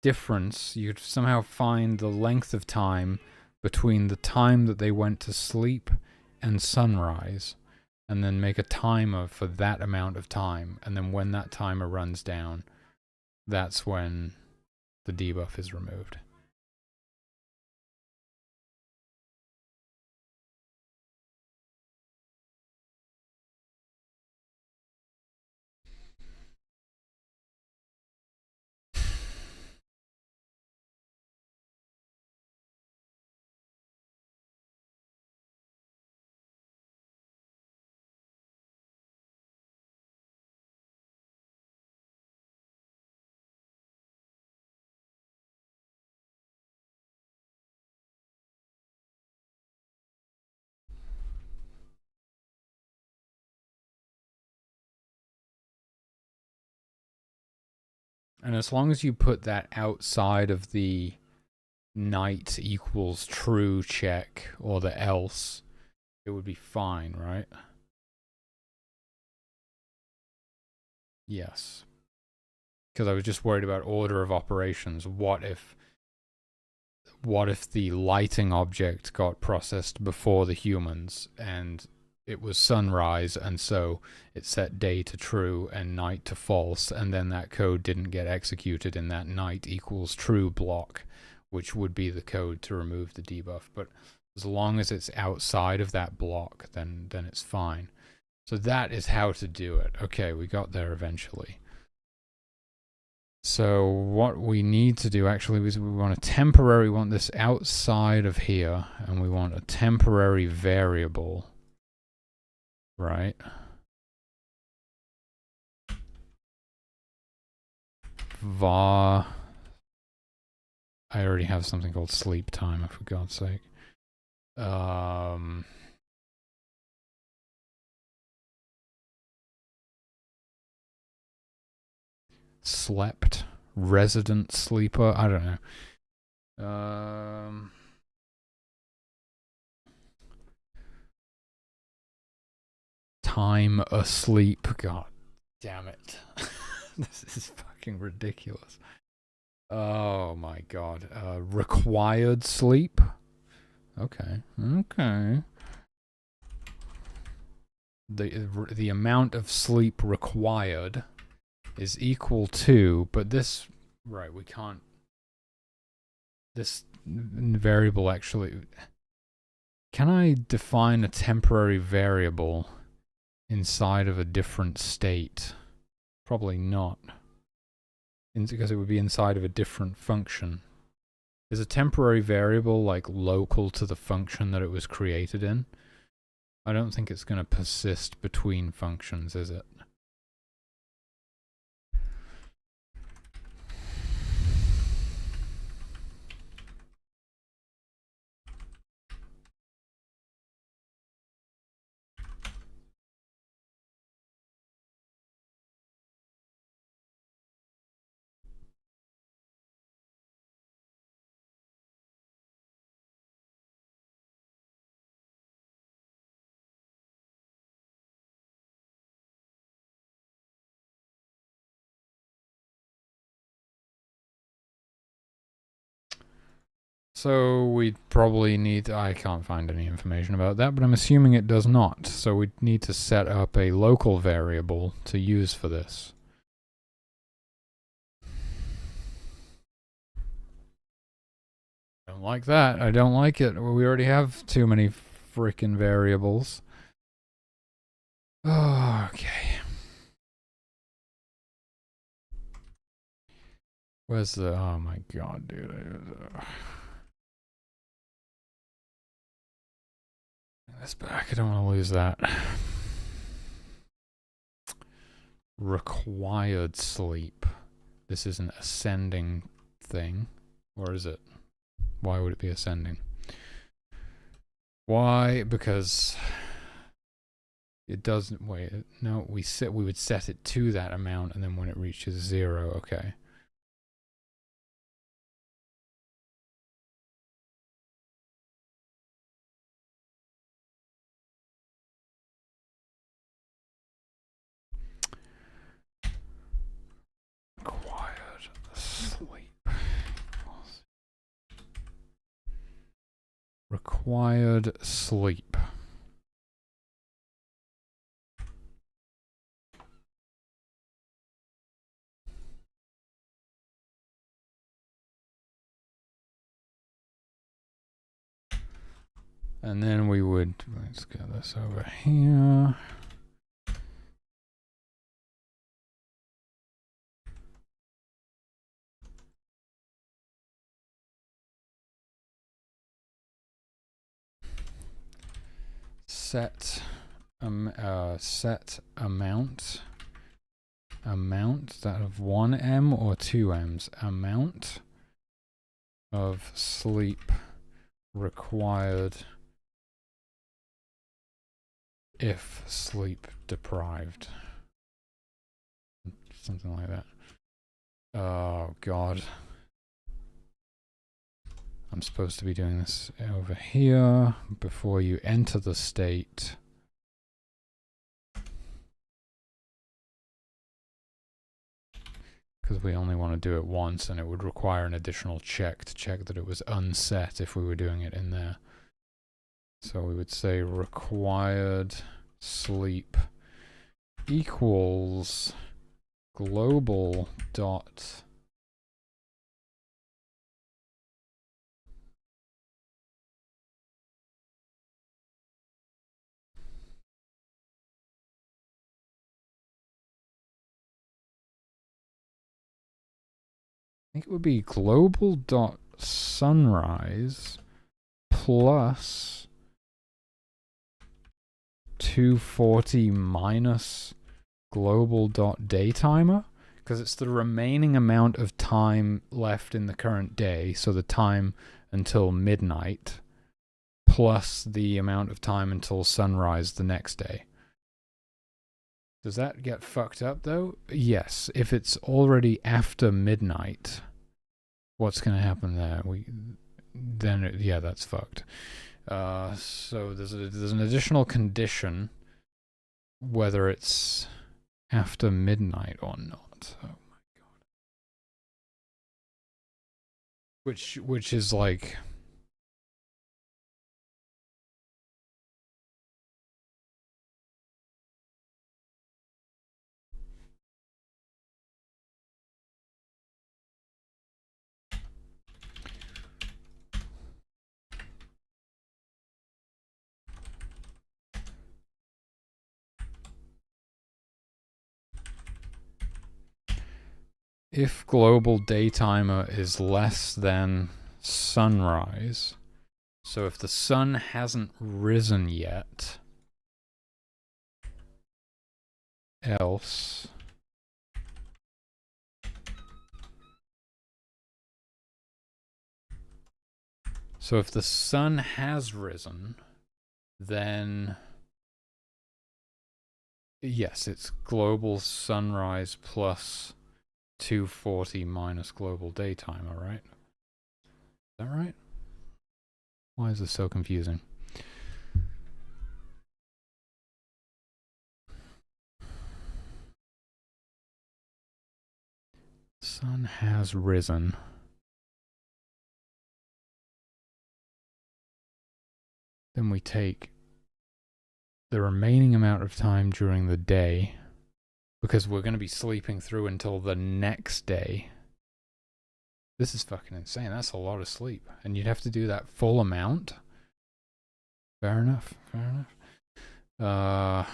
difference. You could somehow find the length of time between the time that they went to sleep and sunrise, and then make a timer for that amount of time. And then when that timer runs down, that's when the debuff is removed. And as long as you put that outside of the night equals true check or the else, it would be fine, right? Yes. Because I was just worried about order of operations. What if the lighting object got processed before the humans and it was sunrise, and so it set day to true and night to false, and then that code didn't get executed in that night equals true block, which would be the code to remove the debuff. But as long as it's outside of that block, then it's fine. So that is how to do it. Okay, we got there eventually. So what we need to do actually is we want this outside of here, and we want a temporary variable, right? var. I already have something called sleep time, for God's sake. Slept, resident sleeper, I don't know. Time asleep. God damn it. This is fucking ridiculous. Oh my god. Required sleep. Okay. The amount of sleep required is equal to, but this, right, we can't, this variable actually, can I define a temporary variable inside of a different state? Probably not, because it would be inside of a different function. Is a temporary variable like local to the function that it was created in? I don't think it's going to persist between functions, is it? So we probably need, I can't find any information about that, but I'm assuming it does not. So we need to set up a local variable to use for this. I don't like that. I don't like it. We already have too many freaking variables. Oh, okay. Where's the, oh my god, dude. This back, I don't want to lose that. Required sleep. This is an ascending thing. Or is it? Why would it be ascending? Why? Because it doesn't, wait, no, we would set it to that amount, and then when it reaches 0, okay. Required sleep. Required sleep. And then we would, let's get this over here. Set set amount that of 1M or 2M's amount of sleep required if sleep deprived, something like that. Oh, God. I'm supposed to be doing this over here before you enter the state. Because we only want to do it once, and it would require an additional check to check that it was unset if we were doing it in there. So we would say required sleep equals global dot I think it would be global dot sunrise plus 240 minus global dot daytimer, because it's the remaining amount of time left in the current day, so the time until midnight plus the amount of time until sunrise the next day. Does that get fucked up though? Yes. If it's already after midnight, what's going to happen there? Yeah, that's fucked. So there's an additional condition, whether it's after midnight or not. Oh my God. Which is like, if global daytimer is less than sunrise, so if the sun hasn't risen yet, else so if the sun has risen, then yes, it's global sunrise plus 240 minus global daytimer, right? Is that right? Why is this so confusing? Sun has risen. Then we take the remaining amount of time during the day, because we're going to be sleeping through until the next day. This is fucking insane. That's a lot of sleep. And you'd have to do that full amount? Fair enough. Fair enough.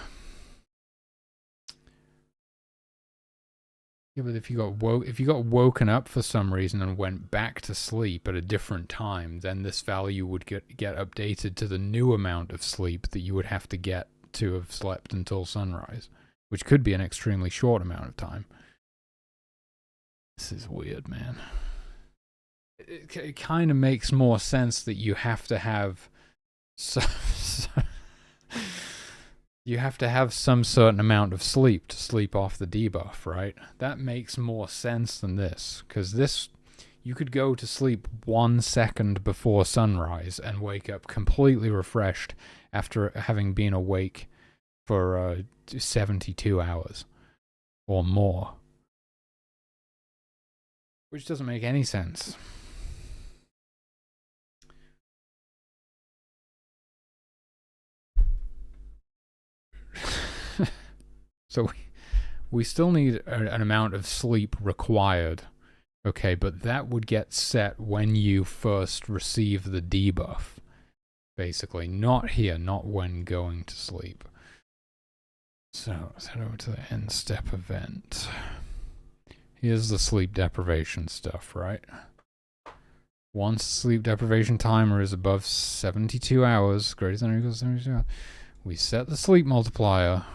Yeah, but if you got woken up for some reason and went back to sleep at a different time, then this value would get updated to the new amount of sleep that you would have to get to have slept until sunrise, which could be an extremely short amount of time. This is weird, man. It kind of makes more sense that you have to have you have to have some certain amount of sleep to sleep off the debuff, right? That makes more sense than this, because this, you could go to sleep 1 second before sunrise and wake up completely refreshed after having been awake for 72 hours or more, which doesn't make any sense. So we still need an amount of sleep required, okay, but that would get set when you first receive the debuff, basically. Not here, not when going to sleep. So let's head over to the end step event. Here's the sleep deprivation stuff, right? Once sleep deprivation timer is above 72 hours, greater than or equal to 72 hours, we set the sleep multiplier.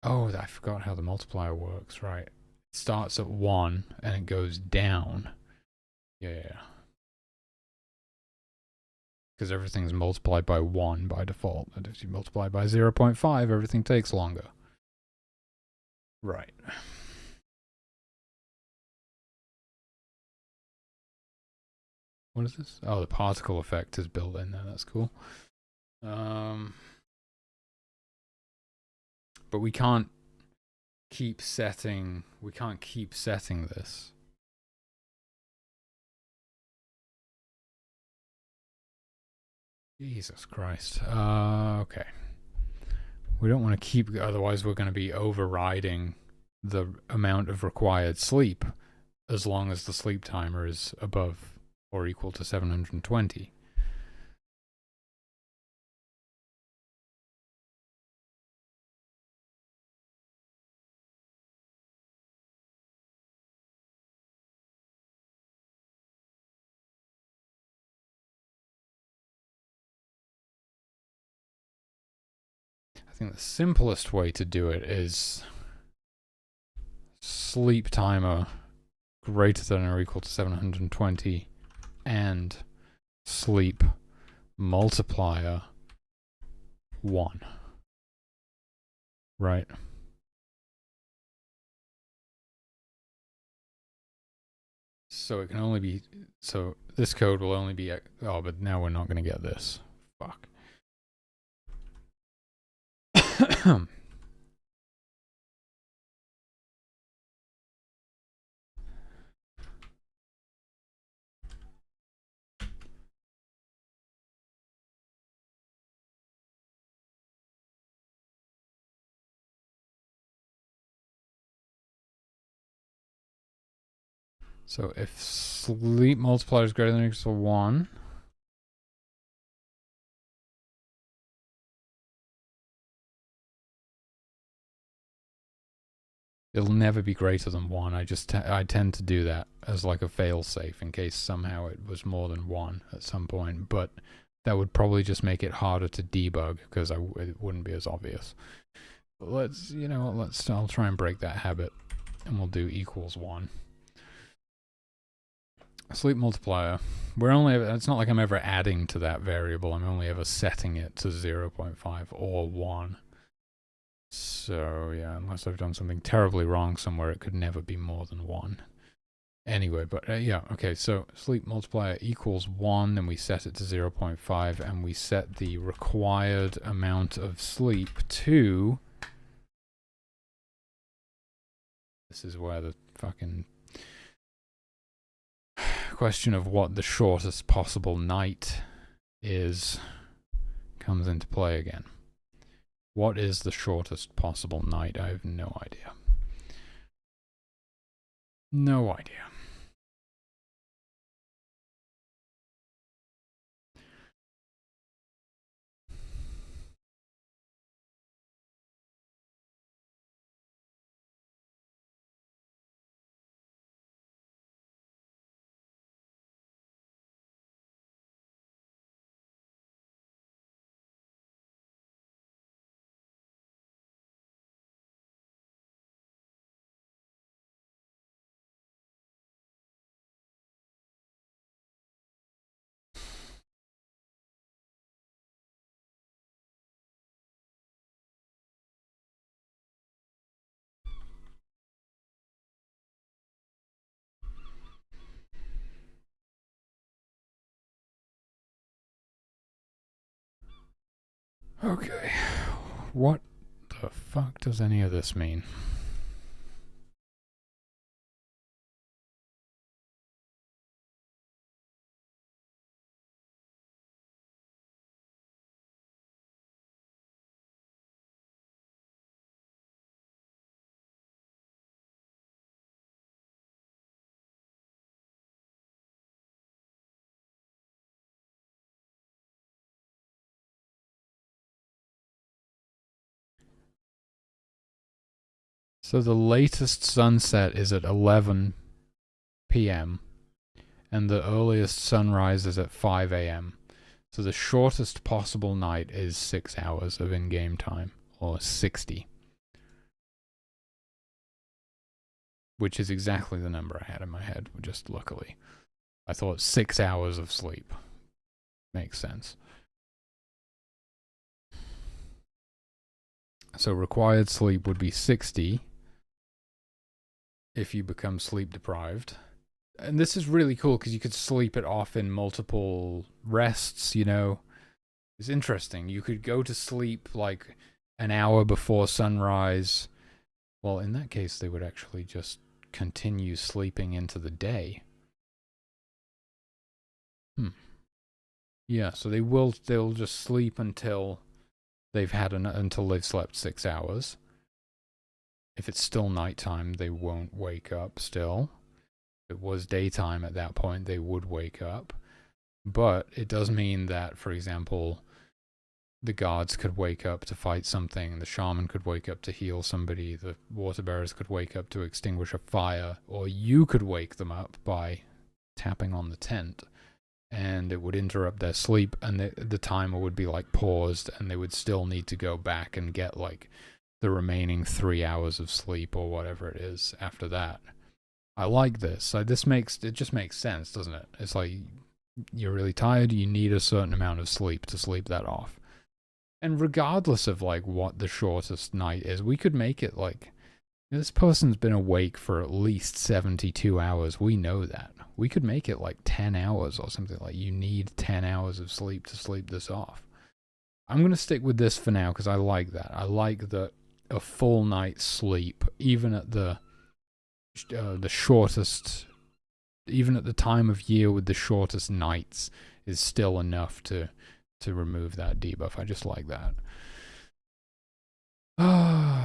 Oh, I forgot how the multiplier works, right? It starts at 1 and it goes down. Yeah. Because everything's multiplied by 1 by default. And if you multiply by 0.5, everything takes longer. Right. What is this? Oh, the particle effect is built in there. That's cool. But we can't keep setting. We can't keep setting this. Jesus Christ. Okay. We don't want to keep, otherwise we're going to be overriding the amount of required sleep as long as the sleep timer is above or equal to 720. I think the simplest way to do it is sleep timer greater than or equal to 720 and sleep multiplier 1. Right? So it can only be, so this code will only be, oh, but now we're not going to get this. Fuck. So if sleep multiplier is greater than or equal to 1, it'll never be greater than 1. I tend to do that as like a fail-safe in case somehow it was more than 1 at some point, but that would probably just make it harder to debug because it wouldn't be as obvious. But let's, you know what, I'll try and break that habit and we'll do equals 1. Sleep multiplier. It's not like I'm ever adding to that variable. I'm only ever setting it to 0.5 or 1. So yeah, unless I've done something terribly wrong somewhere, it could never be more than 1. Anyway, but yeah, okay, so sleep multiplier equals 1, then we set it to 0.5, and we set the required amount of sleep to... This is where the fucking question of what the shortest possible night is comes into play again. What is the shortest possible night? I have no idea. No idea. Okay. What the fuck does any of this mean? So the latest sunset is at 11 p.m. and the earliest sunrise is at 5 a.m. So the shortest possible night is 6 hours of in-game time, or 60. Which is exactly the number I had in my head, just luckily. I thought 6 hours of sleep. Makes sense. So required sleep would be 60 if you become sleep deprived. and this is really cool because you could sleep it off in multiple rests, you know. It's interesting. You could go to sleep like an hour before sunrise. Well, in that case, they would actually just continue sleeping into the day. Yeah, so they'll just sleep until until they've slept 6 hours. If it's still nighttime, they won't wake up still. If it was daytime at that point, they would wake up. But it does mean that, for example, the guards could wake up to fight something, the shaman could wake up to heal somebody, the water bearers could wake up to extinguish a fire, or you could wake them up by tapping on the tent, and it would interrupt their sleep, and the timer would be like paused, and they would still need to go back and get like the remaining 3 hours of sleep or whatever it is after that. I like this. It just makes sense, doesn't it? It's like you're really tired, you need a certain amount of sleep to sleep that off. And regardless of like what the shortest night is, we could make it like, this person's been awake for at least 72 hours. We know that. We could make it like 10 hours or something. Like, you need 10 hours of sleep to sleep this off. I'm going to stick with this for now because I like that. I like that a full night's sleep, even at the shortest, even at the time of year with the shortest nights, is still enough to remove that debuff. I just like that.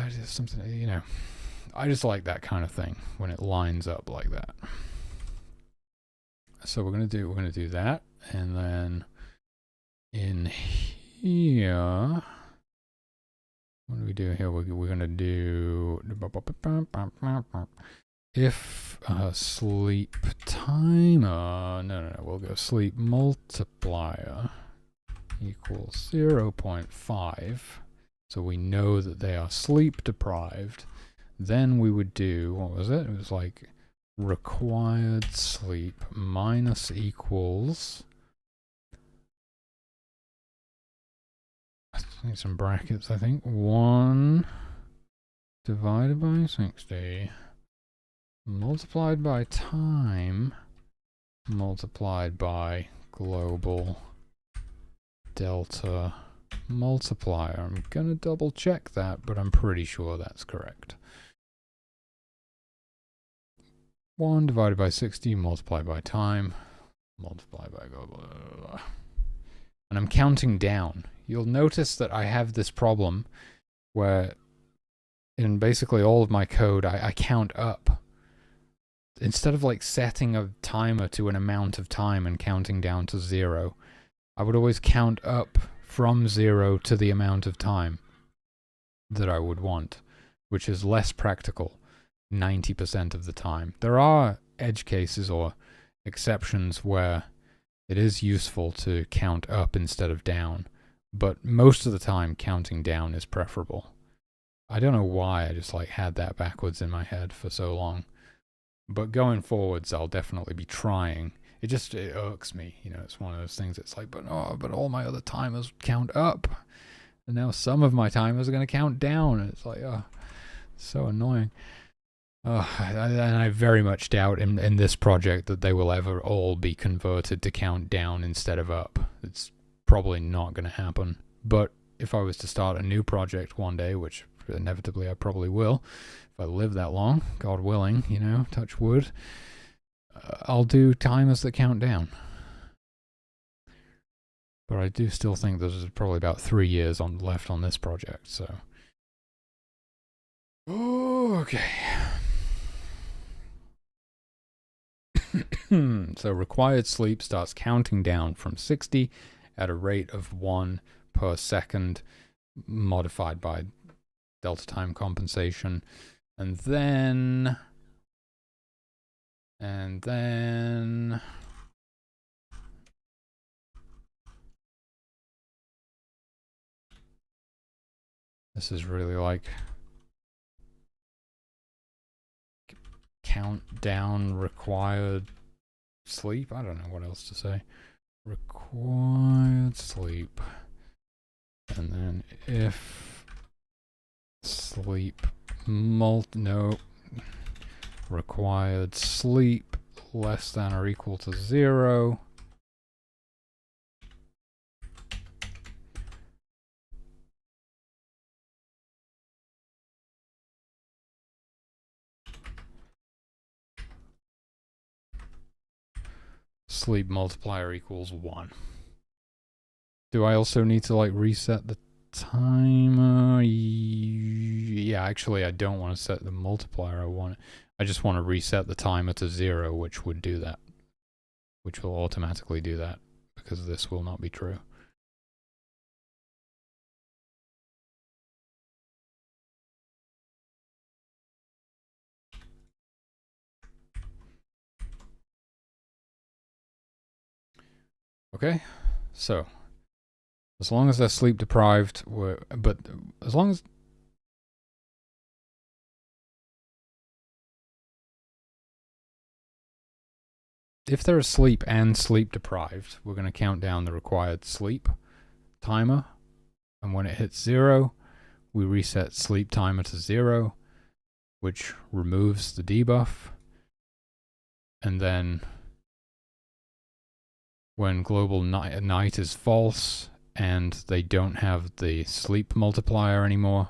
Just something, you know, I just like that kind of thing when it lines up like that. So we're gonna do that, and then in here, what do we do here? We're gonna do if sleep timer. No, we'll go sleep multiplier equals 0.5, so we know that they are sleep deprived. Then we would do, what was it? It was like required sleep minus equals, I need some brackets, I think, 1 divided by 60 multiplied by time multiplied by global delta multiplier. I'm gonna double check that, but I'm pretty sure that's correct. 1 divided by 60 multiplied by time multiplied by global, and I'm counting down. You'll notice that I have this problem where in basically all of my code I count up. Instead of like setting a timer to an amount of time and counting down to 0, I would always count up from 0 to the amount of time that I would want, which is less practical 90% of the time. There are edge cases or exceptions where it is useful to count up instead of down, but most of the time counting down is preferable. I don't know why I just like had that backwards in my head for so long, but going forwards I'll definitely be trying. It irks me, you know. It's one of those things. It's like, but all my other timers count up, and now some of my timers are going to count down. And it's like, so annoying. And I very much doubt in this project that they will ever all be converted to count down instead of up. It's probably not going to happen. But if I was to start a new project one day, which inevitably I probably will, if I live that long, God willing, you know, touch wood, I'll do timers that count down. But I do still think there's probably about 3 years left on this project, so. Okay. So required sleep starts counting down from 60 at a rate of 1 per second, modified by delta time compensation, and then this is really like countdown required sleep. I don't know what else to say. Required sleep, and then if sleep required sleep less than or equal to 0. Sleep multiplier equals 1. Do I also need to like reset the timer? Yeah, actually I don't want to set the multiplier. I just want to reset the timer to 0, which would do that. Which will automatically do that, because this will not be true. Okay, so as long as they're sleep deprived, but as long as if they're asleep and sleep deprived, we're going to count down the required sleep timer, and when it hits 0, we reset sleep timer to 0, which removes the debuff, and then when global night is false and they don't have the sleep multiplier anymore.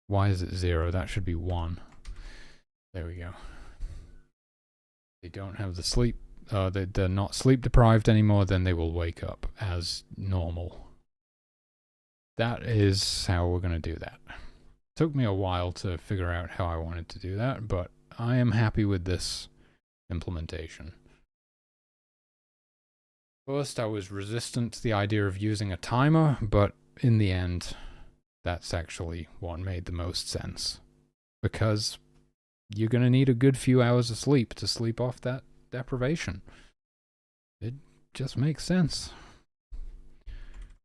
Why is it 0? That should be 1. There we go. They don't have the sleep, they're not sleep deprived anymore, then they will wake up as normal. That is how we're going to do that. Took me a while to figure out how I wanted to do that, but I am happy with this implementation. First, I was resistant to the idea of using a timer, but in the end, that's actually what made the most sense. Because you're going to need a good few hours of sleep to sleep off that deprivation. It just makes sense.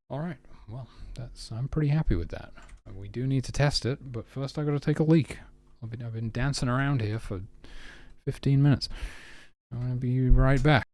Alright, well, I'm pretty happy with that. We do need to test it, but first I gotta take a leak. I've been dancing around here for 15 minutes. I'm gonna be right back.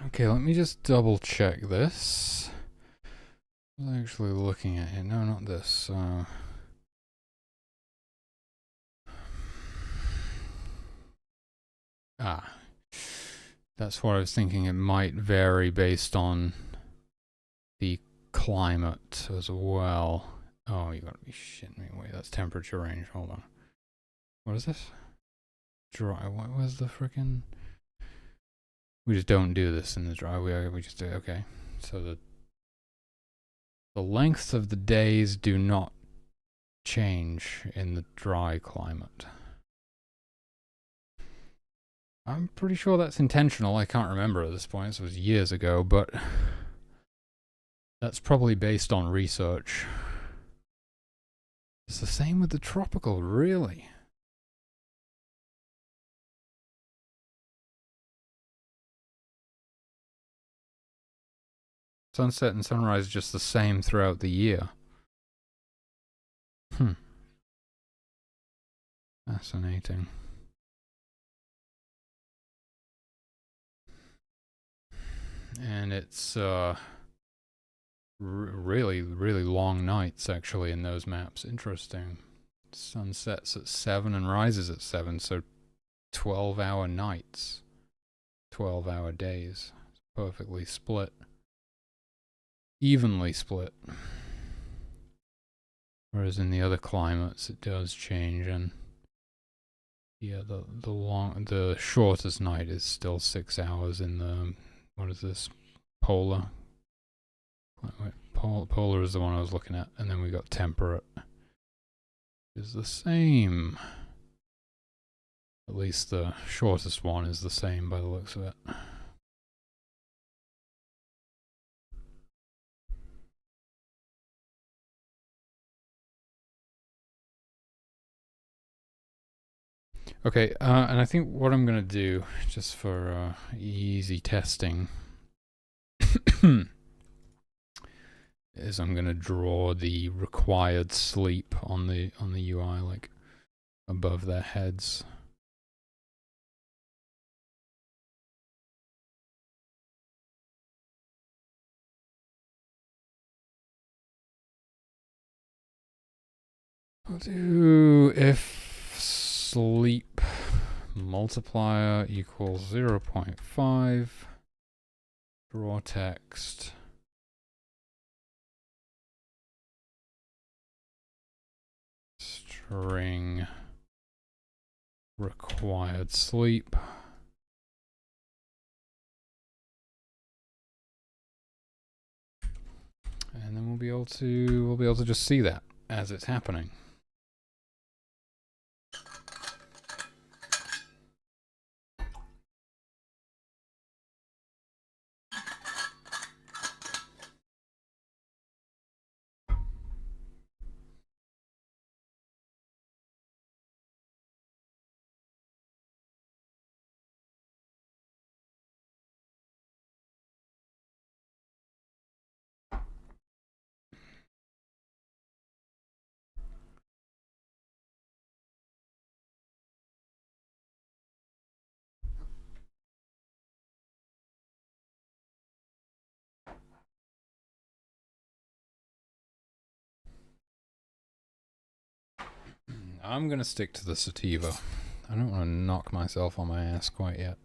Okay, let me just double check this. I was actually looking at it. No, not this. That's what I was thinking. It might vary based on the climate as well. Oh, you gotta be shitting me. Wait, that's temperature range. Hold on. What is this? Dry. What was the frickin'? We just don't do this in the dry. We just do. Okay. So the lengths of the days do not change in the dry climate. I'm pretty sure that's intentional. I can't remember at this point. This was years ago, but that's probably based on research. It's the same with the tropical, really. Sunset and sunrise just the same throughout the year. Fascinating. And it's really, really long nights actually in those maps. Interesting. Sun sets at 7 and rises at 7, so 12-hour nights, 12-hour days. Perfectly split. Evenly split. Whereas in the other climates it does change, and yeah, the shortest night is still 6 hours in the, what is this, polar? Polar is the one I was looking at, and then we got temperate. Is the same. At least the shortest one is the same by the looks of it. Okay, and I think what I'm going to do, just for easy testing, is I'm going to draw the required sleep on the UI, like above their heads. I'll do if sleep multiplier equals 0.5, draw text, string required sleep. And then we'll be able to just see that as it's happening. I'm gonna stick to the sativa. I don't want to knock myself on my ass quite yet.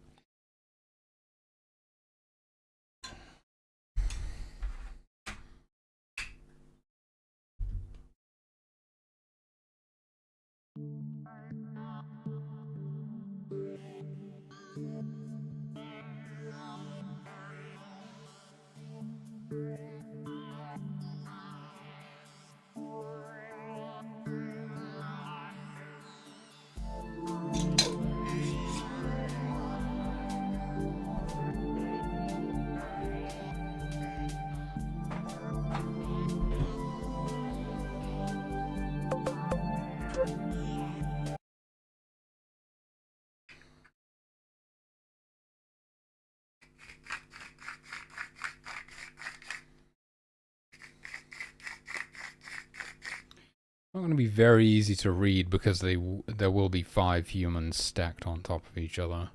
Not going to be very easy to read because there will be 5 humans stacked on top of each other.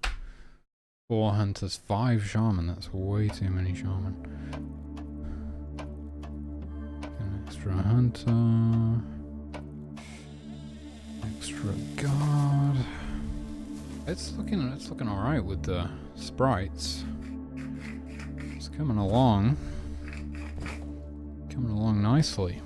4 hunters, 5 shaman. That's way too many shaman. An extra hunter. Extra guard. It's looking alright with the sprites. It's coming along. Coming along nicely.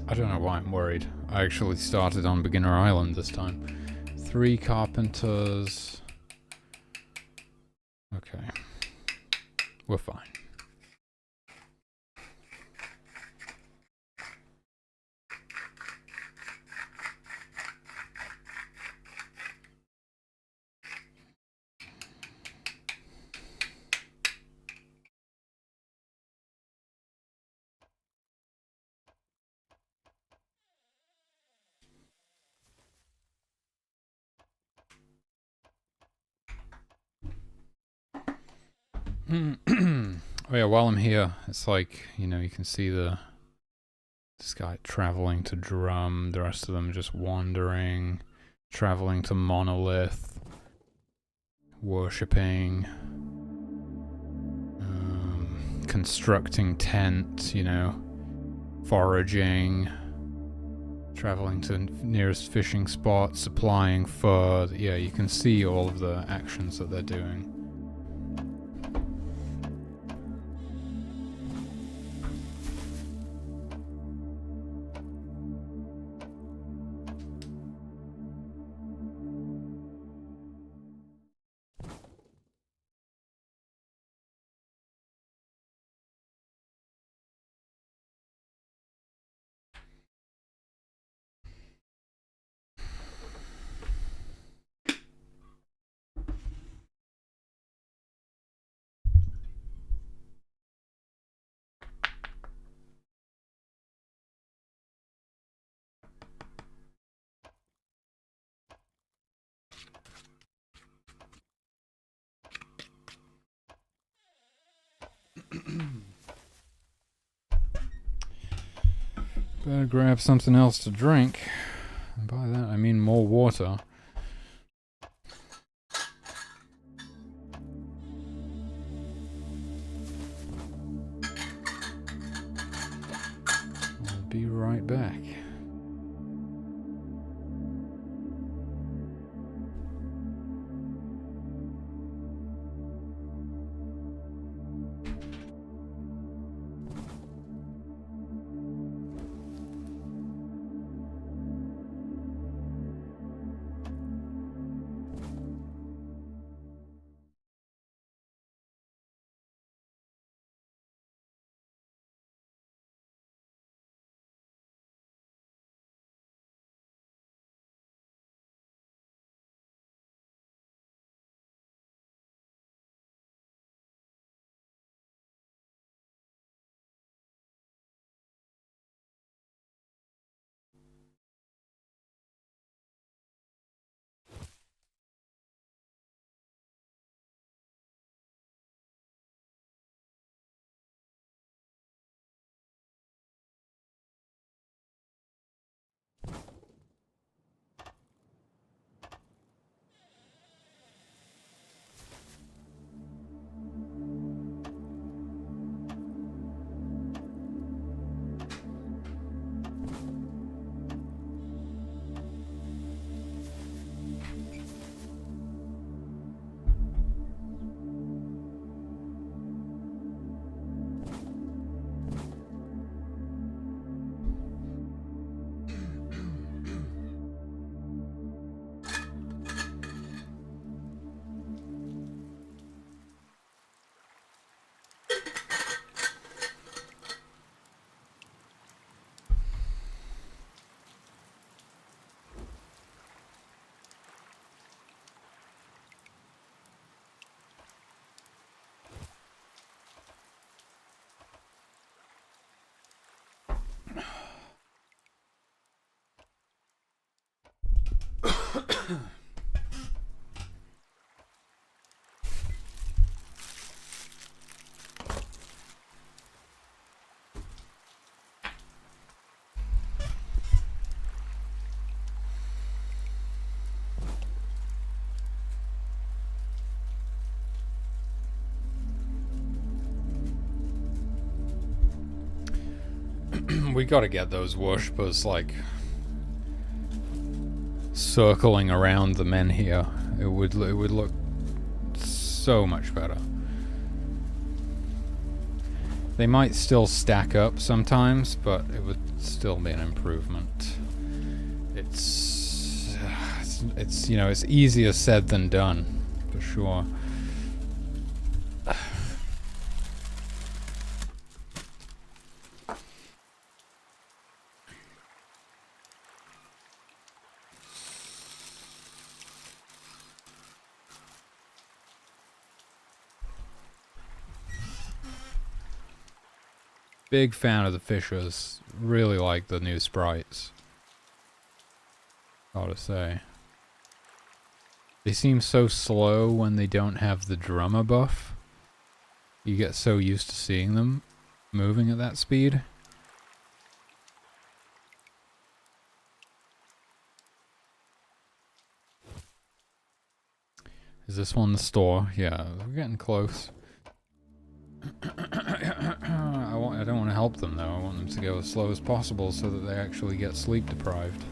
I don't know why I'm worried. I actually started on Beginner Island this time. 3 carpenters. Okay. We're fine. Oh yeah, while I'm here, it's like, you know, you can see this guy traveling to Drum, the rest of them just wandering, traveling to Monolith, worshipping, constructing tents, you know, foraging, traveling to nearest fishing spot, supplying fur. Yeah, you can see all of the actions that they're doing. Better grab something else to drink. And by that I mean more water. I'll be right back. We gotta get those worshippers, like, circling around the men here. It would look so much better. They might still stack up sometimes, but it would still be an improvement. It's you know, it's easier said than done, for sure. Big fan of the fishers. Really like the new sprites. Gotta say. They seem so slow when they don't have the drummer buff. You get so used to seeing them moving at that speed. Is this one the store? Yeah, we're getting close. I don't want to help them though. I want them to go as slow as possible so that they actually get sleep deprived.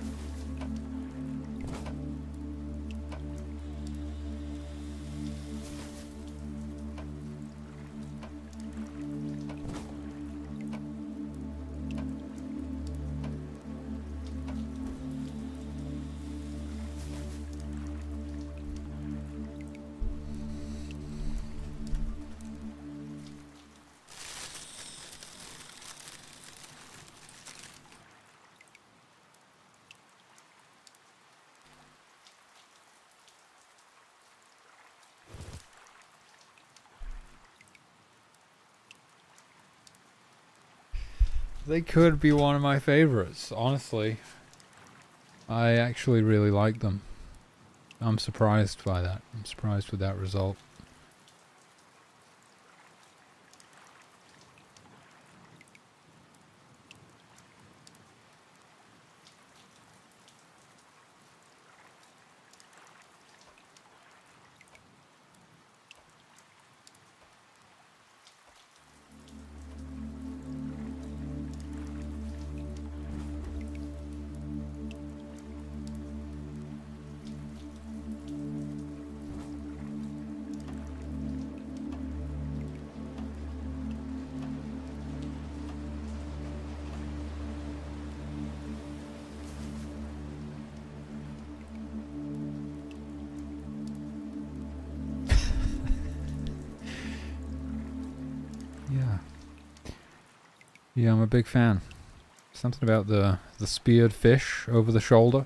They could be one of my favorites, honestly. I actually really like them. I'm surprised by that. I'm surprised with that result. Yeah, I'm a big fan. Something about the speared fish over the shoulder.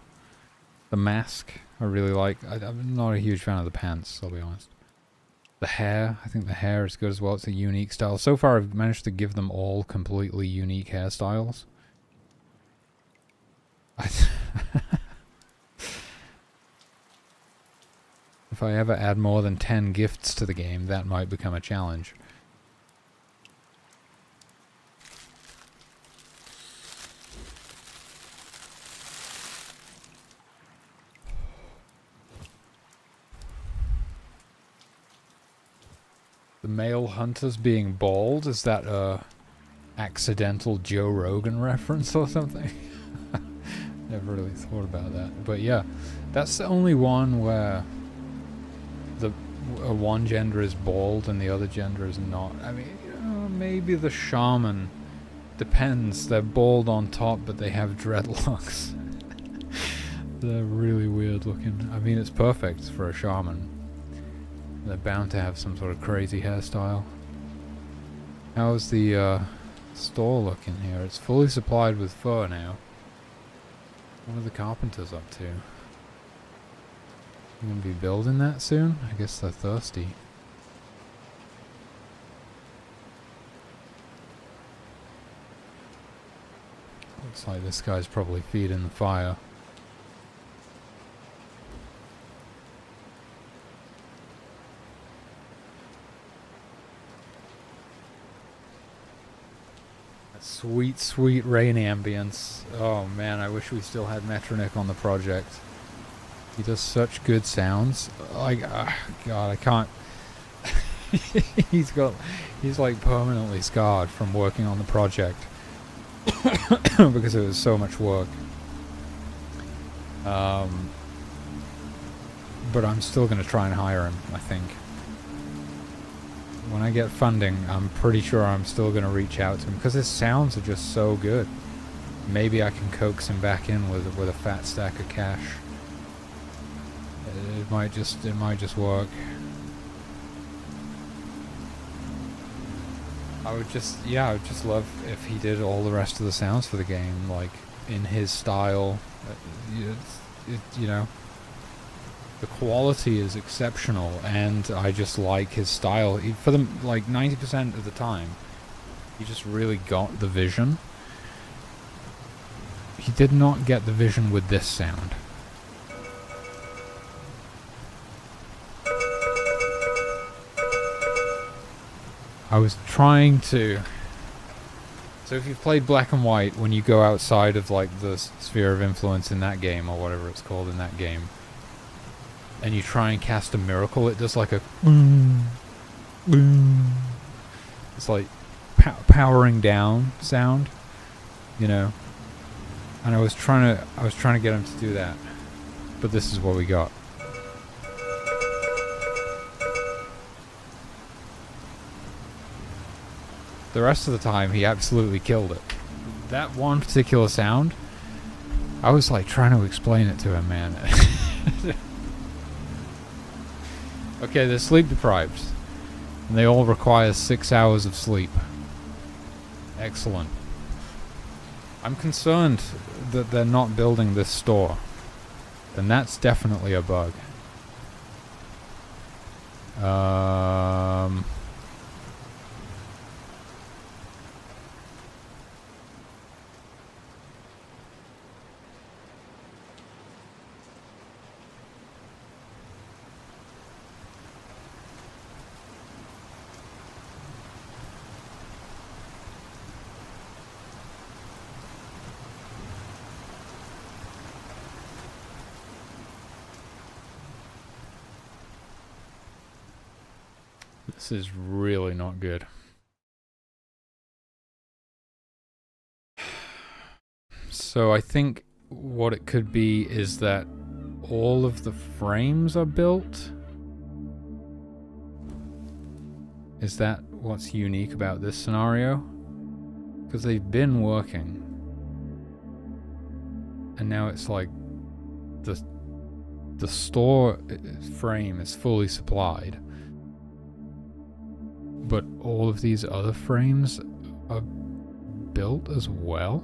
The mask, I really like. I'm not a huge fan of the pants, I'll be honest. The hair, I think the hair is good as well. It's a unique style. So far I've managed to give them all completely unique hairstyles. If I ever add more than 10 gifts to the game, that might become a challenge. The male hunters being bald, is that a accidental Joe Rogan reference or something? Never really thought about that. But yeah, that's the only one where one gender is bald and the other gender is not. I mean, you know, maybe the shaman. Depends. They're bald on top, but they have dreadlocks. They're really weird looking. I mean, it's perfect for a shaman. They're bound to have some sort of crazy hairstyle. How's the store looking here? It's fully supplied with fur now. What are the carpenters up to? You gonna be building that soon? I guess they're thirsty. Looks like this guy's probably feeding the fire. Sweet, sweet rain ambience. Oh man, I wish we still had Metronic on the project. He does such good sounds. Like, God, I can't. He's like permanently scarred from working on the project. because it was so much work. But I'm still going to try and hire him, I think. When I get funding, I'm pretty sure I'm still going to reach out to him, because his sounds are just so good. Maybe I can coax him back in with a fat stack of cash. It might just work. I would just love if he did all the rest of the sounds for the game, like, in his style. You know, the quality is exceptional, and I just like his style. For the, like, 90% of the time, he just really got the vision. He did not get the vision with this sound. I was trying to... So if you've played Black and White, when you go outside of, like, the sphere of influence in that game, or whatever it's called in that game, and you try and cast a miracle, it does like a... It's like powering down sound, you know? And I was trying to get him to do that. But this is what we got. The rest of the time, he absolutely killed it. That one particular sound, I was like trying to explain it to him, man. Okay, they're sleep deprived. And they all require 6 hours of sleep. Excellent. I'm concerned that they're not building this store. And that's definitely a bug. This is really not good. So I think what it could be is that all of the frames are built. Is that what's unique about this scenario? Because they've been working. And now it's like the store frame is fully supplied. But all of these other frames are built as well?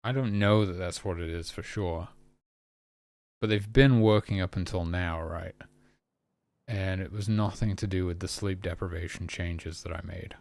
I don't know that that's what it is for sure. But they've been working up until now, right? And it was nothing to do with the sleep deprivation changes that I made.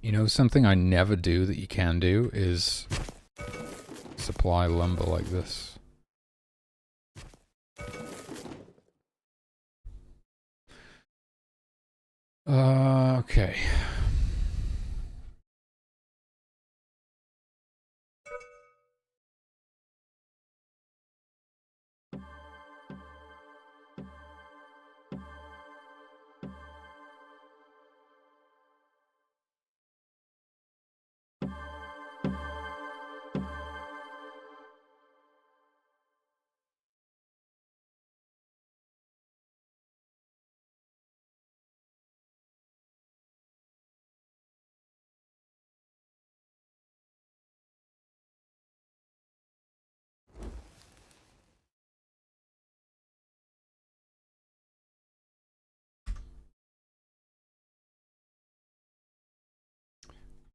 You know, something I never do that you can do is supply lumber like this. Okay.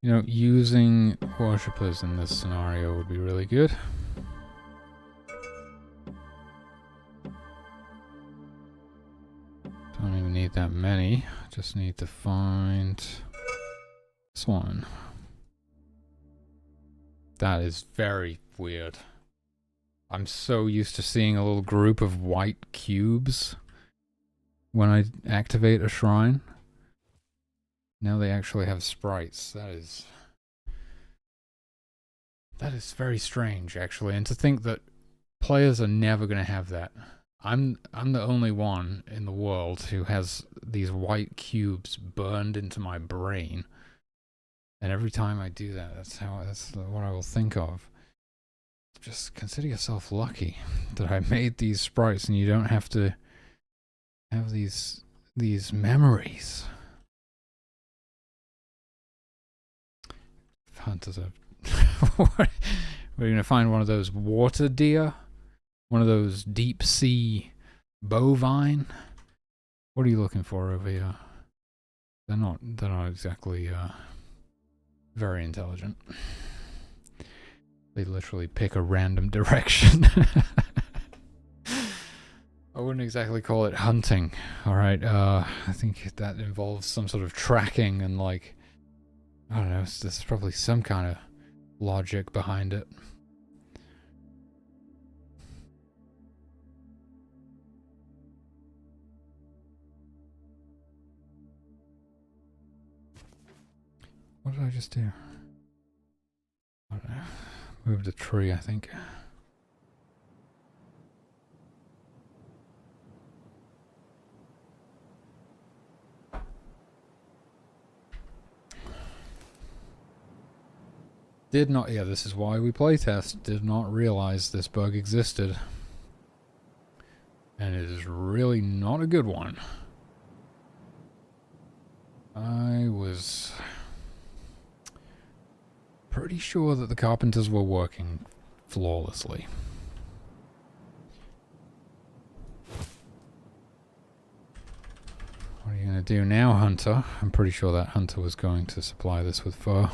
You know, using worshippers in this scenario would be really good. Don't even need that many. Just need to find this one. That is very weird. I'm so used to seeing a little group of white cubes when I activate a shrine. Now they actually have sprites. That is very strange, actually. And to think that players are never going to have that. I'm the only one in the world who has these white cubes burned into my brain. And every time I do that, that's what I will think of. Just consider yourself lucky that I made these sprites and you don't have to have these memories. Hunters are we're gonna find one of those water deer, one of those deep sea bovine. What are you looking for over here? They're not exactly very intelligent. They literally pick a random direction. I wouldn't exactly call it hunting. Alright, I think that involves some sort of tracking and like, I don't know, there's probably some kind of logic behind it. What did I just do? I don't know. Moved a tree, I think. Yeah, this is why we playtest. Did not realize this bug existed. And it is really not a good one. I was pretty sure that the carpenters were working flawlessly. What are you going to do now, Hunter? I'm pretty sure that Hunter was going to supply this with fur.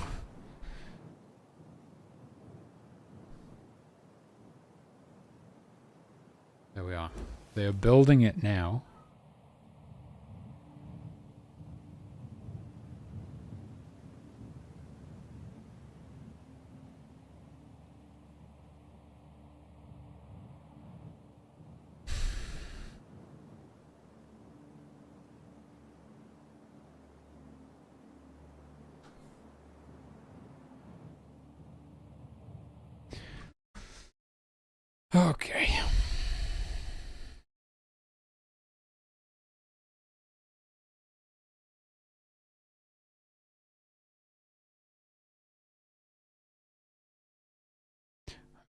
There we are. They are building it now. Okay.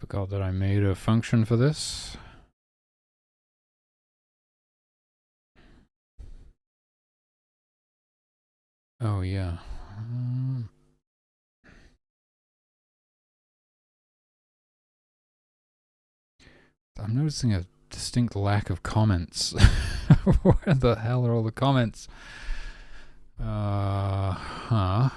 Forgot that I made a function for this. Oh, yeah. I'm noticing a distinct lack of comments. Where the hell are all the comments? Huh.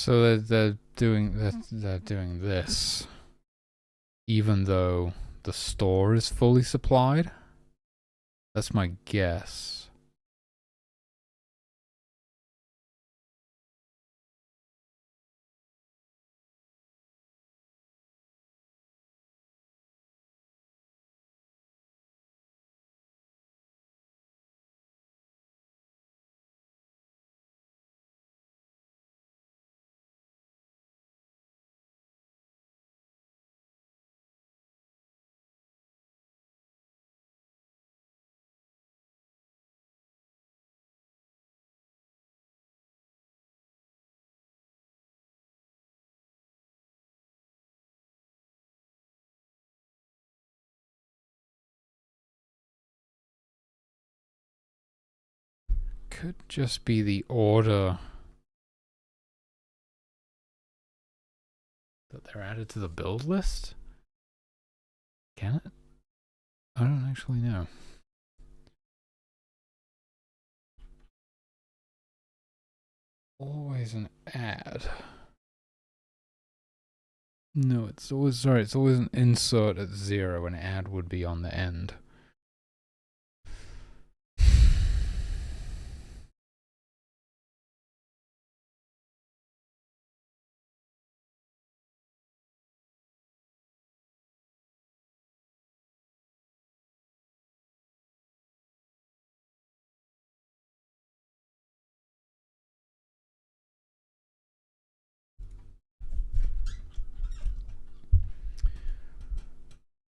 So they're doing this, even though the store is fully supplied. That's my guess. Could just be the order that they're added to the build list? Can it? I don't actually know. Always an add. No, it's always, sorry, it's always an insert at 0, and add would be on the end.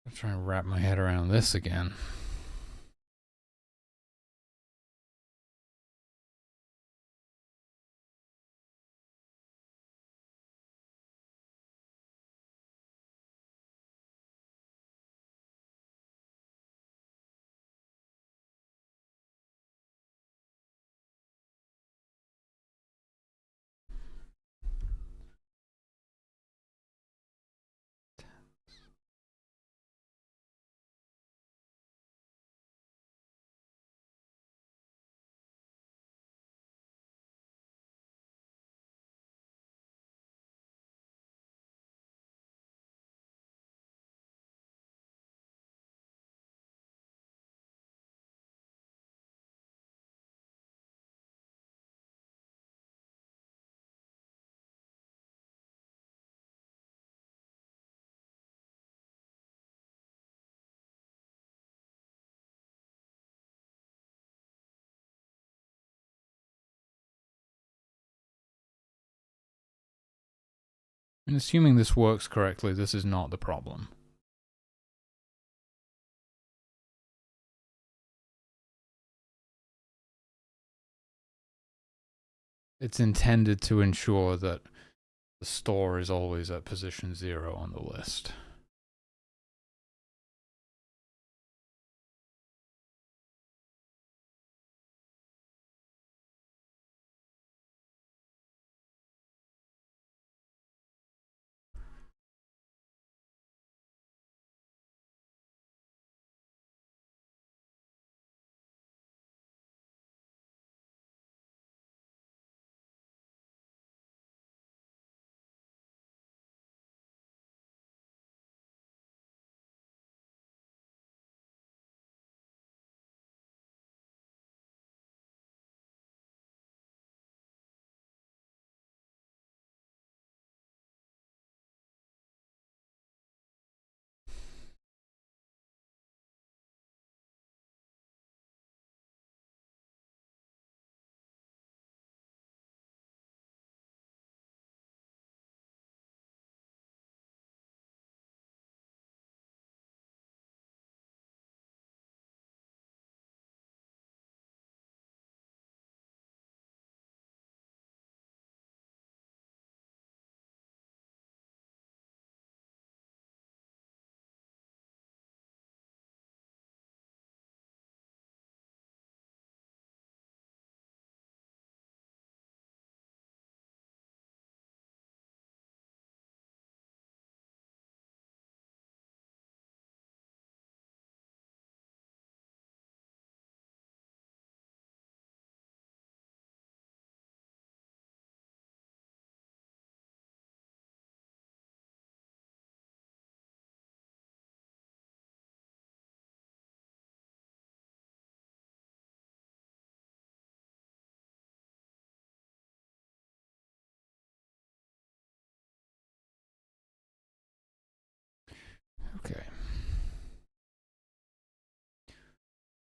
I'm trying to wrap my head around this again. And assuming this works correctly, this is not the problem. It's intended to ensure that the store is always at position 0 on the list.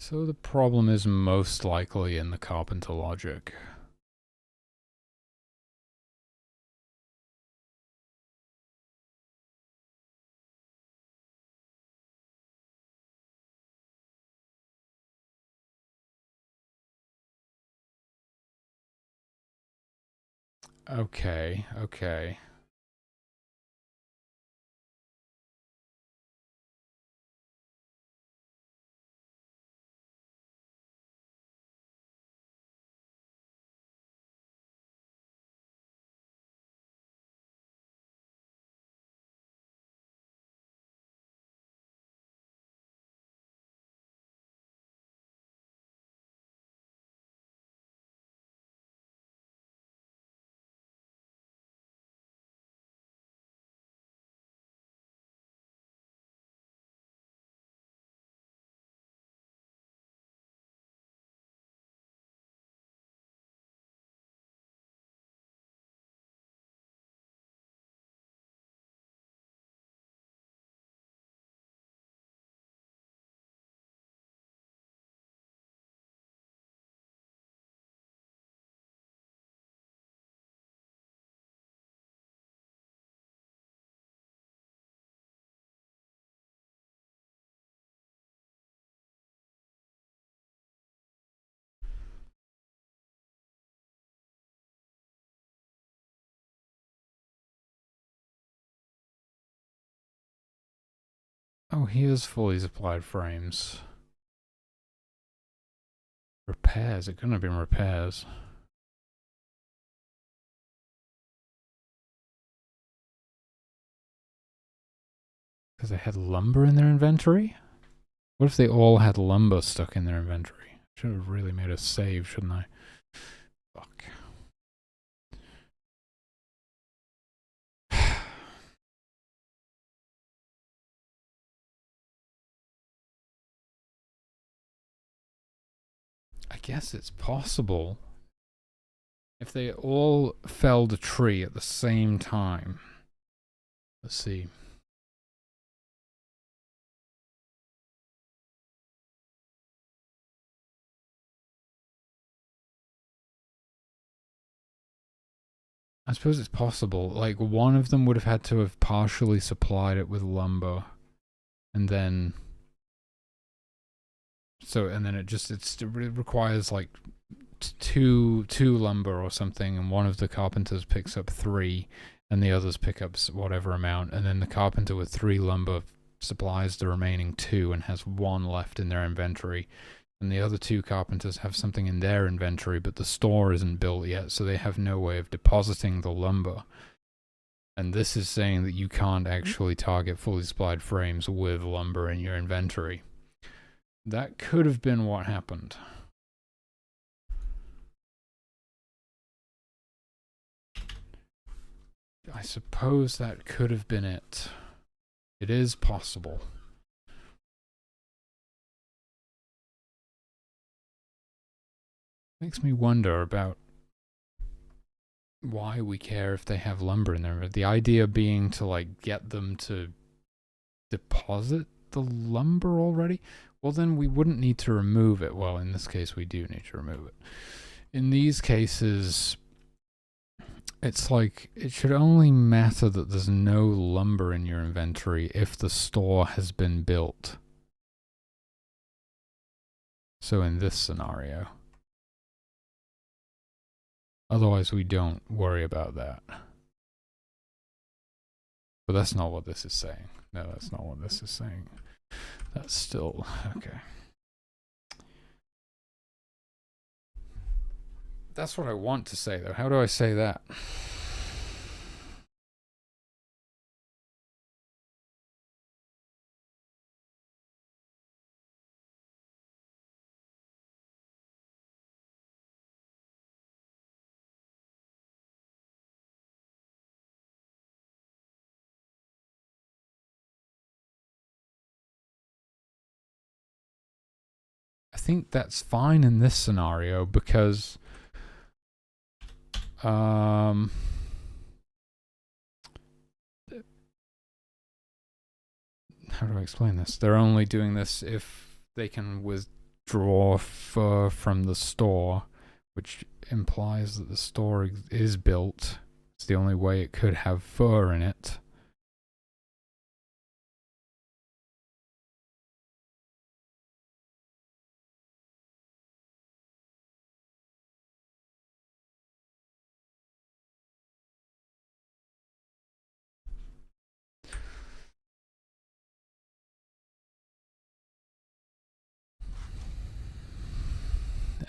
So the problem is most likely in the carpenter logic. Okay, okay. Oh, here's fully supplied frames. Repairs, it couldn't have been repairs. Because they had lumber in their inventory? What if they all had lumber stuck in their inventory? Should have really made a save, shouldn't I? Fuck. I guess it's possible. If they all felled a tree at the same time. Let's see. I suppose it's possible. Like, one of them would have had to have partially supplied it with lumber. And then... and then it requires, like, two lumber or something, and one of the carpenters picks up 3, and the others pick up whatever amount, and then the carpenter with 3 lumber supplies the remaining 2 and has 1 left in their inventory. And the other 2 carpenters have something in their inventory, but the store isn't built yet, so they have no way of depositing the lumber. And this is saying that you can't actually target fully supplied frames with lumber in your inventory. That could have been what happened. I suppose that could have been it. It is possible. Makes me wonder about why we care if they have lumber in there. The idea being to, like, get them to deposit the lumber already? Well, then we wouldn't need to remove it. Well, in this case, we do need to remove it. In these cases, it's like, it should only matter that there's no lumber in your inventory if the store has been built. So in this scenario. Otherwise, we don't worry about that. But that's not what this is saying. No, that's not what this is saying. That's still... okay. That's what I want to say, though. How do I say that? I think that's fine in this scenario because how do I explain this? They're only doing this if they can draw fur from the store, which implies that the store is built. It's the only way it could have fur in it.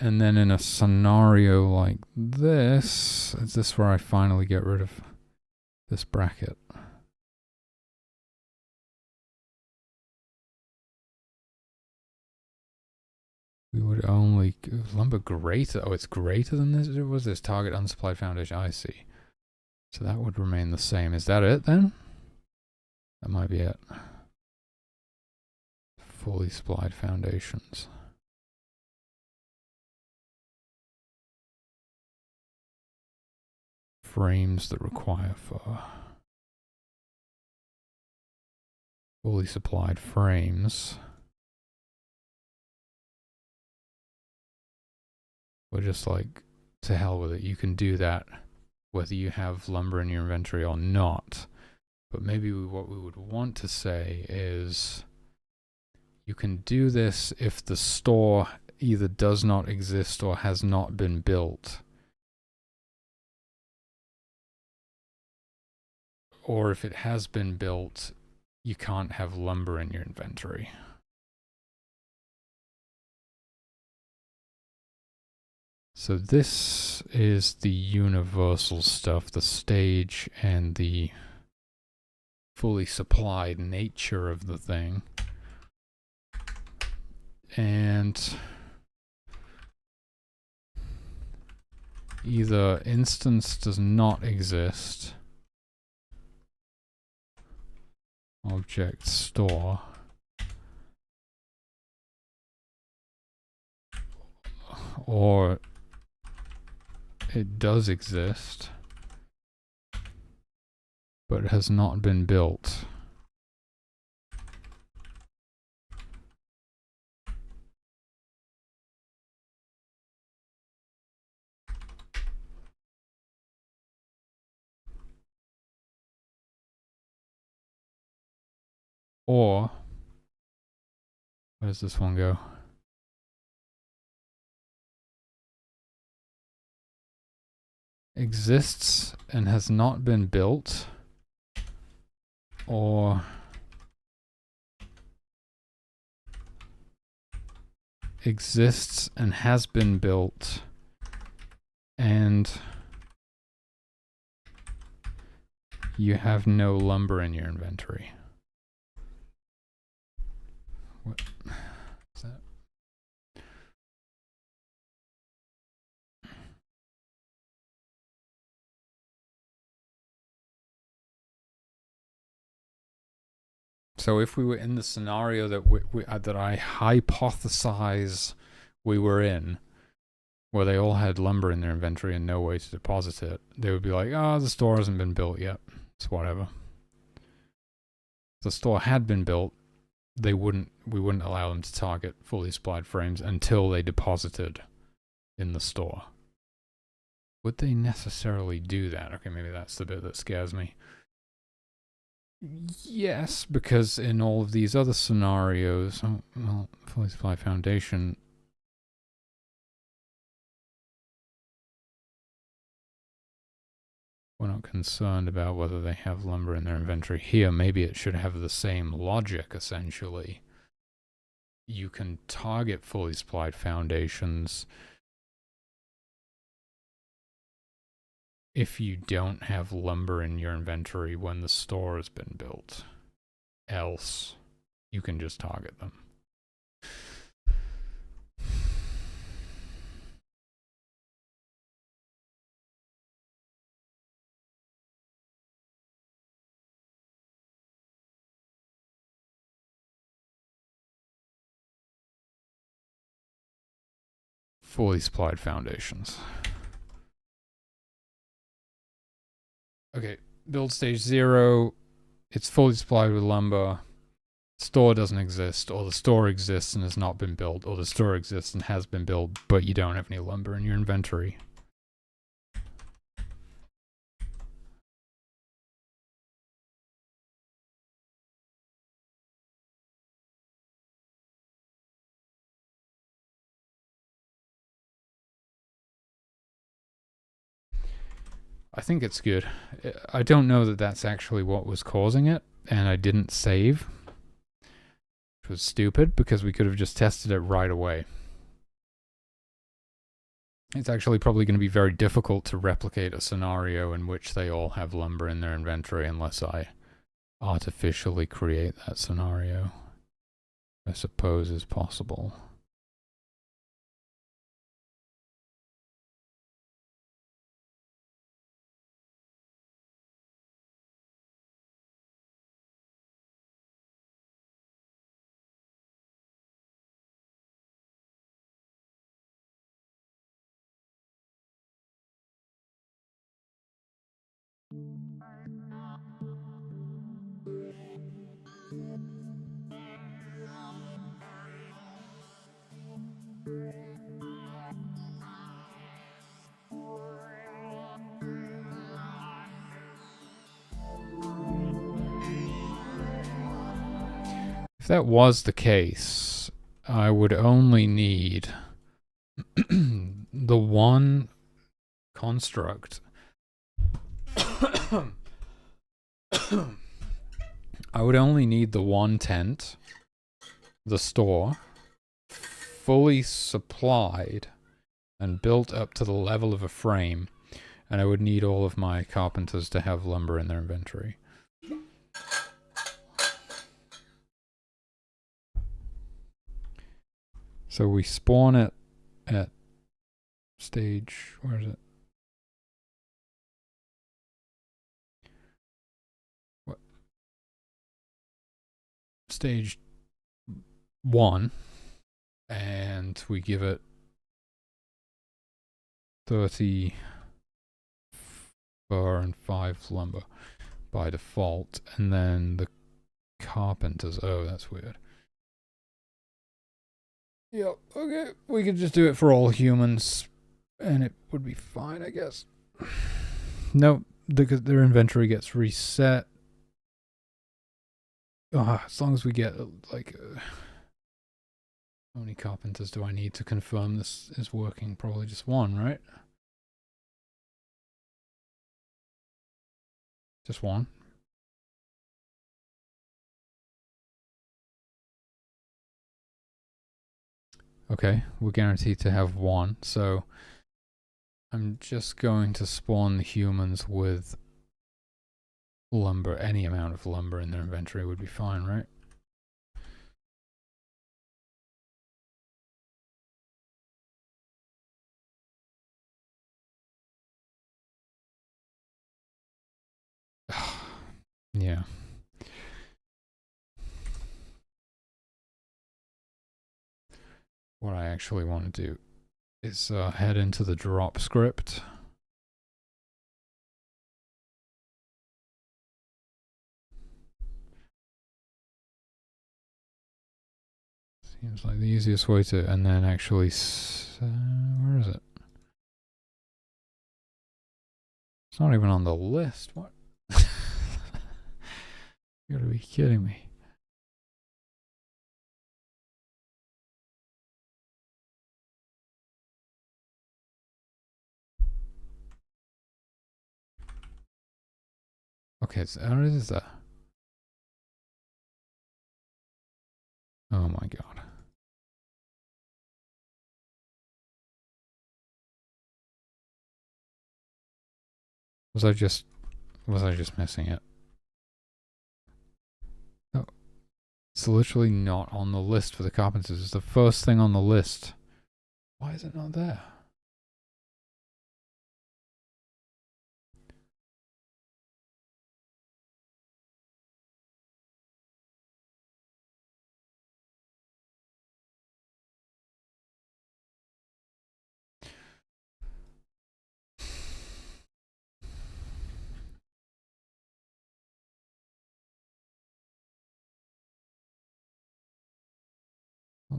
And then in a scenario like this, is this where I finally get rid of this bracket? We would only lumber greater. Oh, it's greater than this. It was this target unsupplied foundation. I see. So that would remain the same. Is that it then? That might be it. Fully supplied foundations. Frames that require fur. Fully supplied frames. We're just like, to hell with it. You can do that whether you have lumber in your inventory or not. But maybe what we would want to say is you can do this if the store either does not exist or has not been built. Or if it has been built, you can't have lumber in your inventory. So this is the universal stuff, the stage and the fully supplied nature of the thing. And either instance does not exist, object store, or it does exist, but has not been built. Or, where does this one go? Exists and has not been built, or exists and has been built and you have no lumber in your inventory. What is that? So if we were in the scenario that that I hypothesize we were in, where they all had lumber in their inventory and no way to deposit it, they would be like, oh, the store hasn't been built yet. It's whatever. If the store had been built, we wouldn't allow them to target fully supplied frames until they deposited in the store. Would they necessarily do that? Okay, maybe that's the bit that scares me. Yes, because in all of these other scenarios, well, fully supplied foundation, we're not concerned about whether they have lumber in their inventory. Here, maybe it should have the same logic, essentially. You can target fully supplied foundations if you don't have lumber in your inventory when the store has been built. Else, you can just target them. Fully supplied foundations. Okay, build stage 0. It's fully supplied with lumber. store doesn't exist, or the store exists and has not been built, or the store exists and has been built, but you don't have any lumber in your inventory. I think it's good. I don't know that that's actually what was causing it, and I didn't save, which was stupid because we could have just tested it right away. It's actually probably going to be very difficult to replicate a scenario in which they all have lumber in their inventory unless I artificially create that scenario. I suppose is possible. If that was the case, I would only need the one construct. I would only need the one tent, the store, fully supplied and built up to the level of a frame, and I would need all of my carpenters to have lumber in their inventory. So we spawn it at stage, where is it? What? Stage 1, and we give it 30 fur and 5 lumber by default, and then the carpenters, oh, that's weird. Yep, okay, we could just do it for all humans, and it would be fine, I guess. Nope, because their inventory gets reset. As long as we get, like, how many carpenters do I need to confirm this is working? Probably just one, right? Just one. Okay, we're guaranteed to have one, so I'm just going to spawn the humans with lumber. Any amount of lumber in their inventory would be fine, right? Yeah. What I actually want to do is head into the drop script. Seems like the easiest way to, and then actually, where is it? It's not even on the list. What? You gotta be kidding me. Okay, so how is that? Oh my god. Was I just missing it? No. It's literally not on the list for the carpenters. It's the first thing on the list. Why is it not there?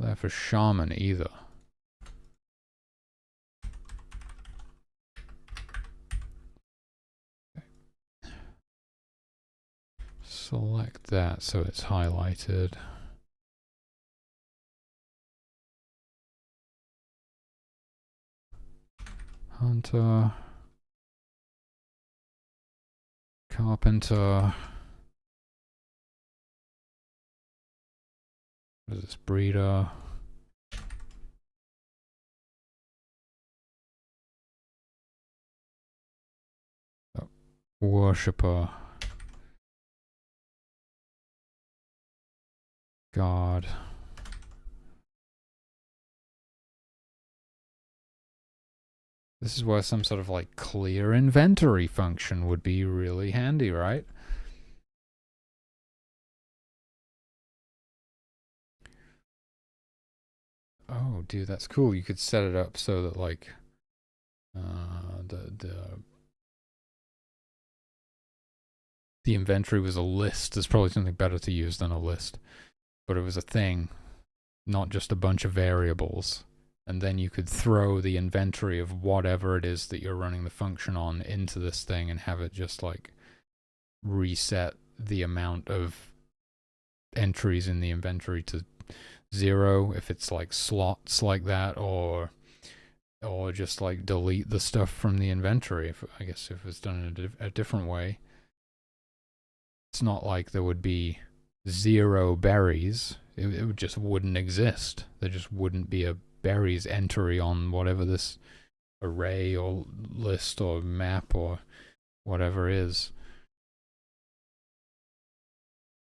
Not there for shaman either. Select that so it's highlighted. Hunter. Carpenter. What is this? Breeder. Oh, worshipper. God. This is where some sort of like clear inventory function would be really handy, right? Oh, dude, that's cool. You could set it up so that like the inventory was a list. There's probably something better to use than a list, but it was a thing, not just a bunch of variables. And then you could throw the inventory of whatever it is that you're running the function on into this thing and have it just like reset the amount of entries in the inventory to 0 if it's like slots like that, or just like delete the stuff from the inventory. I guess if it's done in a different way. It's not like there would be 0 berries. It just wouldn't exist. There just wouldn't be a berries entry on whatever this array or list or map or whatever is.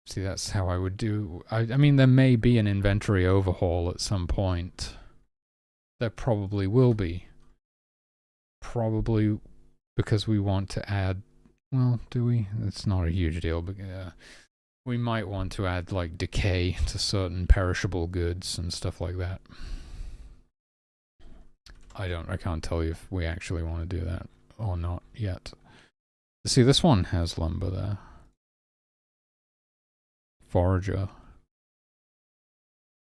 See, that's how I would do. I mean, there may be an inventory overhaul at some point. There probably will be. Probably because we want to add, well, do we? It's not a huge deal, but we might want to add like decay to certain perishable goods and stuff like that. I can't tell you if we actually want to do that or not yet. See, this one has lumber there. Forager.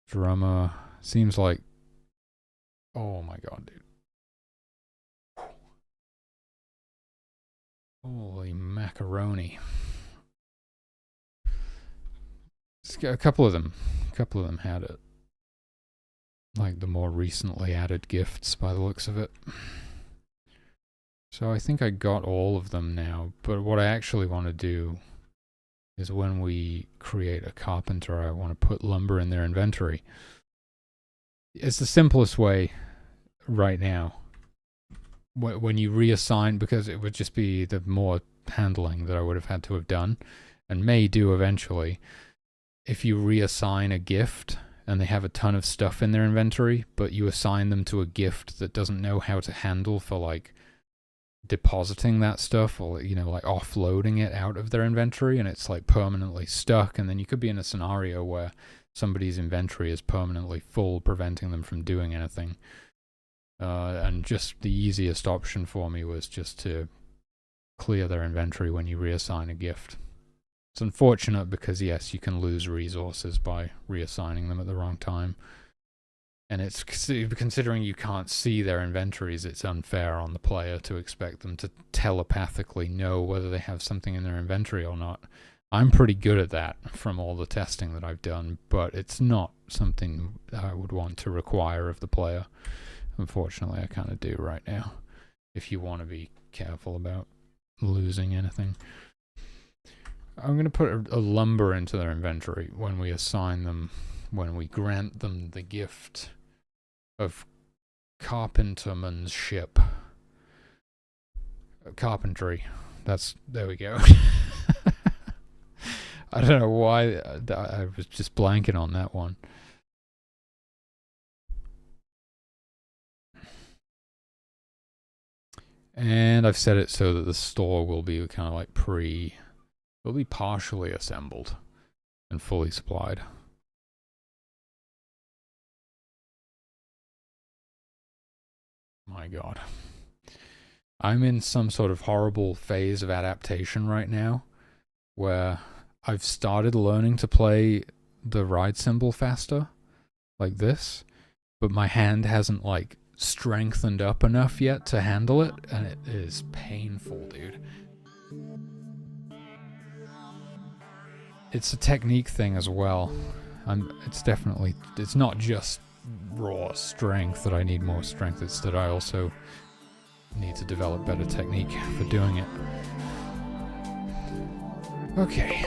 Drummer. Seems like, oh my god, dude. Holy macaroni. A couple of them had it. Like the more recently added gifts by the looks of it. So I think I got all of them now, but what I actually want to do is when we create a carpenter, I want to put lumber in their inventory. It's the simplest way right now. When you reassign, because it would just be the more handling that I would have had to have done, and may do eventually. If you reassign a gift and they have a ton of stuff in their inventory, but you assign them to a gift that doesn't know how to handle for like depositing that stuff, or like offloading it out of their inventory, and it's like permanently stuck, and then you could be in a scenario where somebody's inventory is permanently full, preventing them from doing anything. And just the easiest option for me was just to clear their inventory when you reassign a gift. It's unfortunate because, yes, you can lose resources by reassigning them at the wrong time. And it's considering you can't see their inventories, it's unfair on the player to expect them to telepathically know whether they have something in their inventory or not. I'm pretty good at that from all the testing that I've done, but it's not something that I would want to require of the player. Unfortunately, I kind of do right now, if you want to be careful about losing anything. I'm going to put a lumber into their inventory when we assign them, when we grant them the gift of carpentermanship. Carpentry. There we go. I don't know why I was just blanking on that one. And I've set it so that the store will be kind of like will be partially assembled and fully supplied. My god. I'm in some sort of horrible phase of adaptation right now where I've started learning to play the ride cymbal faster, like this, but my hand hasn't like strengthened up enough yet to handle it, and it is painful, dude. It's a technique thing as well. It's not just raw strength that I need more strength, it's that I also need to develop better technique for doing it. Okay.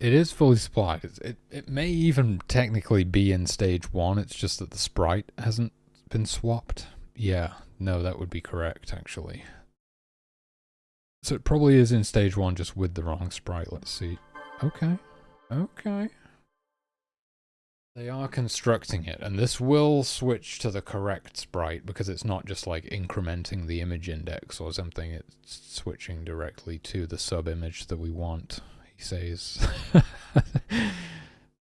It is fully supplied. It may even technically be in stage 1, it's just that the sprite hasn't been swapped. Yeah, no, that would be correct, actually. So it probably is in stage 1, just with the wrong sprite. Let's see. Okay. Okay. They are constructing it, and this will switch to the correct sprite, because it's not just like incrementing the image index or something, it's switching directly to the sub-image that we want, he says.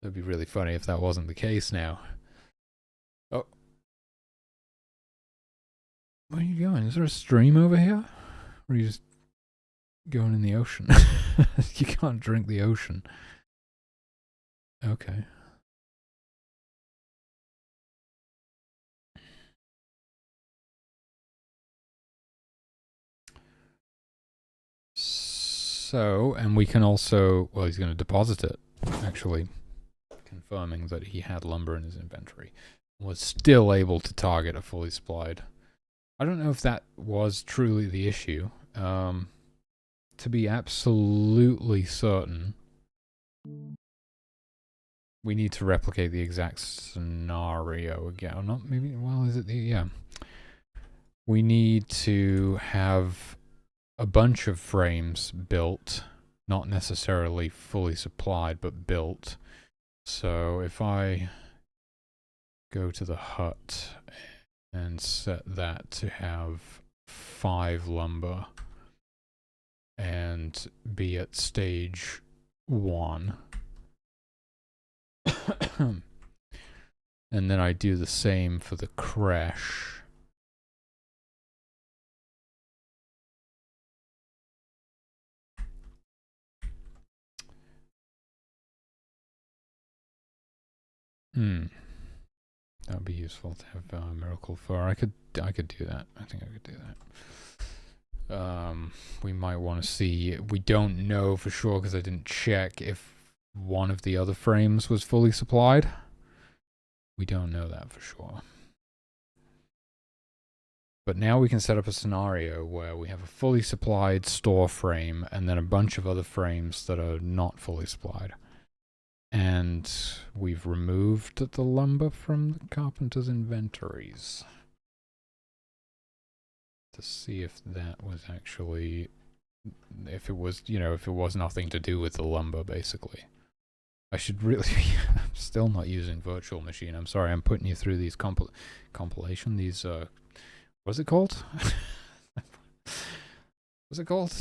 That'd be really funny if that wasn't the case now. Oh. Where are you going? Is there a stream over here? Or are you just going in the ocean? You can't drink the ocean. Okay. So, and we can also, well, he's going to deposit it, actually, confirming that he had lumber in his inventory. Was still able to target a fully supplied. I don't know if that was truly the issue. To be absolutely certain, we need to replicate the exact scenario again. Or not, maybe, well, is it the, yeah. We need to have a bunch of frames built, not necessarily fully supplied, but built. So if I go to the hut and set that to have 5 lumber and be at stage 1, and then I do the same for the crash. That would be useful to have miracle fur. I could do that. I think I could do that. We might want to see. We don't know for sure because I didn't check if one of the other frames was fully supplied. We don't know that for sure. But now we can set up a scenario where we have a fully supplied store frame and then a bunch of other frames that are not fully supplied. And we've removed the lumber from the carpenter's inventories to see if that was actually, if it was, you know, if it was nothing to do with the lumber, basically. I should really be, I'm still not using virtual machine. I'm sorry, I'm putting you through these compilation, these, what's it called? What's it called?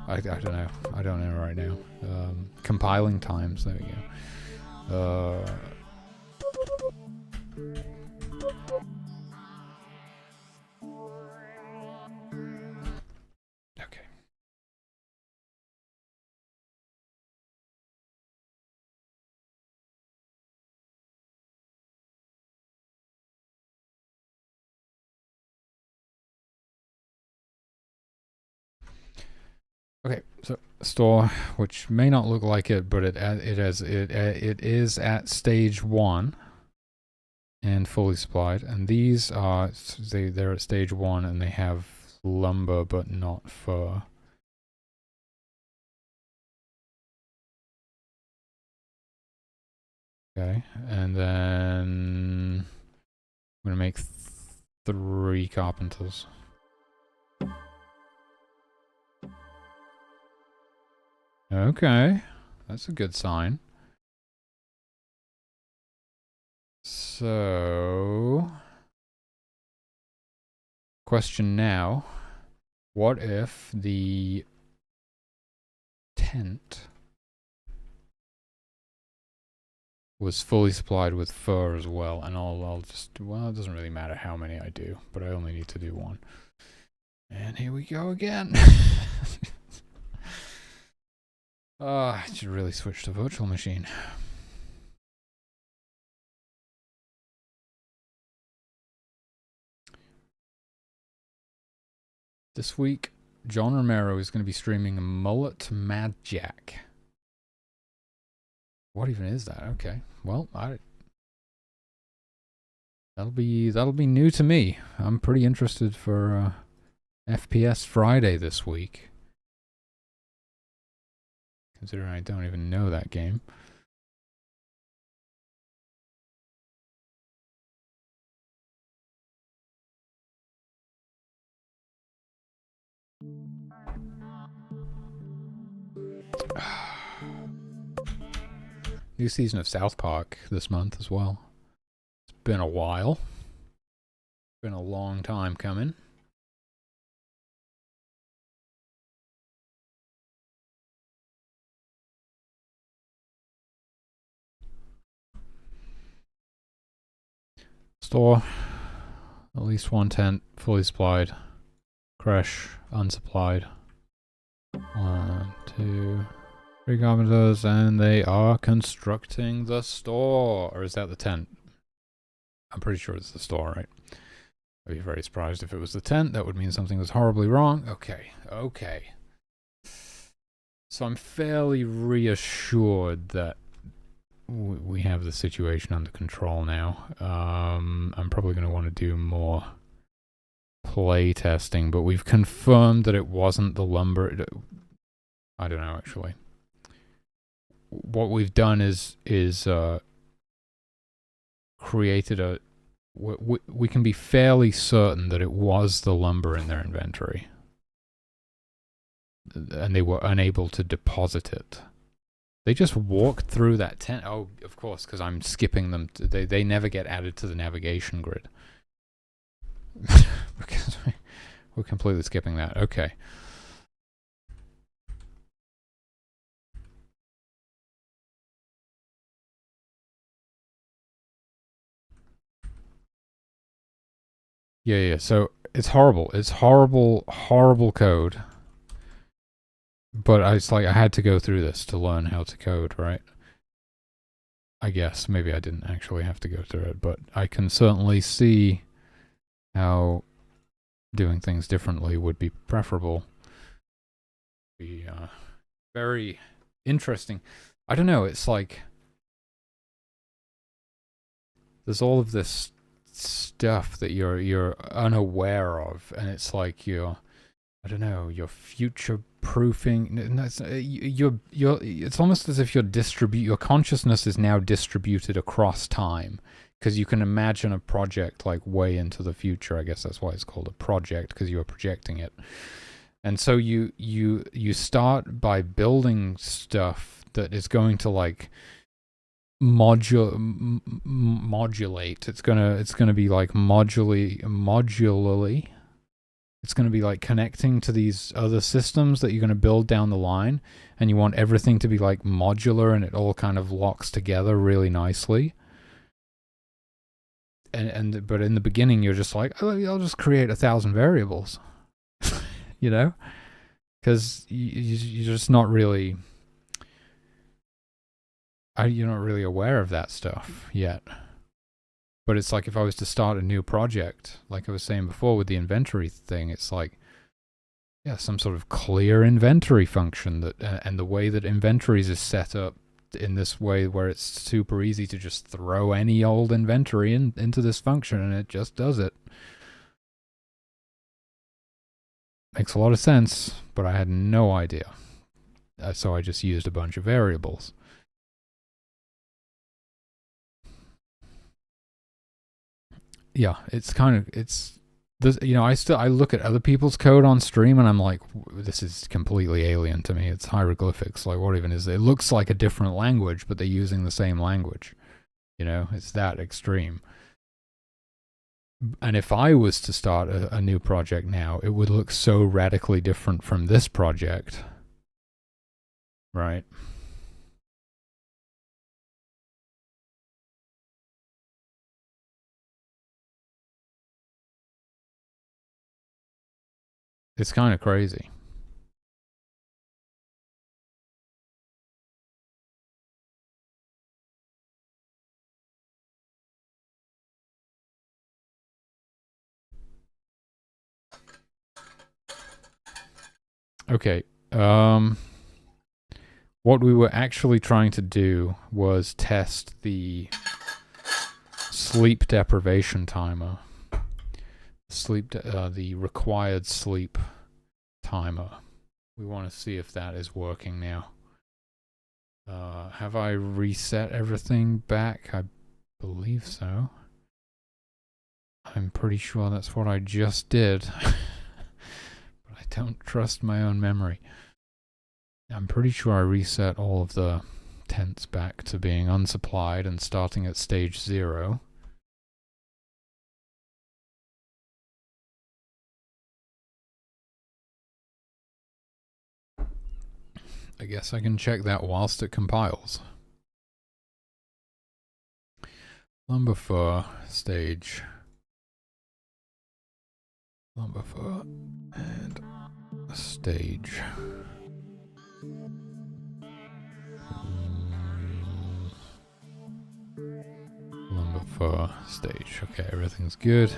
I don't know. I don't know right now. Compiling times. There we go. Okay. Okay, so store, which may not look like it, but it is at stage 1 and fully supplied. And they're at stage 1 and they have lumber but not fur. Okay, and then I'm gonna make 3 carpenters. Okay, that's a good sign. So, question now, what if the tent was fully supplied with fur as well? And I'll just, well, it doesn't really matter how many I do, but I only need to do 1. And here we go again. I should really switch to virtual machine. This week, John Romero is going to be streaming Mullet Mad Jack. What even is that? Okay, well, that'll be new to me. I'm pretty interested for FPS Friday this week, considering I don't even know that game. New season of South Park this month as well. It's been a while. Been a long time coming. Store. At least 1 tent, fully supplied. Crash, unsupplied. 1, 2, 3 carpenters, and they are constructing the store. Or is that the tent? I'm pretty sure it's the store, right? I'd be very surprised if it was the tent. That would mean something was horribly wrong. Okay, okay. So I'm fairly reassured that we have the situation under control now. I'm probably going to want to do more play testing, but we've confirmed that it wasn't the lumber. I don't know, actually. What we've done is created a... We can be fairly certain that it was the lumber in their inventory. And they were unable to deposit it. They just walked through that tent. Oh, of course, because I'm skipping them. They never get added to the navigation grid. Because we're completely skipping that. Okay. Yeah. So it's horrible. It's horrible code. But it's like I had to go through this to learn how to code, right? I guess maybe I didn't actually have to go through it, but I can certainly see how doing things differently would be preferable. Be very interesting. I don't know, it's like there's all of this stuff that you're unaware of, and it's like you're future proofing. It's almost as if your consciousness is now distributed across time, because you can imagine a project like way into the future. I guess that's why it's called a project, because you are projecting it. And so you start by building stuff that is going to like modulate. It's gonna be like modularly. It's going to be like connecting to these other systems that you're going to build down the line, and you want everything to be like modular, and it all kind of locks together really nicely. But in the beginning, you're just like, oh, I'll just create 1,000 variables, you know, because you're just not really, you're not really aware of that stuff yet. But it's like if I was to start a new project, like I was saying before with the inventory thing, it's like, yeah, some sort of clear inventory function that, and the way that inventories is set up in this way where it's super easy to just throw any old inventory into this function and it just does it. Makes a lot of sense, but I had no idea. So I just used a bunch of variables. yeah, it's kind of, it's this, you know, I look at other people's code on stream and I'm like, this is completely alien to me. It's hieroglyphics. Like, what even is it? It looks like a different language, but they're using the same language. You know, it's that extreme. And if I was to start a new project now, it would look so radically different from this project. Right? It's kind of crazy. Okay. What we were actually trying to do was test the sleep deprivation timer. The required sleep timer. We want to see if that is working now. Have I reset everything back? I believe so. I'm pretty sure that's what I just did. But I don't trust my own memory. I'm pretty sure I reset all of the tents back to being unsupplied and starting at stage 0. I guess I can check that whilst it compiles. Lumber fur stage. Lumber fur and stage. Lumber fur stage. Okay, everything's good.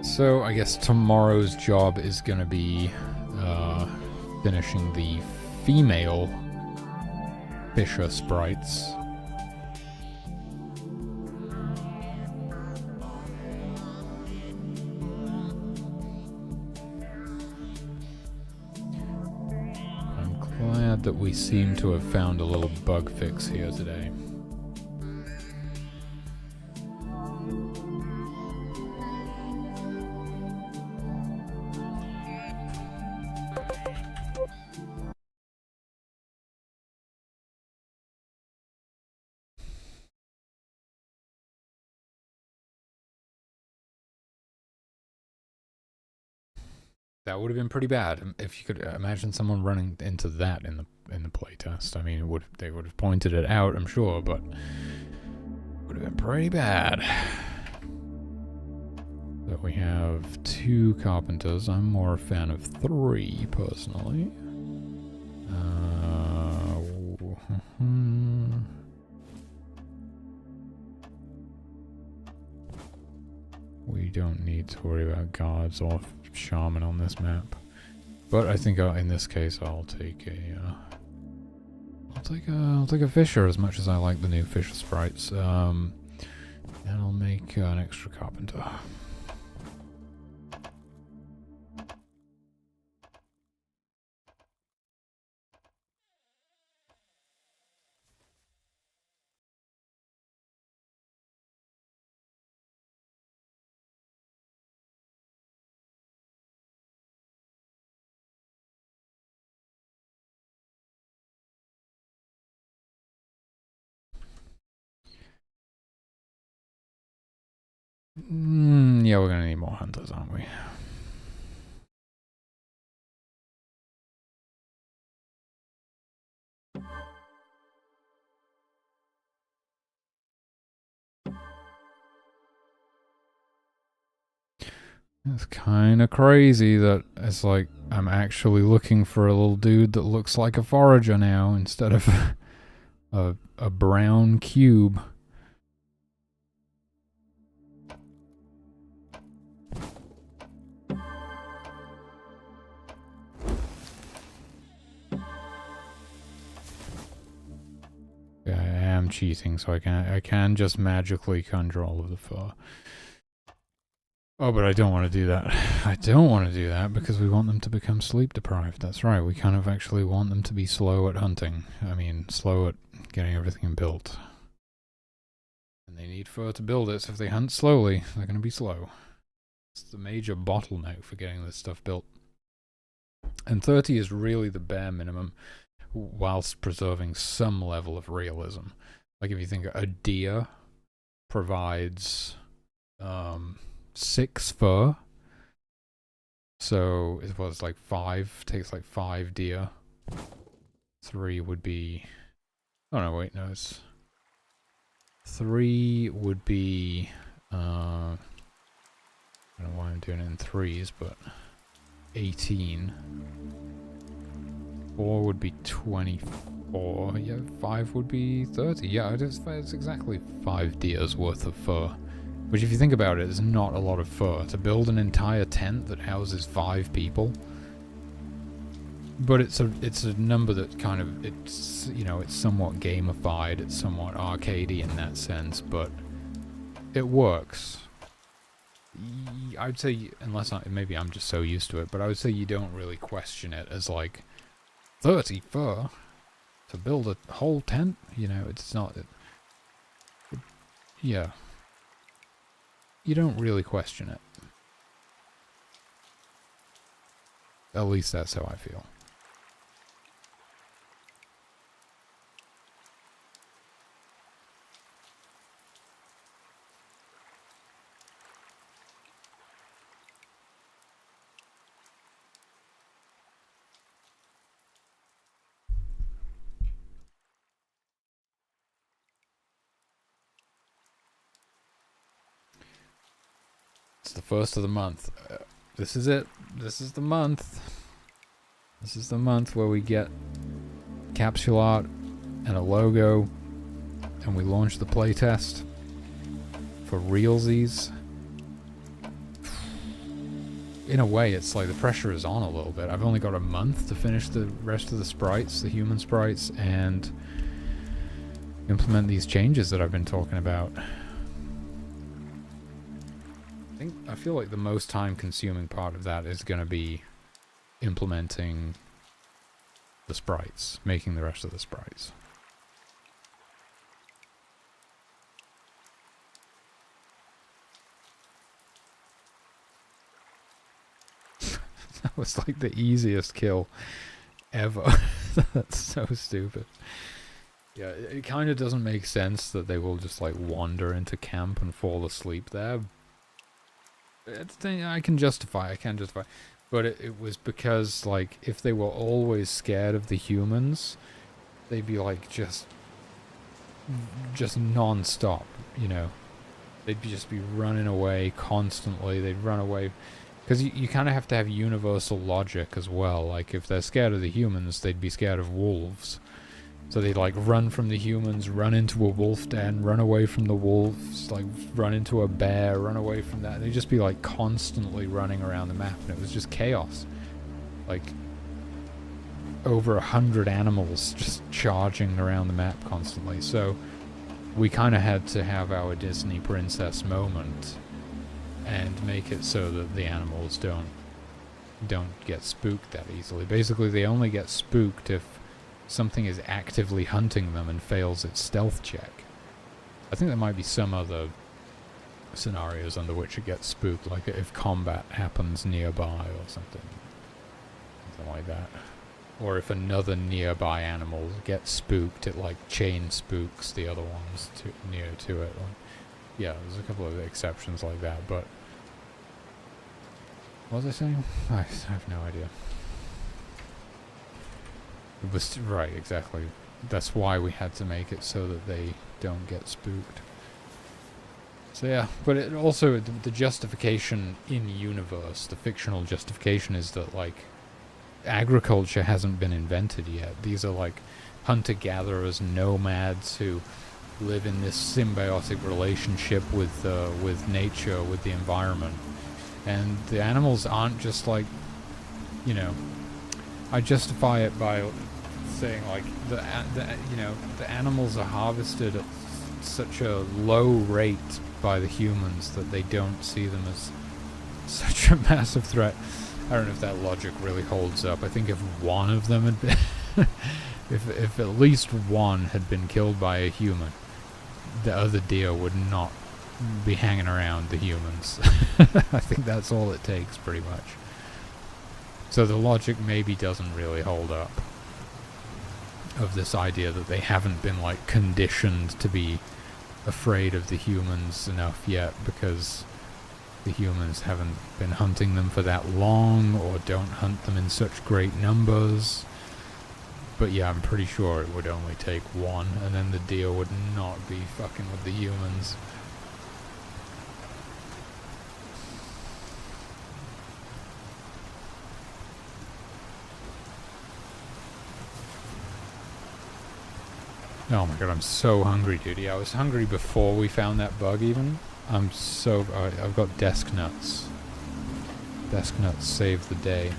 So I guess tomorrow's job is going to be finishing the female Fisher sprites. I'm glad that we seem to have found a little bug fix here today. That would have been pretty bad if you could imagine someone running into that in the playtest. I mean, they would have pointed it out, I'm sure, but it would have been pretty bad. So we have 2 carpenters. I'm more a fan of 3 personally. We don't need to worry about guards or shaman on this map, but I think in this case I'll take a fisher, as much as I like the new fisher sprites, and I'll make an extra carpenter. Yeah, we're gonna need more hunters, aren't we? It's kind of crazy that it's like I'm actually looking for a little dude that looks like a forager now instead of a brown cube. I am cheating, so I can just magically conjure all of the fur. Oh, but I don't want to do that. I don't want to do that because we want them to become sleep deprived. That's right. We kind of actually want them to be slow at hunting. I mean, slow at getting everything built. And they need fur to build it, so if they hunt slowly, they're going to be slow. It's the major bottleneck for getting this stuff built. And 30 is really the bare minimum, whilst preserving some level of realism. Like if you think a deer provides 6 fur, so it was like 5, takes like 5 deer. 3 would be, oh no, wait, no, it's 3 would be, I don't know why I'm doing it in threes, but 18. 4 would be 24. Yeah, 5 would be 30. Yeah, it's exactly 5 deer's worth of fur. Which, if you think about it, is not a lot of fur. To build an entire tent that houses 5 people. But it's a number that kind of, it's, you know, it's somewhat gamified, it's somewhat arcadey in that sense, but it works. I'd say, maybe I'm just so used to it, but I would say you don't really question it as like 30 fur to build a whole tent. You know, it's not. Yeah, you don't really question it. At least that's how I feel. It's the first of the month. This is it. This is the month. This is the month where we get capsule art and a logo, and we launch the playtest for realsies. In a way, it's like the pressure is on a little bit. I've only got a month to finish the rest of the sprites, the human sprites, and implement these changes that I've been talking about. I feel like the most time-consuming part of that is going to be implementing the sprites, making the rest of the sprites. That was like the easiest kill ever. That's so stupid. Yeah, it kind of doesn't make sense that they will just like wander into camp and fall asleep there. I can justify. But it was because, like, if they were always scared of the humans, they'd be, like, just non-stop, you know? They'd just be running away constantly. They'd run away. Because you kind of have to have universal logic as well. Like, if they're scared of the humans, they'd be scared of wolves. So they'd like run from the humans, run into a wolf den, run away from the wolves, like run into a bear, run away from that. They'd just be like constantly running around the map, and it was just chaos. Like over 100 animals just charging around the map constantly. So we kind of had to have our Disney princess moment and make it so that the animals don't get spooked that easily. Basically, they only get spooked if something is actively hunting them and fails its stealth check. I think there might be some other scenarios under which it gets spooked, like if combat happens nearby or something like that. Or if another nearby animal gets spooked, it like chain spooks the other ones near to it. Like, yeah, there's a couple of exceptions like that, but what was I saying? I have no idea. It was right, exactly. That's why we had to make it so that they don't get spooked. So yeah, but it also, the justification in universe, the fictional justification is that like agriculture hasn't been invented yet. These are like hunter-gatherers, nomads who live in this symbiotic relationship with nature, with the environment. And the animals aren't just like, you know, I justify it by saying like the animals are harvested at such a low rate by the humans that they don't see them as such a massive threat. I don't know if that logic really holds up. I think if one of them had been... if at least one had been killed by a human, the other deer would not be hanging around the humans. I think that's all it takes, pretty much. So the logic maybe doesn't really hold up. Of this idea that they haven't been, like, conditioned to be afraid of the humans enough yet because the humans haven't been hunting them for that long or don't hunt them in such great numbers. But yeah, I'm pretty sure it would only take one, and then the deer would not be fucking with the humans. Oh my god, I'm so hungry, dude. Yeah, I was hungry before we found that bug even. I'm so... I've got desk nuts. Desk nuts save the day.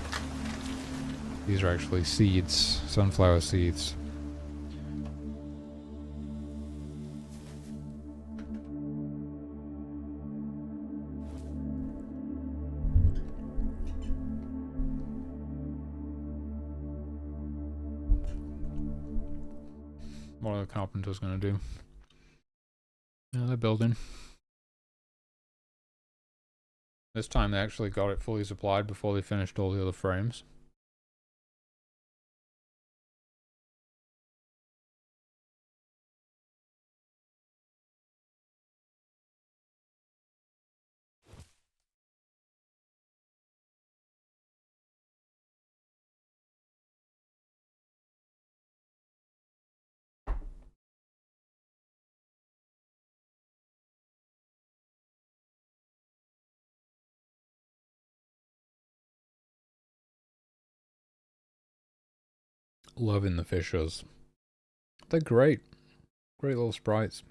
These are actually seeds. Sunflower seeds. What are the carpenters gonna do? Yeah, they're building. This time they actually got it fully supplied before they finished all the other frames. Loving the fishers. They're great. Great little sprites.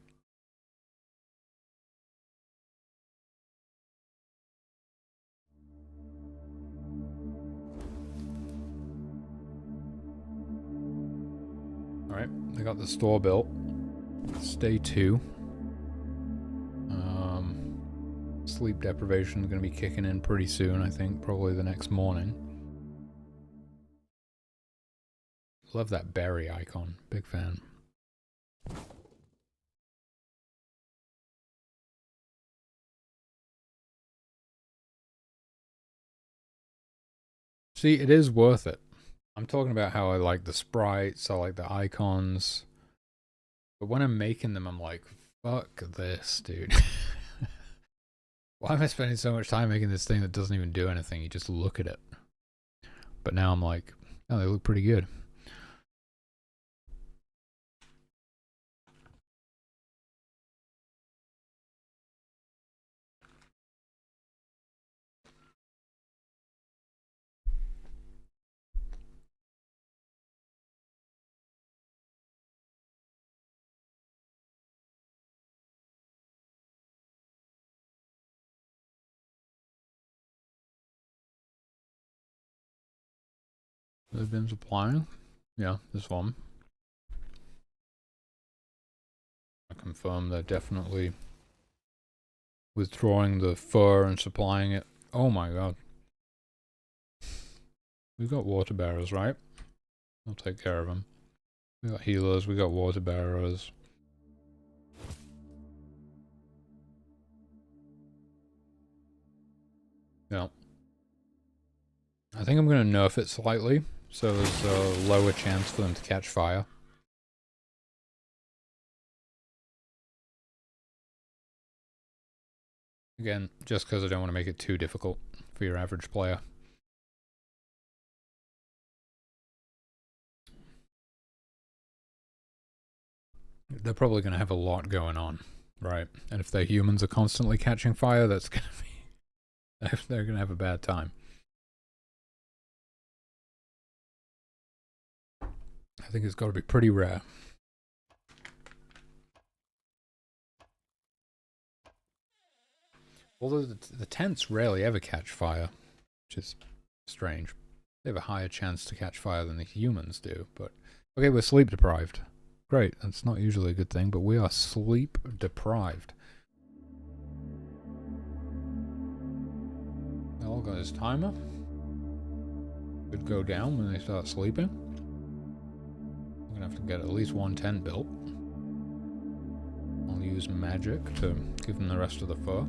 Alright, they got the store built. It's day 2. Sleep deprivation is going to be kicking in pretty soon, I think. Probably the next morning. Love that berry icon. Big fan. See, it is worth it. I'm talking about how I like the sprites, I like the icons. But when I'm making them, I'm like, fuck this, dude. Why am I spending so much time making this thing that doesn't even do anything? You just look at it. But now I'm like, oh, they look pretty good. They've been supplying? Yeah, this one. I confirm they're definitely withdrawing the fur and supplying it. Oh my god. We've got water bearers, right? I'll take care of them. We got healers, we got water bearers. Yeah. I think I'm going to nerf it slightly, so there's a lower chance for them to catch fire. Again, just because I don't want to make it too difficult for your average player. They're probably going to have a lot going on, right? And if their humans are constantly catching fire, that's going to be... they're going to have a bad time. I think it's got to be pretty rare. Although the tents rarely ever catch fire, which is strange. They have a higher chance to catch fire than the humans do, but... Okay, we're sleep deprived. Great, that's not usually a good thing, but we are sleep deprived. They all got his timer. Could go down when they start sleeping. I'm gonna have to get at least one tent built. I'll use magic to give them the rest of the fur.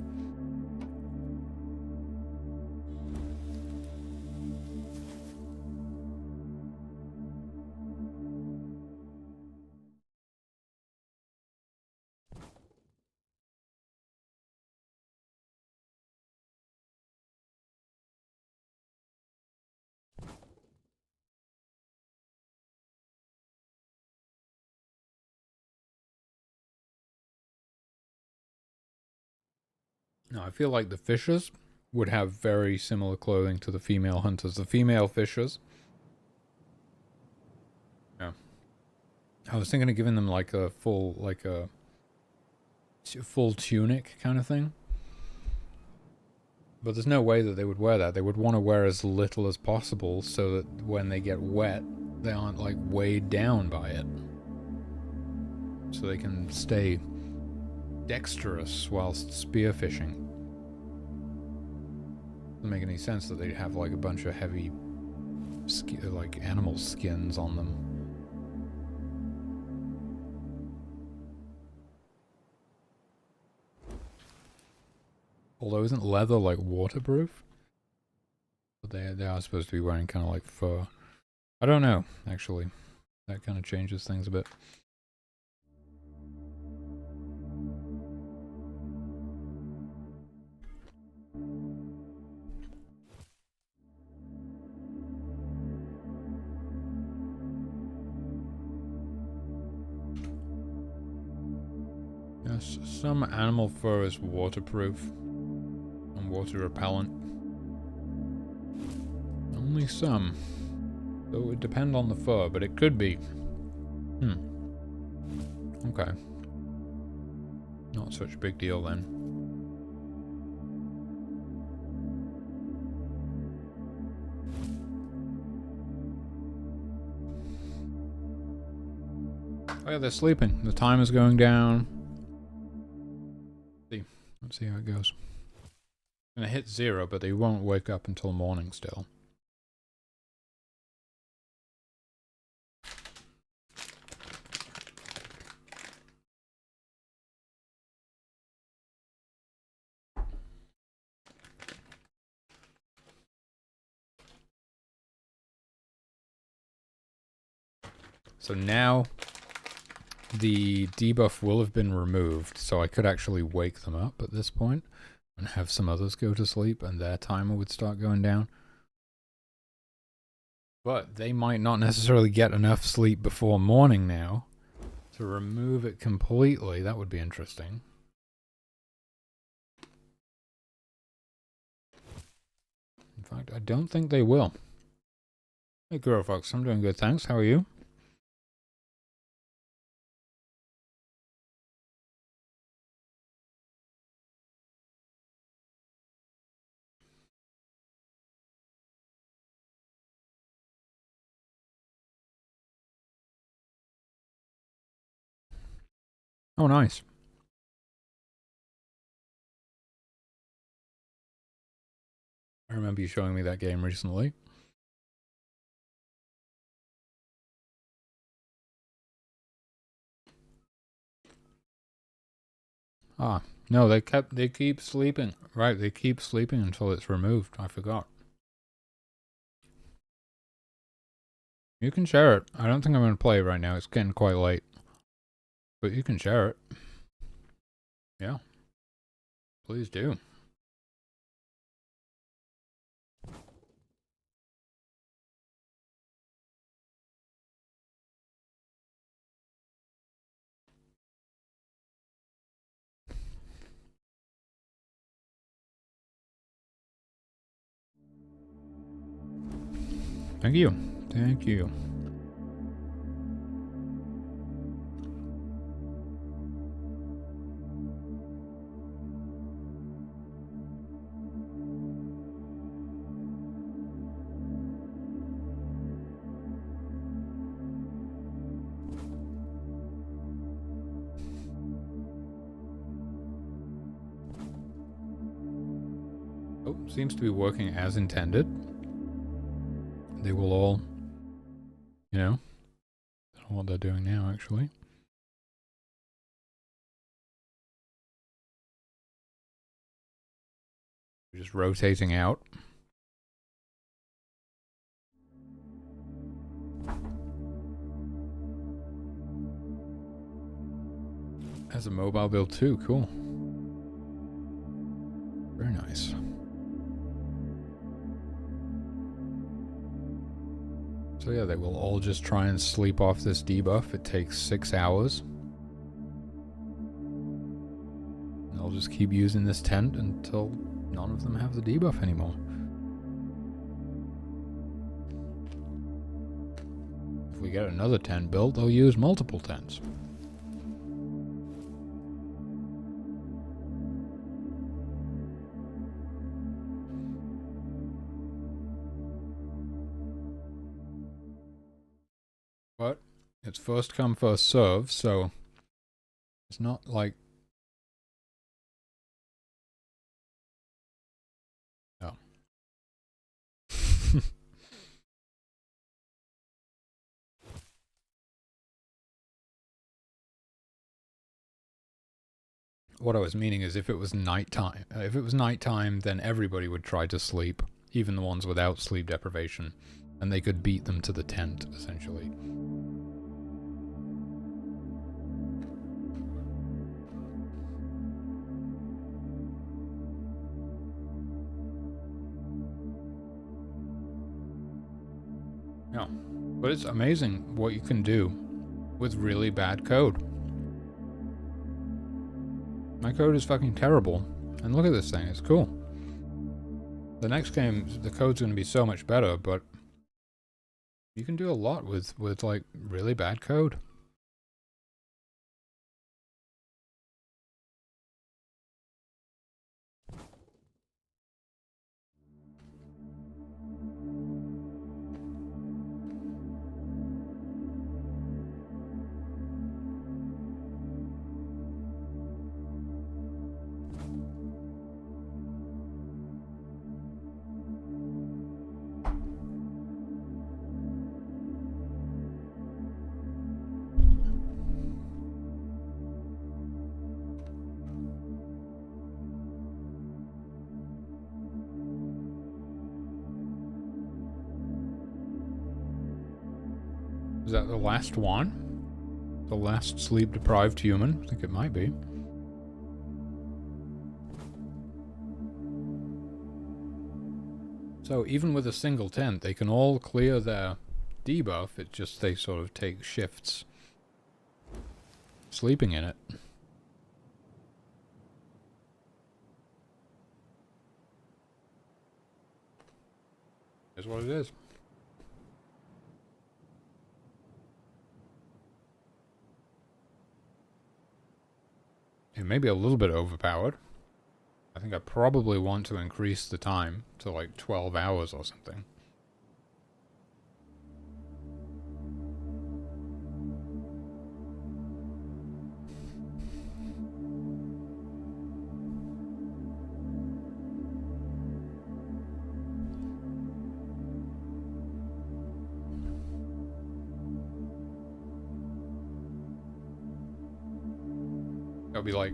Now, I feel like the fishers would have very similar clothing to the female hunters. The female fishers. Yeah. I was thinking of giving them like a full, full tunic kind of thing. But there's no way that they would wear that. They would want to wear as little as possible so that when they get wet, they aren't like weighed down by it. So they can stay dexterous whilst spearfishing. Doesn't make any sense that they'd have like a bunch of heavy like animal skins on them. Although isn't leather like waterproof? But they are supposed to be wearing kind of like fur. I don't know, actually. That kind of changes things a bit. Yes, some animal fur is waterproof and water repellent. Only some. So it would depend on the fur, but it could be. Okay. Not such a big deal then. Oh yeah, they're sleeping. The time is going down. Let's see how it goes. I'm gonna hit 0, but they won't wake up until morning still. So now the debuff will have been removed, so I could actually wake them up at this point and have some others go to sleep and their timer would start going down. But they might not necessarily get enough sleep before morning now to remove it completely. That would be interesting. In fact, I don't think they will. Hey, Girl Fox, I'm doing good, thanks. How are you? Oh, nice. I remember you showing me that game recently. Ah, no, they keep sleeping. Right, they keep sleeping until it's removed. I forgot. You can share it. I don't think I'm going to play it right now. It's getting quite late. But you can share it. Yeah. Please do. Thank you. Thank you. Oh, seems to be working as intended. They will all, you know, I don't know what they're doing now, actually. Just rotating out. As a mobile build too, cool. Very nice. So yeah, they will all just try and sleep off this debuff. It takes 6 hours. And they'll just keep using this tent until none of them have the debuff anymore. If we get another tent built, they'll use multiple tents. But it's first come, first serve, so it's not like... Oh. What I was meaning is if it was nighttime, then everybody would try to sleep, even the ones without sleep deprivation, and they could beat them to the tent, essentially. Yeah, but it's amazing what you can do with really bad code. My code is fucking terrible, and look at this thing, it's cool. The next game, the code's going to be so much better, but you can do a lot with like really bad code. Is that the last one? The last sleep-deprived human? I think it might be. So even with a single tent, they can all clear their debuff. It's just they sort of take shifts sleeping in it. Is what it is. It may be a little bit overpowered. I think I probably want to increase the time to like 12 hours or something. That'll be like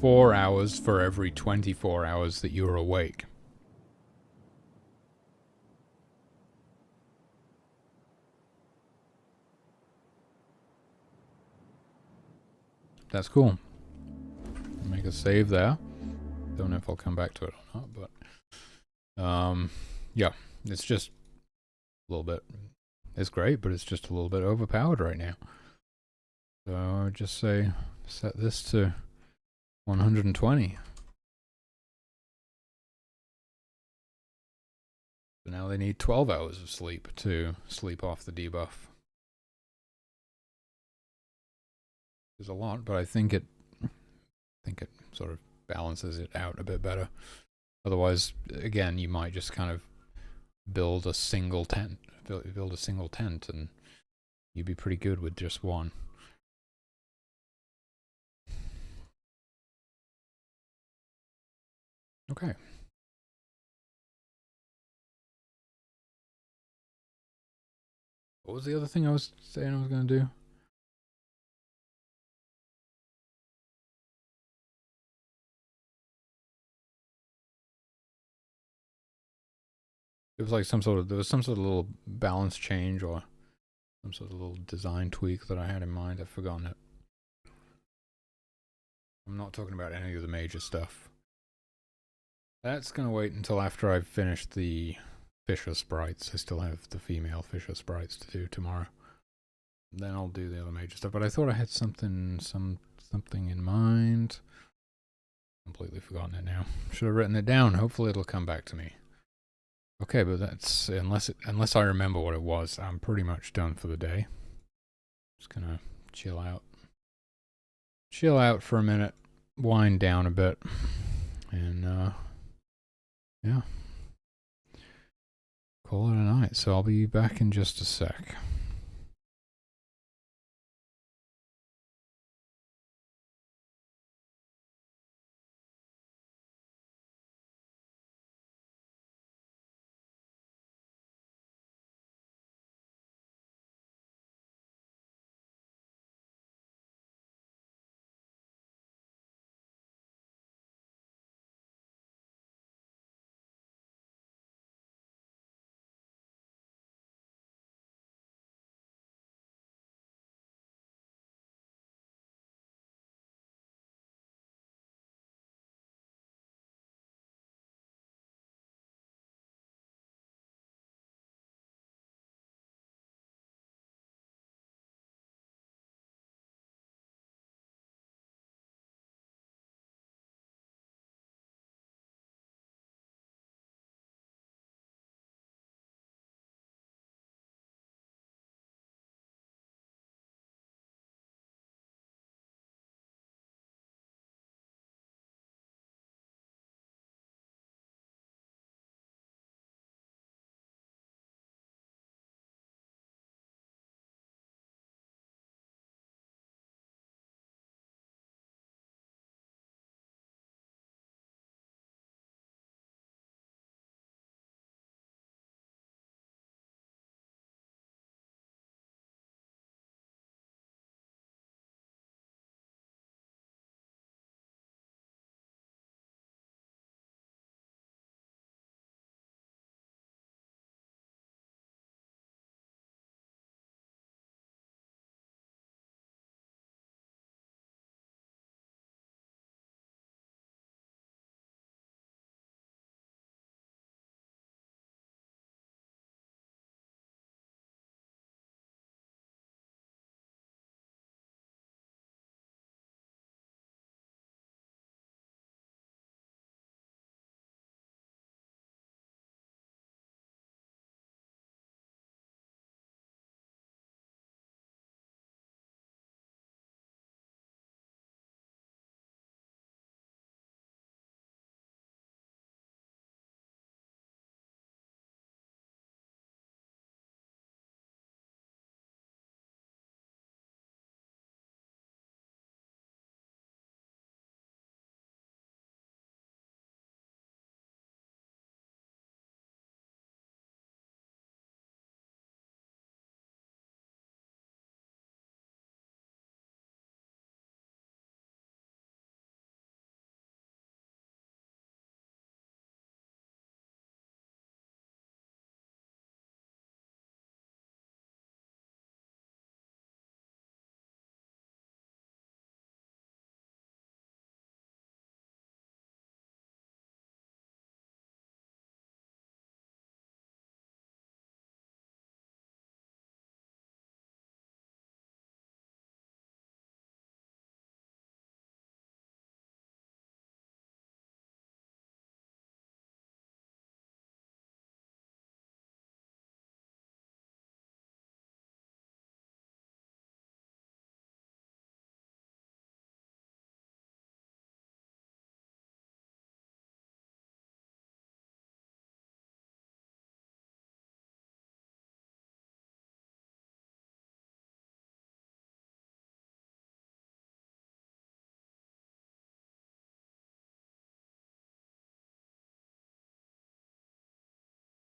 4 hours for every 24 hours that you're awake. That's cool. Make a save there. Don't know if I'll come back to it or not, but yeah, it's just a little bit. It's great, but it's just a little bit overpowered right now. So I would just say set this to 120. So now they need 12 hours of sleep to sleep off the debuff. It's a lot, but I think it sort of balances it out a bit better. Otherwise, again, you might just kind of build a single tent, and you'd be pretty good with just one. Okay, What was the other thing I was saying I was going to do? It was like there was some sort of little balance change or some sort of little design tweak that I had in mind. I've forgotten it. I'm not talking about any of the major stuff. That's going to wait until after I've finished the Fisher sprites. I still have the female Fisher sprites to do tomorrow. Then I'll do the other major stuff. But I thought I had something in mind. Completely forgotten it now. Should have written it down. Hopefully it'll come back to me. Okay, but that's unless I remember what it was, I'm pretty much done for the day. Just gonna chill out. Chill out for a minute, wind down a bit, and yeah. Call it a night. So I'll be back in just a sec.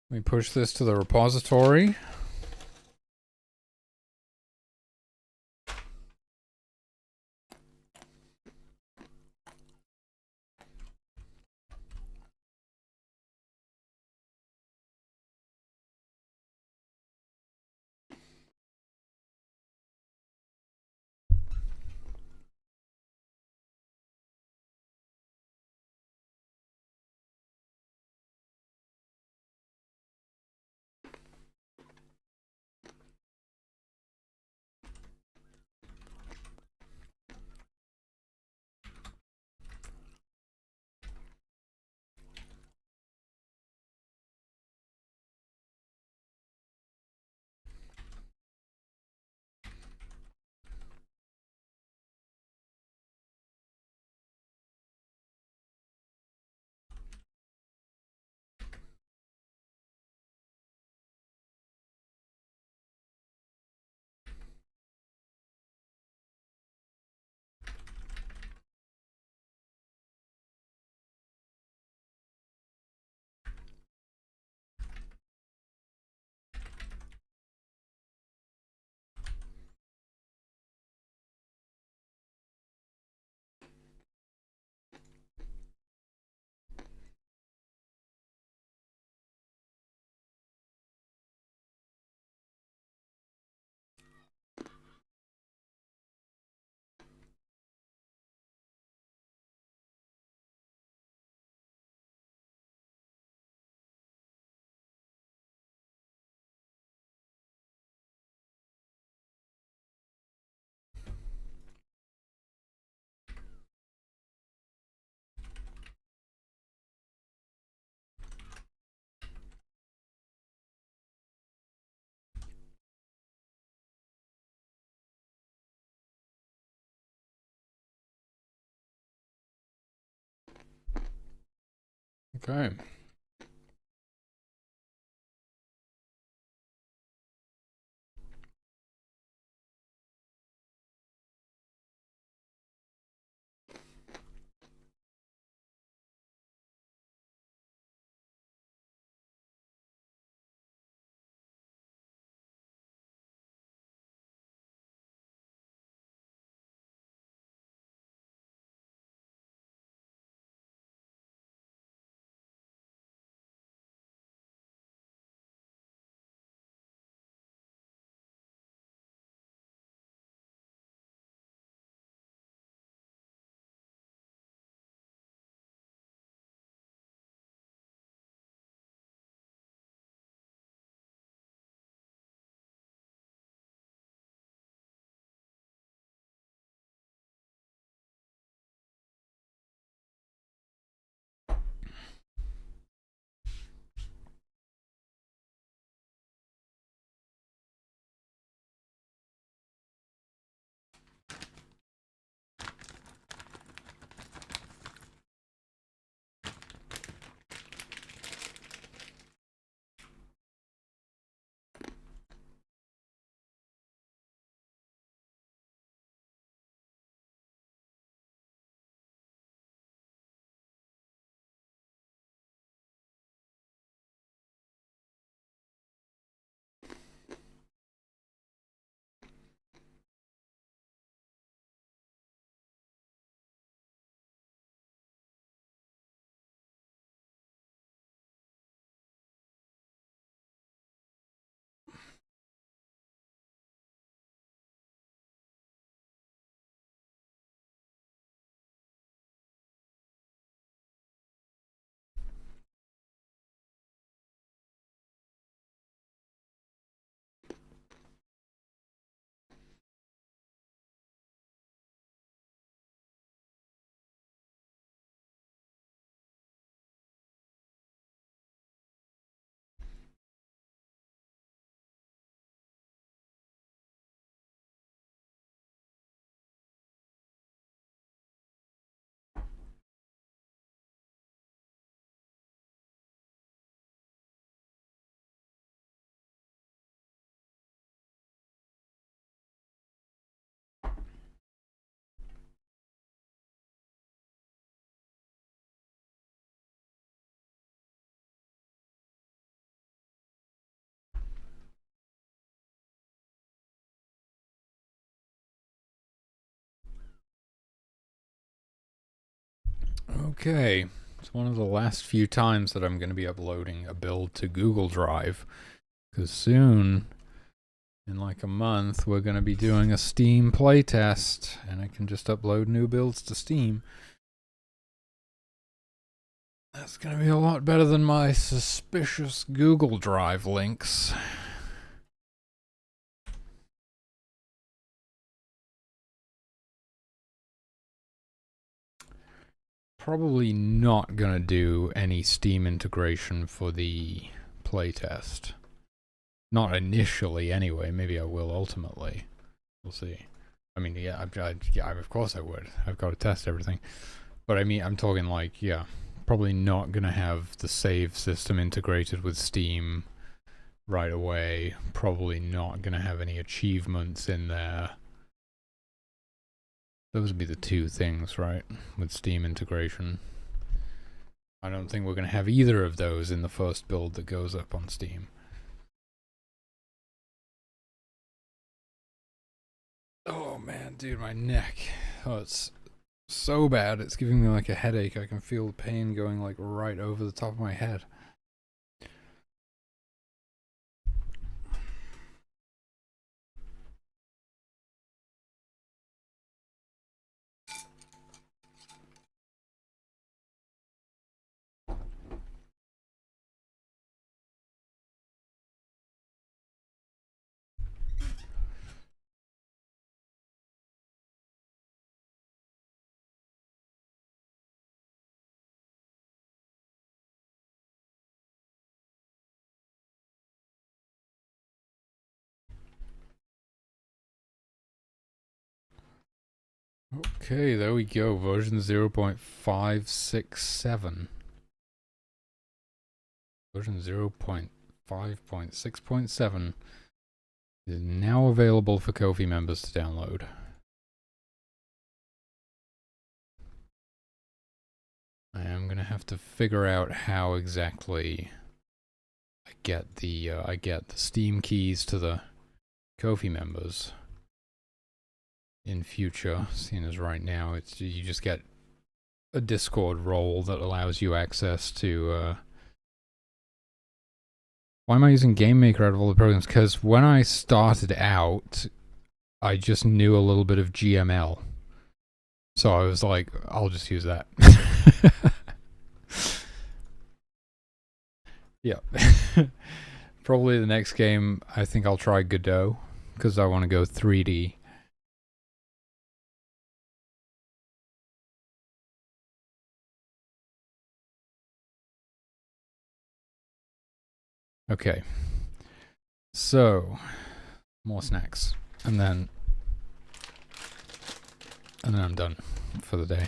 Let me push this to the repository. Okay. Okay. It's one of the last few times that I'm going to be uploading a build to Google Drive. Because soon, in like a month, we're going to be doing a Steam playtest. And I can just upload new builds to Steam. That's going to be a lot better than my suspicious Google Drive links. Probably not going to do any Steam integration for the playtest. Not initially, anyway. Maybe I will ultimately. We'll see. I mean, yeah, of course I would. I've got to test everything. But I mean, I'm talking like, yeah, probably not going to have the save system integrated with Steam right away. Probably not going to have any achievements in there. Those would be the two things, right? With Steam integration. I don't think we're going to have either of those in the first build that goes up on Steam. Oh man, dude, my neck hurts so bad. It's giving me like a headache. I can feel the pain going like right over the top of my head. Okay, there we go. Version 0.567. Version 0.5.6.7 is now available for Ko-fi members to download. I am gonna have to figure out how exactly I get the Steam keys to the Ko-fi members in future, seeing as right now it's you just get a Discord role that allows you access to why am I using GameMaker out of all the programs? Because when I started out, I just knew a little bit of GML. So I was like, I'll just use that. Yeah. Probably the next game, I think I'll try Godot, because I want to go 3D. Okay. So, more snacks. And then I'm done for the day.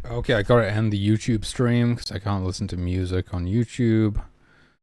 Okay, I gotta end the YouTube stream because I can't listen to music on YouTube.